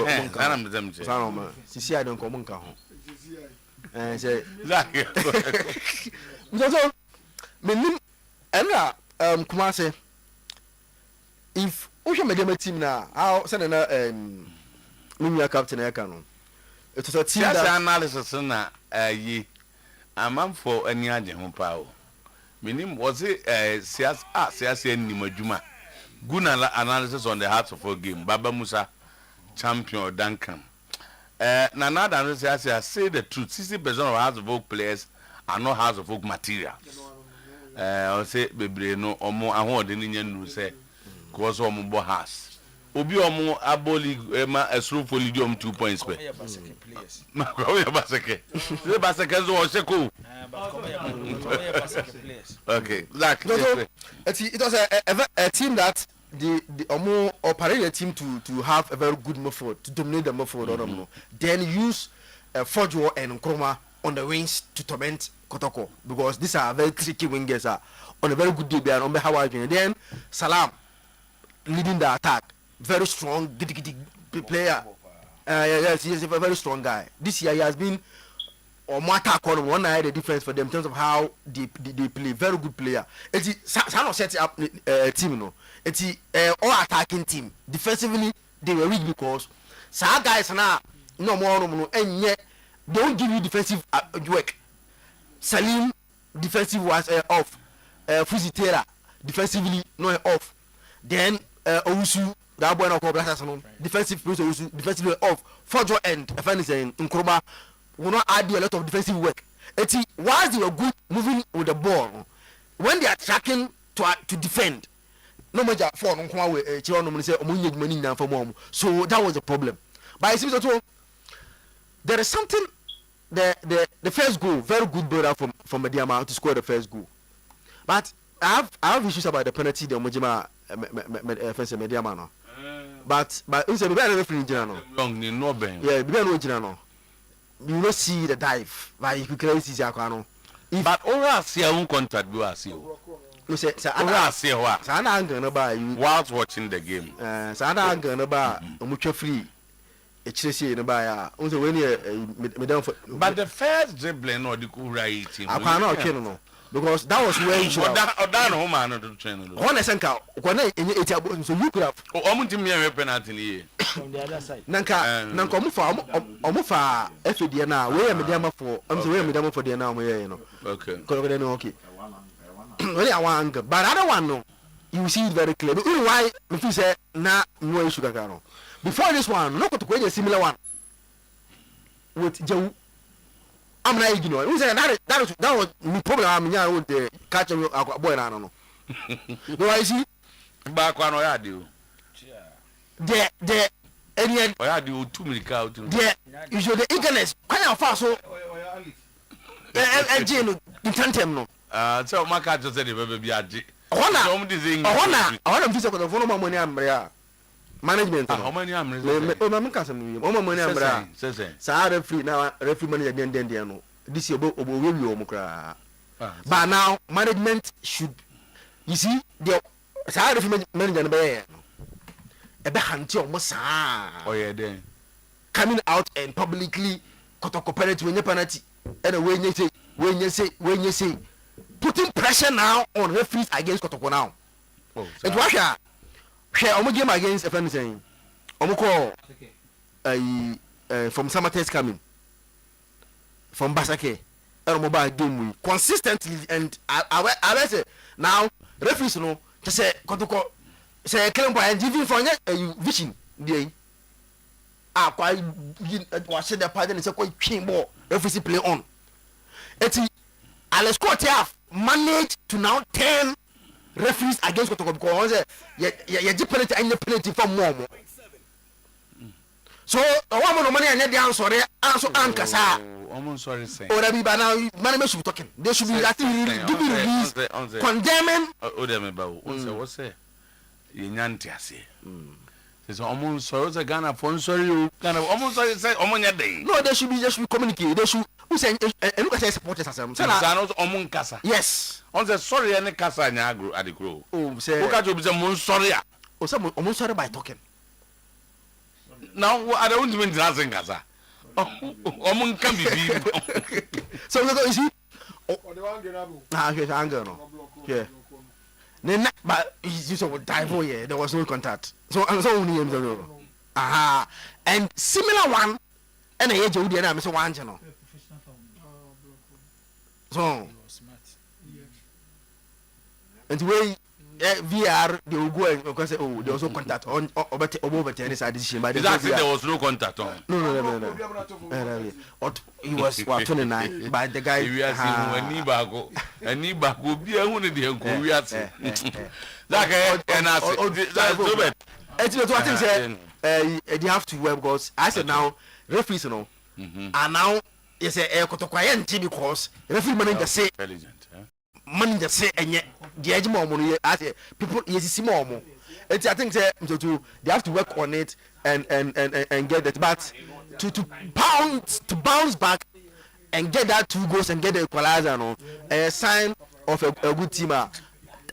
[SPEAKER 15] CCI don't come. And say, so, Kumase. If Osha Medema team now, I'll send a captain. It was a team that
[SPEAKER 5] analysis ye a man for any other home power. Meaning was it Sias ni Majuma. Good analysis on the hearts of our game. Baba Musa champion or Duncan. Nana I say the truth. 60% of House of Oak players are not House of Oak material. I'll say baby no or more I want the Indian say. Because Omo has Obi Omo Aboli a slow polidium 2 points. Okay,
[SPEAKER 15] it was a team that the Omo operated a team to have a very good midfield, to dominate the midfield. Then use Fojo and Nkrumah on the wings to torment Kotoko, because these are very tricky wingers. On a very good day, on the Hawaii. Then Salam leading the attack, very strong player. Yes, he is a very strong guy. This year he has been on attack on one eye the difference for them in terms of how they play. Very good player. It's not set up team, no. It's all attacking team. Defensively they were weak because some guys now no more and yet they don't give you defensive work. Salim defensive was off. Fuzitera defensively no off. Then Owusu that boy no call defensive Owusu defensively off. Forjo and if anything Nkrumah will not add a lot of defensive work. It's once they were good moving with the ball, when they are tracking to defend, no matter for so that was the problem. But it seems that there is something. The first goal, very good brother from Mediama to score the first goal. But I have issues about the penalty the Mojima first Mediama no. But it's a very referee general. Yeah, very general. You don't see the dive, but you could create this Yakano.
[SPEAKER 5] But all see your own contract do as you.
[SPEAKER 15] You say,
[SPEAKER 5] see what?
[SPEAKER 15] Sana gonna buy you
[SPEAKER 5] whilst watching the game.
[SPEAKER 15] Sana gonna buy much free. It's in buy also when you
[SPEAKER 5] but the first dribbling or the cool right team.
[SPEAKER 15] I cannot kill no. Because that was where you should have
[SPEAKER 5] done home and to train.
[SPEAKER 15] One Senka, so you could have
[SPEAKER 5] penalty
[SPEAKER 17] from the other side.
[SPEAKER 15] Nanka Omufa FDNA, where Mediama for I'm the way Mediama for the now, you know.
[SPEAKER 5] Okay.
[SPEAKER 15] Okay. Really, I want, but I don't want no. You see it very clear. But why if you say na no sugar caro? Before this one, look at a similar one with Joe. I'm not ignorant. Who said that was the problem? I'm here with the catch a boy. I don't know. No, I see.
[SPEAKER 5] Back one, I do.
[SPEAKER 15] The any
[SPEAKER 5] I do 2 minutes out.
[SPEAKER 15] You show the eagerness. Kind of fast so. In tandem, no.
[SPEAKER 5] So my cat just said, "Baby, I did."
[SPEAKER 15] I want to visit the phone of money. I'm management.
[SPEAKER 5] How many am
[SPEAKER 15] referee now, referee money again, then this year, but now management should, you see, the referee manager coming out and publicly cooperate with penalty, and when you say, putting pressure now on referees against Kotoko now. It was share omo game against if anything omo call from Samate's coming from Basake omo ba game we consistently and I say now referees no just say Kotoko say claim by giving for vision dey quite was the part and say quite clean ball referees play on eti Alex Cote have managed to now turn referees against Kotoko because you penalty and you penalty for more. So one more money and the answer ankasa.
[SPEAKER 5] I'm sorry say.
[SPEAKER 15] Or be by now management should be talking. They should be giving release condemning.
[SPEAKER 5] What's say? Yanti ase. Says almost sorry Ghana for sorry Ghana almost sorry say omonya day.
[SPEAKER 15] No, they should be communicate. They should who say and look at supporters as them. Yes.
[SPEAKER 5] On the sorry any kasa nya agro adikro.
[SPEAKER 15] Oh, say
[SPEAKER 5] who catch you be say mon sorry ah.
[SPEAKER 15] Oh, say mon sorry by talking.
[SPEAKER 5] Now I don't mean nothing kasa. Omon can be.
[SPEAKER 15] So you see. Anger no. Yeah. Then but you saw dive here there was no contact. So only him. Aha. And similar one and I you dey na me say one channel. So and way VR they will go and say oh there was no contact on over tennis decision but
[SPEAKER 5] exactly there was no contact on
[SPEAKER 15] no he was 29 but the guy
[SPEAKER 5] we are seeing any bago bi ehun ni de nko we are that and that's so bad
[SPEAKER 15] it's what things they have to work because I said now referees you know and now you say Kotoko because referee manager say
[SPEAKER 5] intelligent
[SPEAKER 15] money just say and the edge more money as people yes more it's I think say they have to work on it and get that but to bounce back and get that 2 goals and get the equalizer, no, a sign of a good team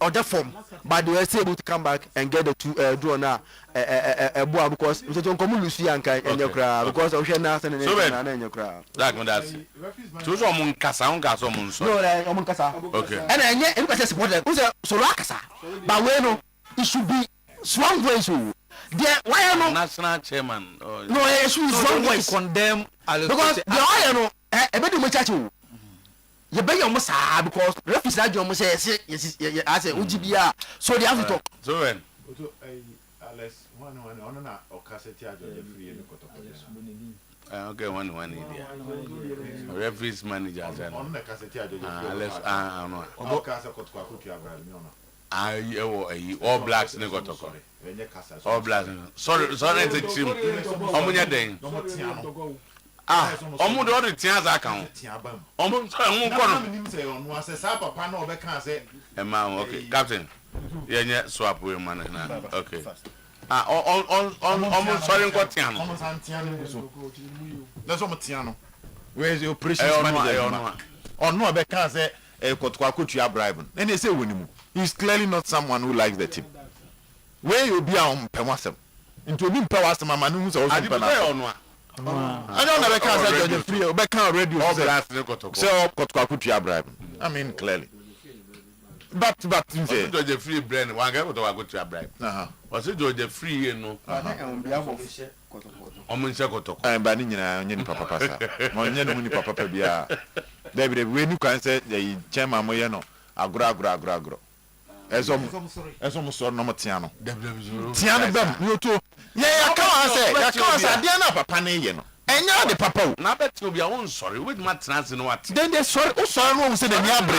[SPEAKER 15] or the form, but they were still able to come back and get the 2 draw now a boy because we don't come Lucy and your crowd because of Shana and your crowd.
[SPEAKER 5] That's two someone Casa,
[SPEAKER 15] no,
[SPEAKER 5] okay.
[SPEAKER 15] And I yet emphasis what was a Solacasa, but when it should be strong ways. There, why am I
[SPEAKER 5] national chairman?
[SPEAKER 15] No, it should be strong ways condemn because the iron a bit much. You beg your massa because referees that you must say yes, I say UGBA, so they have to talk.
[SPEAKER 5] So when okay, one idea. Referees manager. All blacks never talk. All blacks. Sorry, the team. How many days? Omu do the tians account. Omu okay, captain. Yeah, swap with man now. Okay. On sorry ko tiano.
[SPEAKER 16] That's what tiano. Where is the operation manager? On no be can say Kotoko Acheampong. And they say winimu. He's clearly not someone who likes the team. Where you be on Pewasem. Into being Pewasem man who is also Pewasem. I don't know can say George Free or Beckham Radio. Say Kotoko Acheampong. I mean clearly. But you say
[SPEAKER 5] George Free brand one guy Kotoko Acheampong. Was it George Free you know? Omunse Kotoko.
[SPEAKER 16] Ba ni nyina onye ni papa pasa. Onye no ni papa pa bia. David we ni kan say the chairman moye no agro. Esom so no motia no. Tiano bam you to. Yeah, can say dia na papa na ye no. Enya de papa o.
[SPEAKER 5] Na bet no bia won sorry with my trans no what.
[SPEAKER 16] Then they sorry no say the nia bre.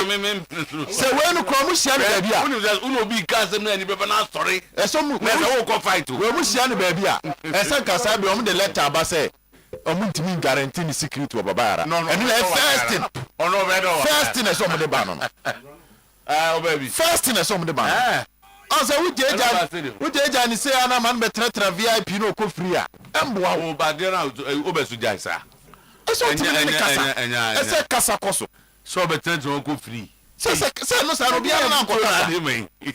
[SPEAKER 16] Say we no kro mu sia na bia.
[SPEAKER 5] Uno bi ka say na ni be na sorry.
[SPEAKER 16] Esom
[SPEAKER 5] na say wo ko fight o.
[SPEAKER 16] We mu sia na bia. Esa kasa bi o mu de letter aba say omu ntimi guarantee ni security obabara.
[SPEAKER 5] No.
[SPEAKER 16] And first thing. First thing is some de ba no.
[SPEAKER 5] Baby.
[SPEAKER 16] First thing is some de ba. Asa wo jeja ni say ana man be tra VIP no ko free a. Emboa
[SPEAKER 5] wo ba de na obesu jaisa.
[SPEAKER 16] Eso timi ni kasa. Ese kasa koso.
[SPEAKER 5] So be tra ko free.
[SPEAKER 16] Say no say no bia na ko ta.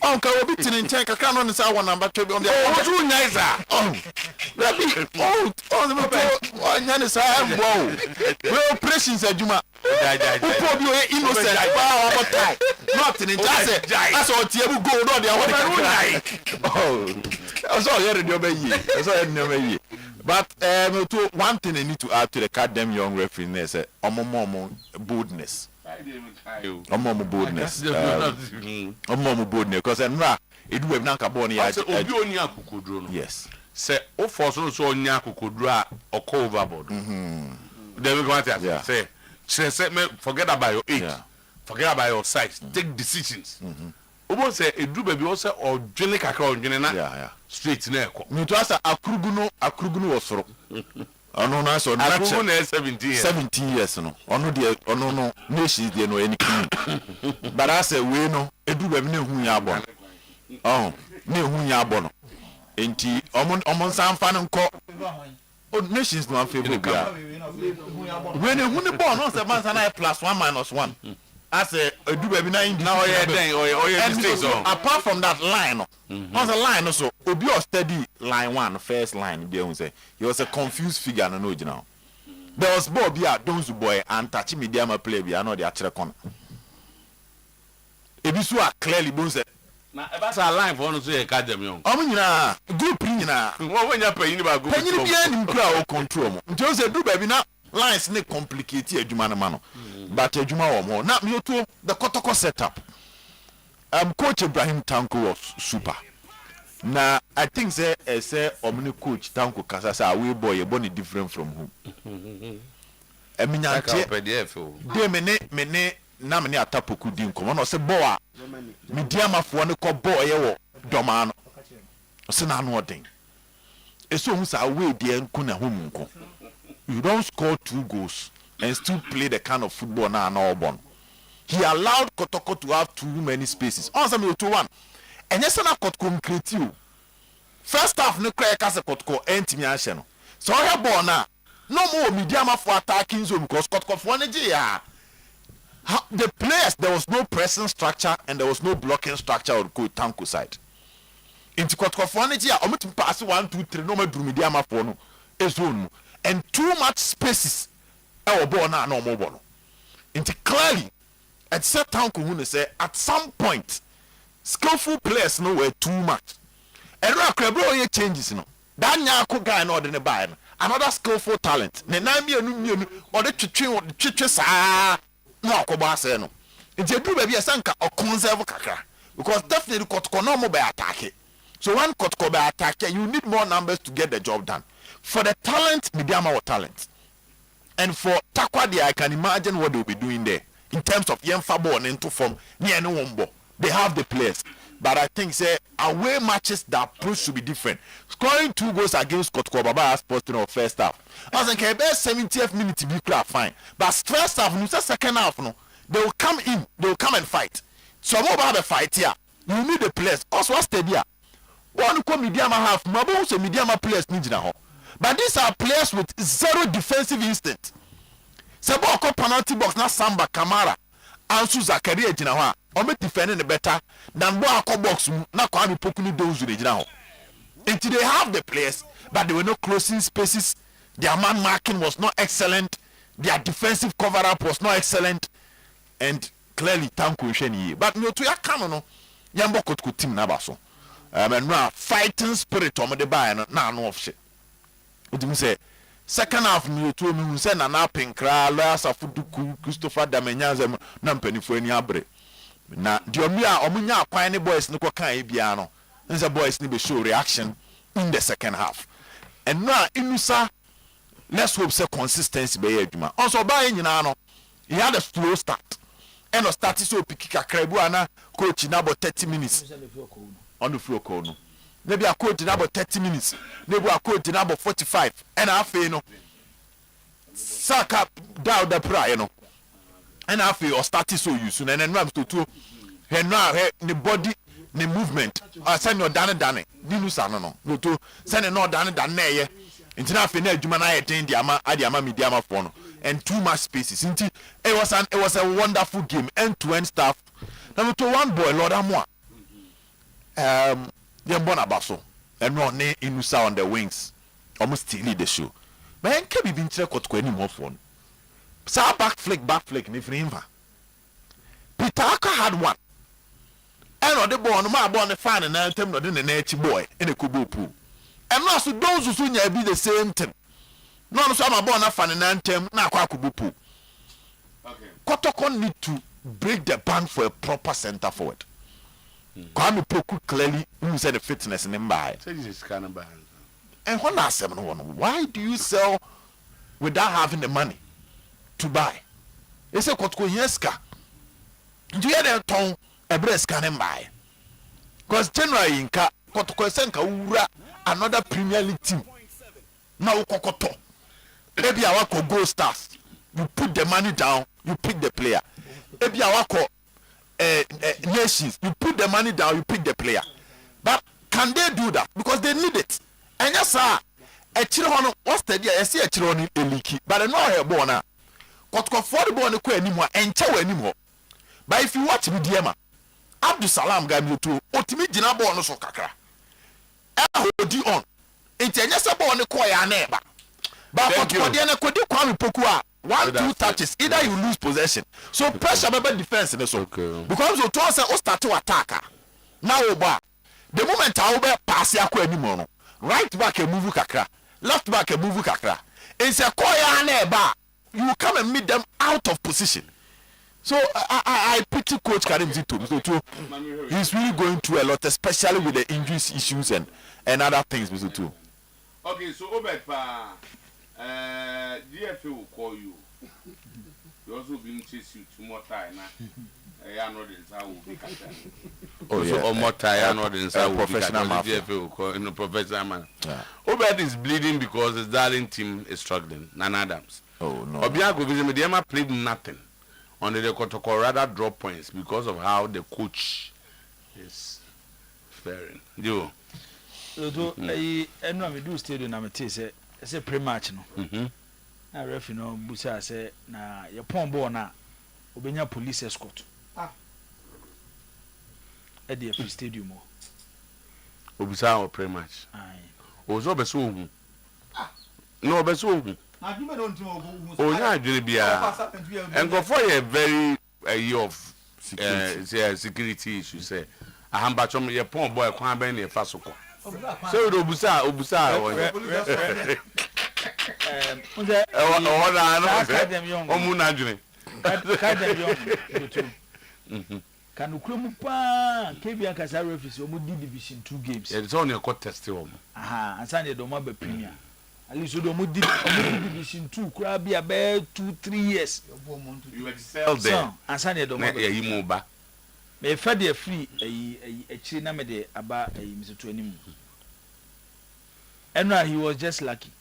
[SPEAKER 16] Onka obi tini nchen kakra no ni say won number 12 on the.
[SPEAKER 5] Oh, too nice.
[SPEAKER 16] Baby. Oh, anya ni say emboa. We operations aduma. Upo bi o innocent ba o tie. Not in just as o tie bu go no dey what. Oh. So here radio be yi. So here no be yi. But to one thing I need to add to the goddamn young referee is omomo boldness. Omomo boldness. Omomo boldness because enra edu we na ka ball ni ya.
[SPEAKER 5] Obi oni akokodro no.
[SPEAKER 16] Yes.
[SPEAKER 5] Say o force no so oni akokodro a oko overboard. Then we go at say forget about your age. Yeah. Forget about your size. Take decisions. Obo say edu baby o say odwene kakra odwene na. Yeah. Straight na eko.
[SPEAKER 16] Me to asa akrugu osoro. Ono na so na 17 years no. Ono no nation dey no any king. But I say we no edu baby na hu ya abo. Oh, na hu ya abo no. Enti omon sanfa no nko. Oh, nations no favor bia. When you win the ball, no say man na +1 -1. I say do baby na indi.
[SPEAKER 5] Now
[SPEAKER 16] apart from that line, no the line so obi or steady line 1 first line dey say he was a confused figure no original. There was ball bia Donzu boy and touch media ma play bia no dey akere corner. Ebi so are clearly bon say
[SPEAKER 5] na e ba sa line for no so e ka dem yon.
[SPEAKER 16] Omo nyina group nyina.
[SPEAKER 5] Wo wanya panyin ba go.
[SPEAKER 16] Panyin bia ni mkura o control mo. Nti say do baby na lines ne complicate adwuma na ma no. But adwuma wo mo. Na me to the Kotoko setup. Coach Ibrahim Tanko was super. Na I think say omni coach Tanko kasa say we boy e born different from who. Eminyante. De mene na me atapoku di nkomo no se bo a mediamafo ne ko bo ye wo doma no se na no odin eso hu sa we de nku na homu nko. You don't score 2 goals and still play the kind of football na obon. He allowed Kotoko to have too many spaces. On some 2-1. And yes na Kotoko create you. First half ne cry kase Kotoko entimi ahye no. So he ball na no more Midiama for attacking zone because the players, there was no pressing structure and there was no blocking structure on Tanko side. Into Kotkofonity, I'm to pass 1, 2, 3, no more Midiama for no zone and too much spaces. Our bona no more bono. Into clearly at set Tanko say at some point skillful players no were too much. And Rakabro changes no. That nyako guy no the buy another skillful talent. Ne na mi or the twitwe saa no akoba say no. Nti edu ba bia sanka o conserve kakra because definitely Kotoko no mo be attack. So when Kotoko be attack, you need more numbers to get the job done. For the talent, Midiama or talent. And for Takwadi, I can imagine what they'll be doing there in terms of Yemfabo and into form near no wombo. They have the players. But I think say away matches the approach should be different. Scoring 2 goals against Kotoko Baba as posted on first half. I was like, best 70th minute to be clear, fine. But first half, no second half, no, they will come in, they will come and fight. So about the fight here, you need the players. Also, what's the idea? One come Midiama half, Mabo so Midiama players need now. But these are players with zero defensive instinct. Sabo penalty box na Samba Kamara, Ansu Zakaria Jinawa. Ome defending better than Boako box na Kwame Pokuni those with now. Until they have the players, but there were no closing spaces. Their man marking was not excellent. Their defensive cover up was not excellent. And clearly Tanko Sheni. But no to ya no Yambo Kotku team nabaso. And now fighting spirit on the buy na no of shit. What do you say? Second half me to me say na na pinkra Loyas Afuduku Christopher Damenyaza na mpanifo ani abre. Na diomia omunya akwan ne boys ne kokan e bia no nse boys ne be show reaction in the second half and now inusa let's hope say consistency be adwuma also ba nyina no he had a slow start and no start so piki kakra bu ana coach na about 30 minutes on the floor call no maybe a coach na about 30 minutes maybe a coach na about 45 and half no saka down the prayer no and after you start so you soon and then rams to two the body the movement send your dane dinusa no to send no dane ye into na fe na adwuma na ye den dia ama media ma for no and too much spaces it was a wonderful game end to end stuff number to one boy Lord Amwa Yembona Baso and no ne inusa on the wings almost steal the show man can be been check Kotoko anymore for sa back flick ni frimva Peter Aka had one and the ball no ma ball the fan na tem no de na echi boy in the kubu pool and now so those who nya be the same thing no so ma ball na fan na tem na akwa kubu pool okay Kotoko need to break the bank for a proper center forward Kwame Poku clearly who said the fitness in him by
[SPEAKER 5] say this is kind of bad
[SPEAKER 16] and when I say why do you sell without having the money to buy? They say Kotoko Yeska. Do you hear ton a breast can buy? Because generally in Kotoko Senka Ura another Premier League team. Now Kokoto. Maybe I want Gold Stars. You put the money down, you pick the player. Maybe I want Nations. You put the money down, you pick the player. But can they do that? Because they need it. And yes, sir. A children what's the idea? I see a children a leaky, but I know her born. Kotoko for the born ko anymore and chow anymore. But if you watch Midiama, Abdul Salam Gamu to Otimi Jinabo no so kakra. Hold you on. It's a yes born the choir neighbor. But Kotoko Diana could do Kwame Pokua 1-2 touches. Either you lose possession. So pressure about defense in the so because you toss a start to attack. Now the moment I will pass ya anymore. Right back a move kakra. Left back a move kakra. It's a choir neighbor. You come and meet them out of position. So I pity Coach Karim Zito. He's really going through a lot, especially with the injuries issues and other things. Too.
[SPEAKER 5] Okay, so Obekpa, DFA will call you. You also been chase you 2 more times.
[SPEAKER 16] Oh yeah,
[SPEAKER 5] so more tired than
[SPEAKER 16] professional
[SPEAKER 5] in professional man. Obed is bleeding because his darling team is struggling. Nan Adams.
[SPEAKER 16] Oh no.
[SPEAKER 5] Obiago Vizimediama played nothing on the Kotoko, rather drop points because of how the coach is faring. You.
[SPEAKER 17] So I know we do stadium. I'm say pre-match no. na referee no busa say na ye pon ball na obenya police escort at the free stadium
[SPEAKER 5] obusa o pre-match ozo beso ohun no beso ohun onya adwene bia enkofo ye very a year of security issue say ahamba chom ye pon boy kwan ben ne fa soko say obusa omuna adwene
[SPEAKER 17] Can ukromu pa kebia kasa referees omu division 2 games.
[SPEAKER 5] It's only a court test omu.
[SPEAKER 17] Aha, ansane do ma be premier. At least do omu division 2 kura bia be 2-3 years.
[SPEAKER 5] You excel there.
[SPEAKER 17] Ansane do ma be
[SPEAKER 5] yimu ba.
[SPEAKER 17] Me fa de free chiri na me de aba misetu animu. And he was just lucky.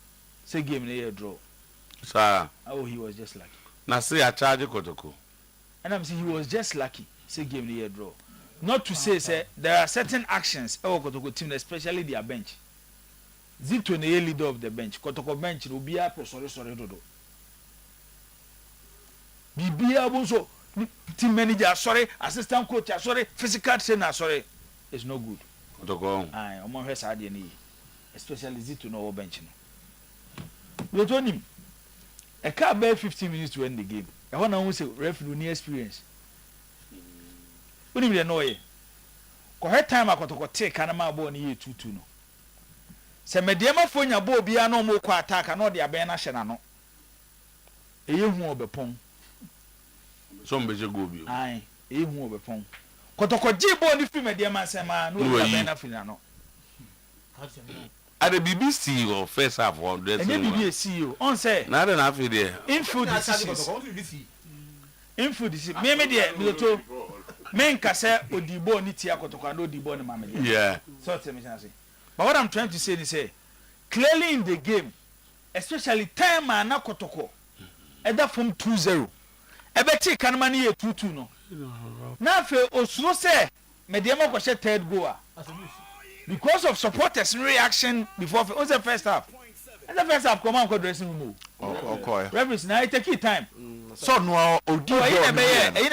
[SPEAKER 17] Say game na year draw.
[SPEAKER 5] Sir.
[SPEAKER 17] Oh, he was just lucky.
[SPEAKER 5] Na say a charge kotoko.
[SPEAKER 17] And I'm saying he was just lucky. Say game the year draw. Not to say there are certain actions Kotoko team, especially their bench. Zito ne leader of the bench. Kotoko bench will be up sorry dodo. Bibia bonso team manager sorry, assistant coach sorry, physical trainer sorry. It's no good.
[SPEAKER 5] Kotoko.
[SPEAKER 17] Aye, omo hwe sa de ni. Especially Zito no bench no. We told him a car bare 15 minutes to end the game. I want to say referee no experience. Woni no ye ko he time akotoko take kana ma ball ni ye 2-2 no se mediema fo nya ball bia no mo ko attack na ode aben na hye na no eye hu obepon
[SPEAKER 5] so mbeje go bi
[SPEAKER 17] ai eye hu obepon kotoko ji ball ni fi mediema se ma no ode aben na fi na no
[SPEAKER 5] at the BBC or first half or
[SPEAKER 17] the BBC on say
[SPEAKER 5] na dey na fi there
[SPEAKER 17] infield decisions infield decisions me there me to men kase odibo ni tia kotoko na odibo ni mama.
[SPEAKER 5] Yeah.
[SPEAKER 17] So tell me say. But what I'm trying to say is clearly in the game, especially time na kotoko, either from 2-0. Ebe ti kanama ni 2-2 no. Na fe osuro say mediama ko she third goal. Because of supporters reaction before the first half. And the first half come on dressing room.
[SPEAKER 16] Okay.
[SPEAKER 17] Referees now it take time.
[SPEAKER 16] So no odi
[SPEAKER 17] go. You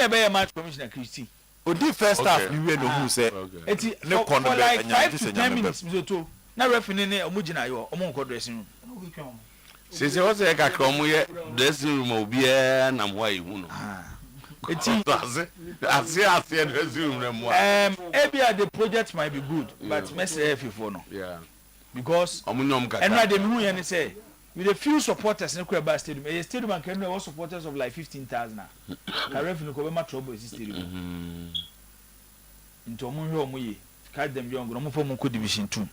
[SPEAKER 17] be match commissioner Christy.
[SPEAKER 16] Odi first half we no who say.
[SPEAKER 17] Ne corner like 5 to 10 minutes so na referee ne omugina yo omo nko dressing room.
[SPEAKER 5] Since what say ka kromo ye dressing room obi e na mwa ihu no.
[SPEAKER 17] Eti
[SPEAKER 5] ase dressing room na mwa.
[SPEAKER 17] Ebia the project might be good but message for no.
[SPEAKER 5] Yeah.
[SPEAKER 17] Because
[SPEAKER 5] omunyom kaka.
[SPEAKER 17] And na dem hu ye ne say with a few supporters in the stadium. A stadium and can have supporters of like 15,000. Can referee ko be ma trouble is stadium. Into omo hwe omo ye. Catch them young no mo form ko division 2.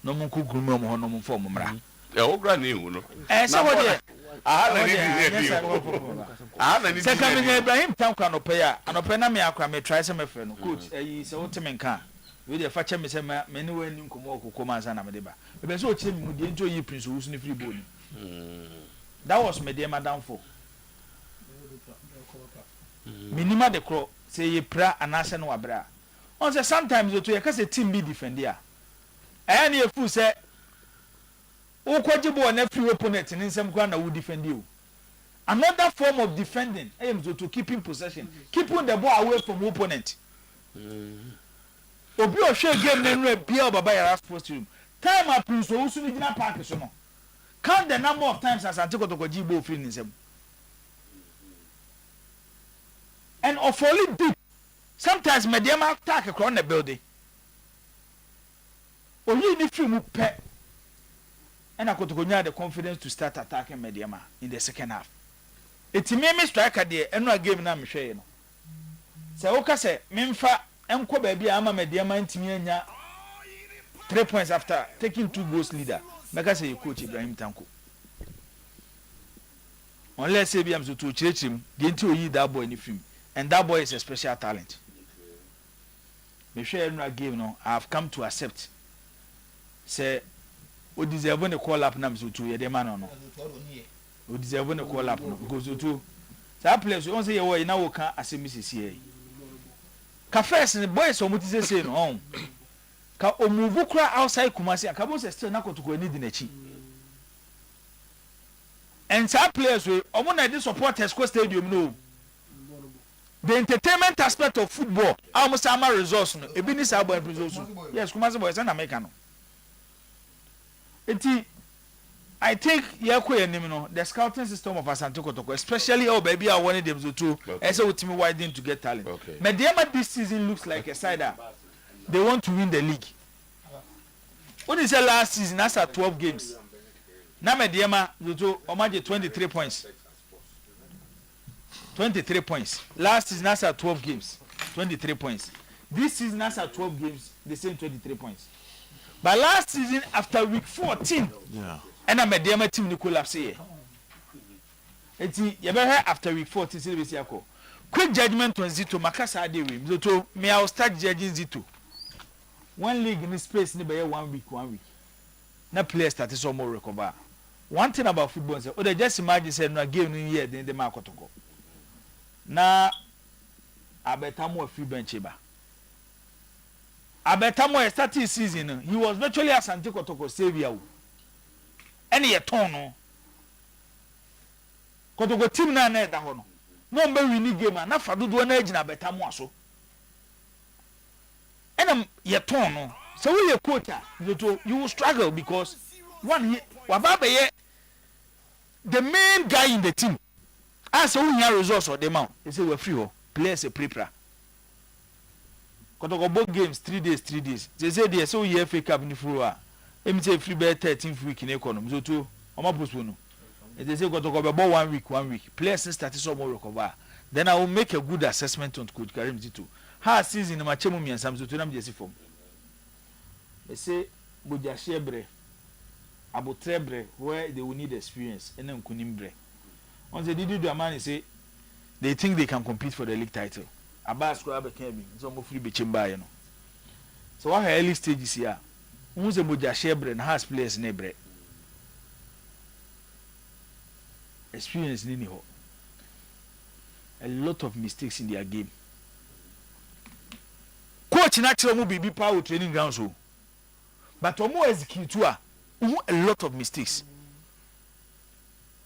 [SPEAKER 17] No mo ko group mo no mo form mra.
[SPEAKER 5] E o gra ni hu no.
[SPEAKER 17] So what there?
[SPEAKER 5] Na ni.
[SPEAKER 17] Se ka me Ibrahim Tankwa no pay a no pay na me akwa me try se me frɛ no coach se wo te me nka. We dey fa che me se me ni we ni nkomo okoko mansa na me de ba. Be so o che me mu de nto yi prince wo su ni free ball ni. That was me dey madam for. Minima de cro say ye pra anase no abra. On say sometimes you to ye ka say team be defend ya. Na ye fu say o kwaji ball na free opponent ni nsem kwa na wo defend you. Another form of defending aim to keeping possession, keeping the ball away from opponent. Obi o hwe game na nre bia baba yara sports room. Time up so usu ni gina park so no. Count the number of times as Antikotoko Jibo free nsem. And of only deep. Sometimes medium attack across the building. Only ni free mu pe. And Akotoko nya the confidence to start attacking Mediama in the second half. Etimi striker there eno game na mhwe no. Se woka se memfa enko ba bia ama Mediama ntimi anya 3 points after taking 2 goals leader. Mega say coach Ibrahim Tanko. Unless say biam so to chirechim, the nti oyi that boy ni film. And that boy is a special talent. Me share no game no, I have come to accept. Say o deserve no call up na so to ye de man no. O deserve no call up no because to that place you say ye wo na wo kan asemisi here. Ka first the boys o muti say no on. Ka o move outside Kumasi aka bo say still na Kotoko ni di na chi. and some players we omuna dey supporters go stadium no. The entertainment aspect of football almost ama resource no ebi ni sa boy resource. Yes, Kumasi boys na America no. Enti I think the scouting system of Asante Kotoko, especially baby I wanted them to and so with me widen to get talent. Mediema this season looks like a side. They want to win the league. What is the last season? That's at 12 games. Now Mediema to imagine 23 points. 23 points. Last season that's at 12 games. 23 points. This season that's at 12 games, the same 23 points. But last season after week 14, and I'm a Mediema team collapse here. You better after week 14, quick judgment on Zito, Makasa Adewi. Zito, may I start judging Zito? One league in this space, never 1 week. No players that is all more recover. One thing about football is they just imagine saying no game in here, then the market to go. Now, I bet I'm more free bench. I bet I'm more starting season. He was virtually a Asante Kotoko savior. Any a ton Kotoko team na na da ho no. No mbe win game na fa dodo na agina beta mo aso. Enam ye ton no. So we a coach you will struggle because one wababa the main guy in the team. As we hear results or the amount. They say we free ho. Players a prepare. Kotoko both games 3 days. They say they so we FA Cup ni furu Emi say free bet 13th week in economy. So to Oma postpone. They say go to go 1 week. Players start to more recover. Then I will make a good assessment on Coach Karim Zito. How season na machemu mi ansam to nam jesi form. They say boja shebre abotrebre where they will need experience and then kunimbre. On the Didi Dramani say they think they can compete for the league title. Abbas ko abekebi. So mo free be chimba you know. So what early stages here. Who's a boja shebre and has players nebre. Experience nini ho. A lot of mistakes in their game. Coach natural mo be power training ground so. But omo execute a lot of mistakes.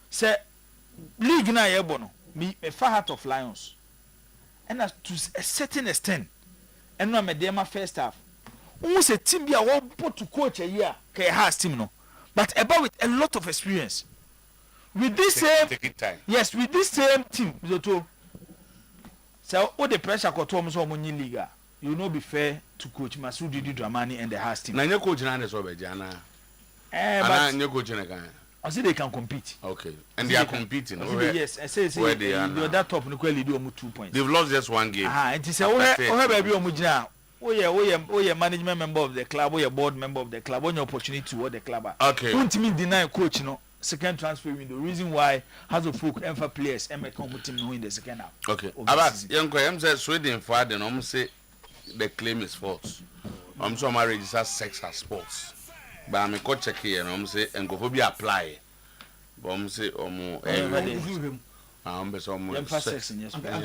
[SPEAKER 17] Say league na yebo no me far heart of Lions. And to a certain extent and no me dem first half. Almost a team be a put to coach a year ke has team no. But about with a lot of experience. With this yes, with this same team, so all the pressure got to almost one league. You will not be fair to Coach Masudi Dramani and the Haas team. Now, your coach is over Jana. But your coach I say they can compete. Okay, and they are competing. Yes, I say where they are now. That top, they do 2 points. They've lost just one game. And he said, "Oh, baby, oh, yeah, management member of the club, oh, yeah, board member of the club, on your opportunity to work the club. Okay, don't me deny coach, you know." Second transfer window. Reason why has a folk and for players and make team in the second half. Okay. Abbas, young Koyam said Sweden father and say the claim is false. So marriage is as sex as sports. But I'm a coach here and say and go be apply. But say sex in yes. Why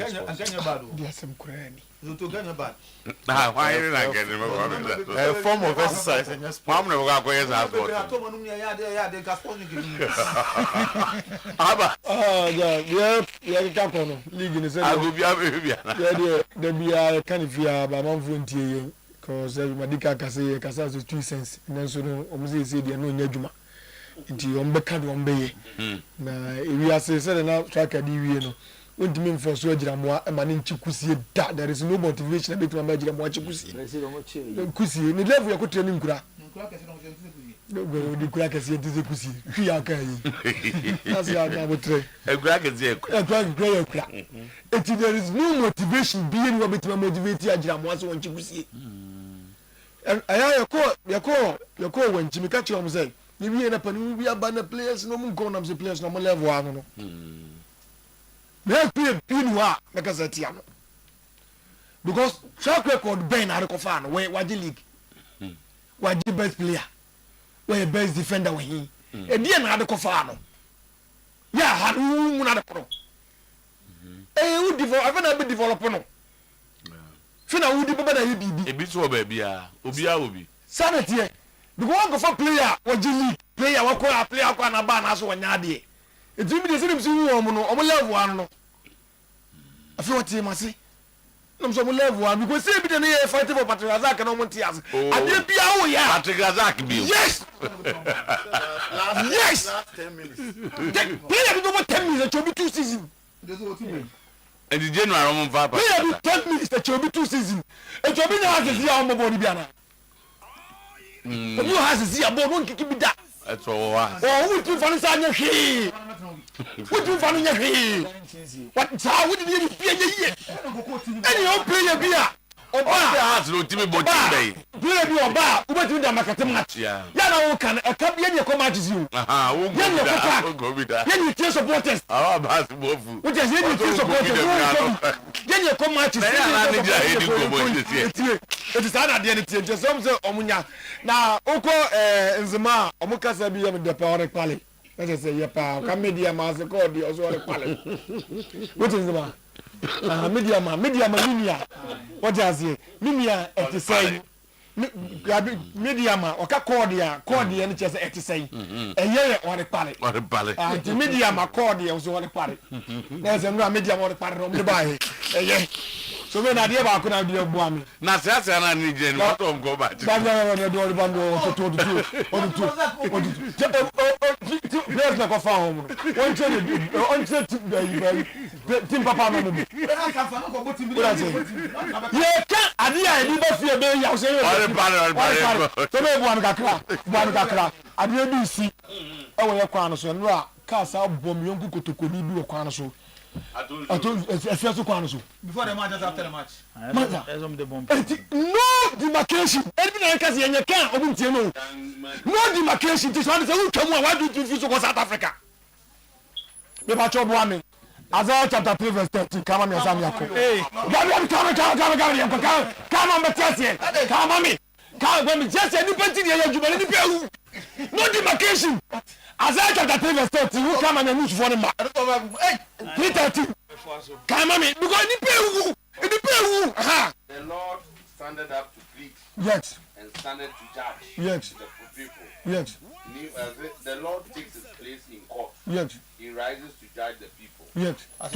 [SPEAKER 17] didn't I get him a form of exercise and just mom never got going as Ultimate for Swajira Moa and Manin Chikusi, there is no motivation. I bet my magic and watch Kusi. In the level of training Kura. The crack is yet to Kusi. That's how I would say. A crack is a crack. There is no motivation being what my motivated Ajam was when Chikusi. And I your call when Jimmy Catcher say, you be in a pen, we are banner players, no more corners, the players, no more level. Because track record Ben Arikofan, where the league, where the best player, where the best defender when he, and the Arikofano. Yeah, had another pro. Eh, would develop, I've never been developing. Fina would be better, a bit so baby, Ubia. Sanity, the one of a player, what the league, player, what player, can a ban as one yadi.
[SPEAKER 15] It will be the same thing woman or level one. I feel what you see. No, some level one because they be the fighting for Patrick Razak and Omontias. I did be out, yeah.
[SPEAKER 5] Patrick Razak,
[SPEAKER 15] yes. Yes.
[SPEAKER 18] Last 10 minutes.
[SPEAKER 15] Play over 10 minutes. It will be 2 seasons.
[SPEAKER 5] And the general play
[SPEAKER 15] 10 minutes. It will be 2 seasons. It will be now to see how my body be. You has to see a ball. Won't kick me that.
[SPEAKER 5] That's all.
[SPEAKER 15] Oh, we do find sign your key. What do you find your key? What? How would you be a year? And you play a beer. Oba
[SPEAKER 5] has no team but today.
[SPEAKER 15] Play a Oba. Who went to the market match? Yeah. Yana can a cup yen come out is you.
[SPEAKER 5] Aha, who go with that?
[SPEAKER 15] Yen you tear supporters.
[SPEAKER 5] Oh, basketball.
[SPEAKER 15] Which is yen you tear supporters. Yen you come out is it is not the end just some say omunya. Now oko nzima omuka say bi am the power pale. Let us say yepa ka media ma se call the also pale. What is nzima? Media minia. What does he? Minia at the same. Media ma oka cordia and just at the same. A year or a pallet.
[SPEAKER 5] Or a pallet.
[SPEAKER 15] And the media ma cordia also on a pallet. There's a media or a pallet on the buy. So when I did about could have been a bomb.
[SPEAKER 5] Now, that's an unusual. What don't go back.
[SPEAKER 15] That's the bundle for 22 or 2. There's like a farm. One trade Tim Papa. Yeah, I never fear baby. I was saying, I didn't see. Oh, your corners and rock. Casa bomb young to Kunibu corners. I told you,
[SPEAKER 17] before the match, after the match.
[SPEAKER 15] No demarcation. Everything I can see, and you can't. No demarcation. This one is a come on. Why do you refuse to go South Africa? The match of woman. Isaiah chapter 3 verse 13. Come on, come on, come on, come when just anybody you no demarcation. Isaiah chapter 3 verse 13. Who come and use for the match? 3:13. Come on, because
[SPEAKER 5] the Lord standeth up to plead.
[SPEAKER 15] Yes.
[SPEAKER 5] And standeth to judge.
[SPEAKER 15] Yes.
[SPEAKER 5] The people.
[SPEAKER 15] Yes.
[SPEAKER 5] The Lord takes his place in court.
[SPEAKER 15] Yes.
[SPEAKER 5] He rises to judge the people.
[SPEAKER 15] Yes.
[SPEAKER 5] And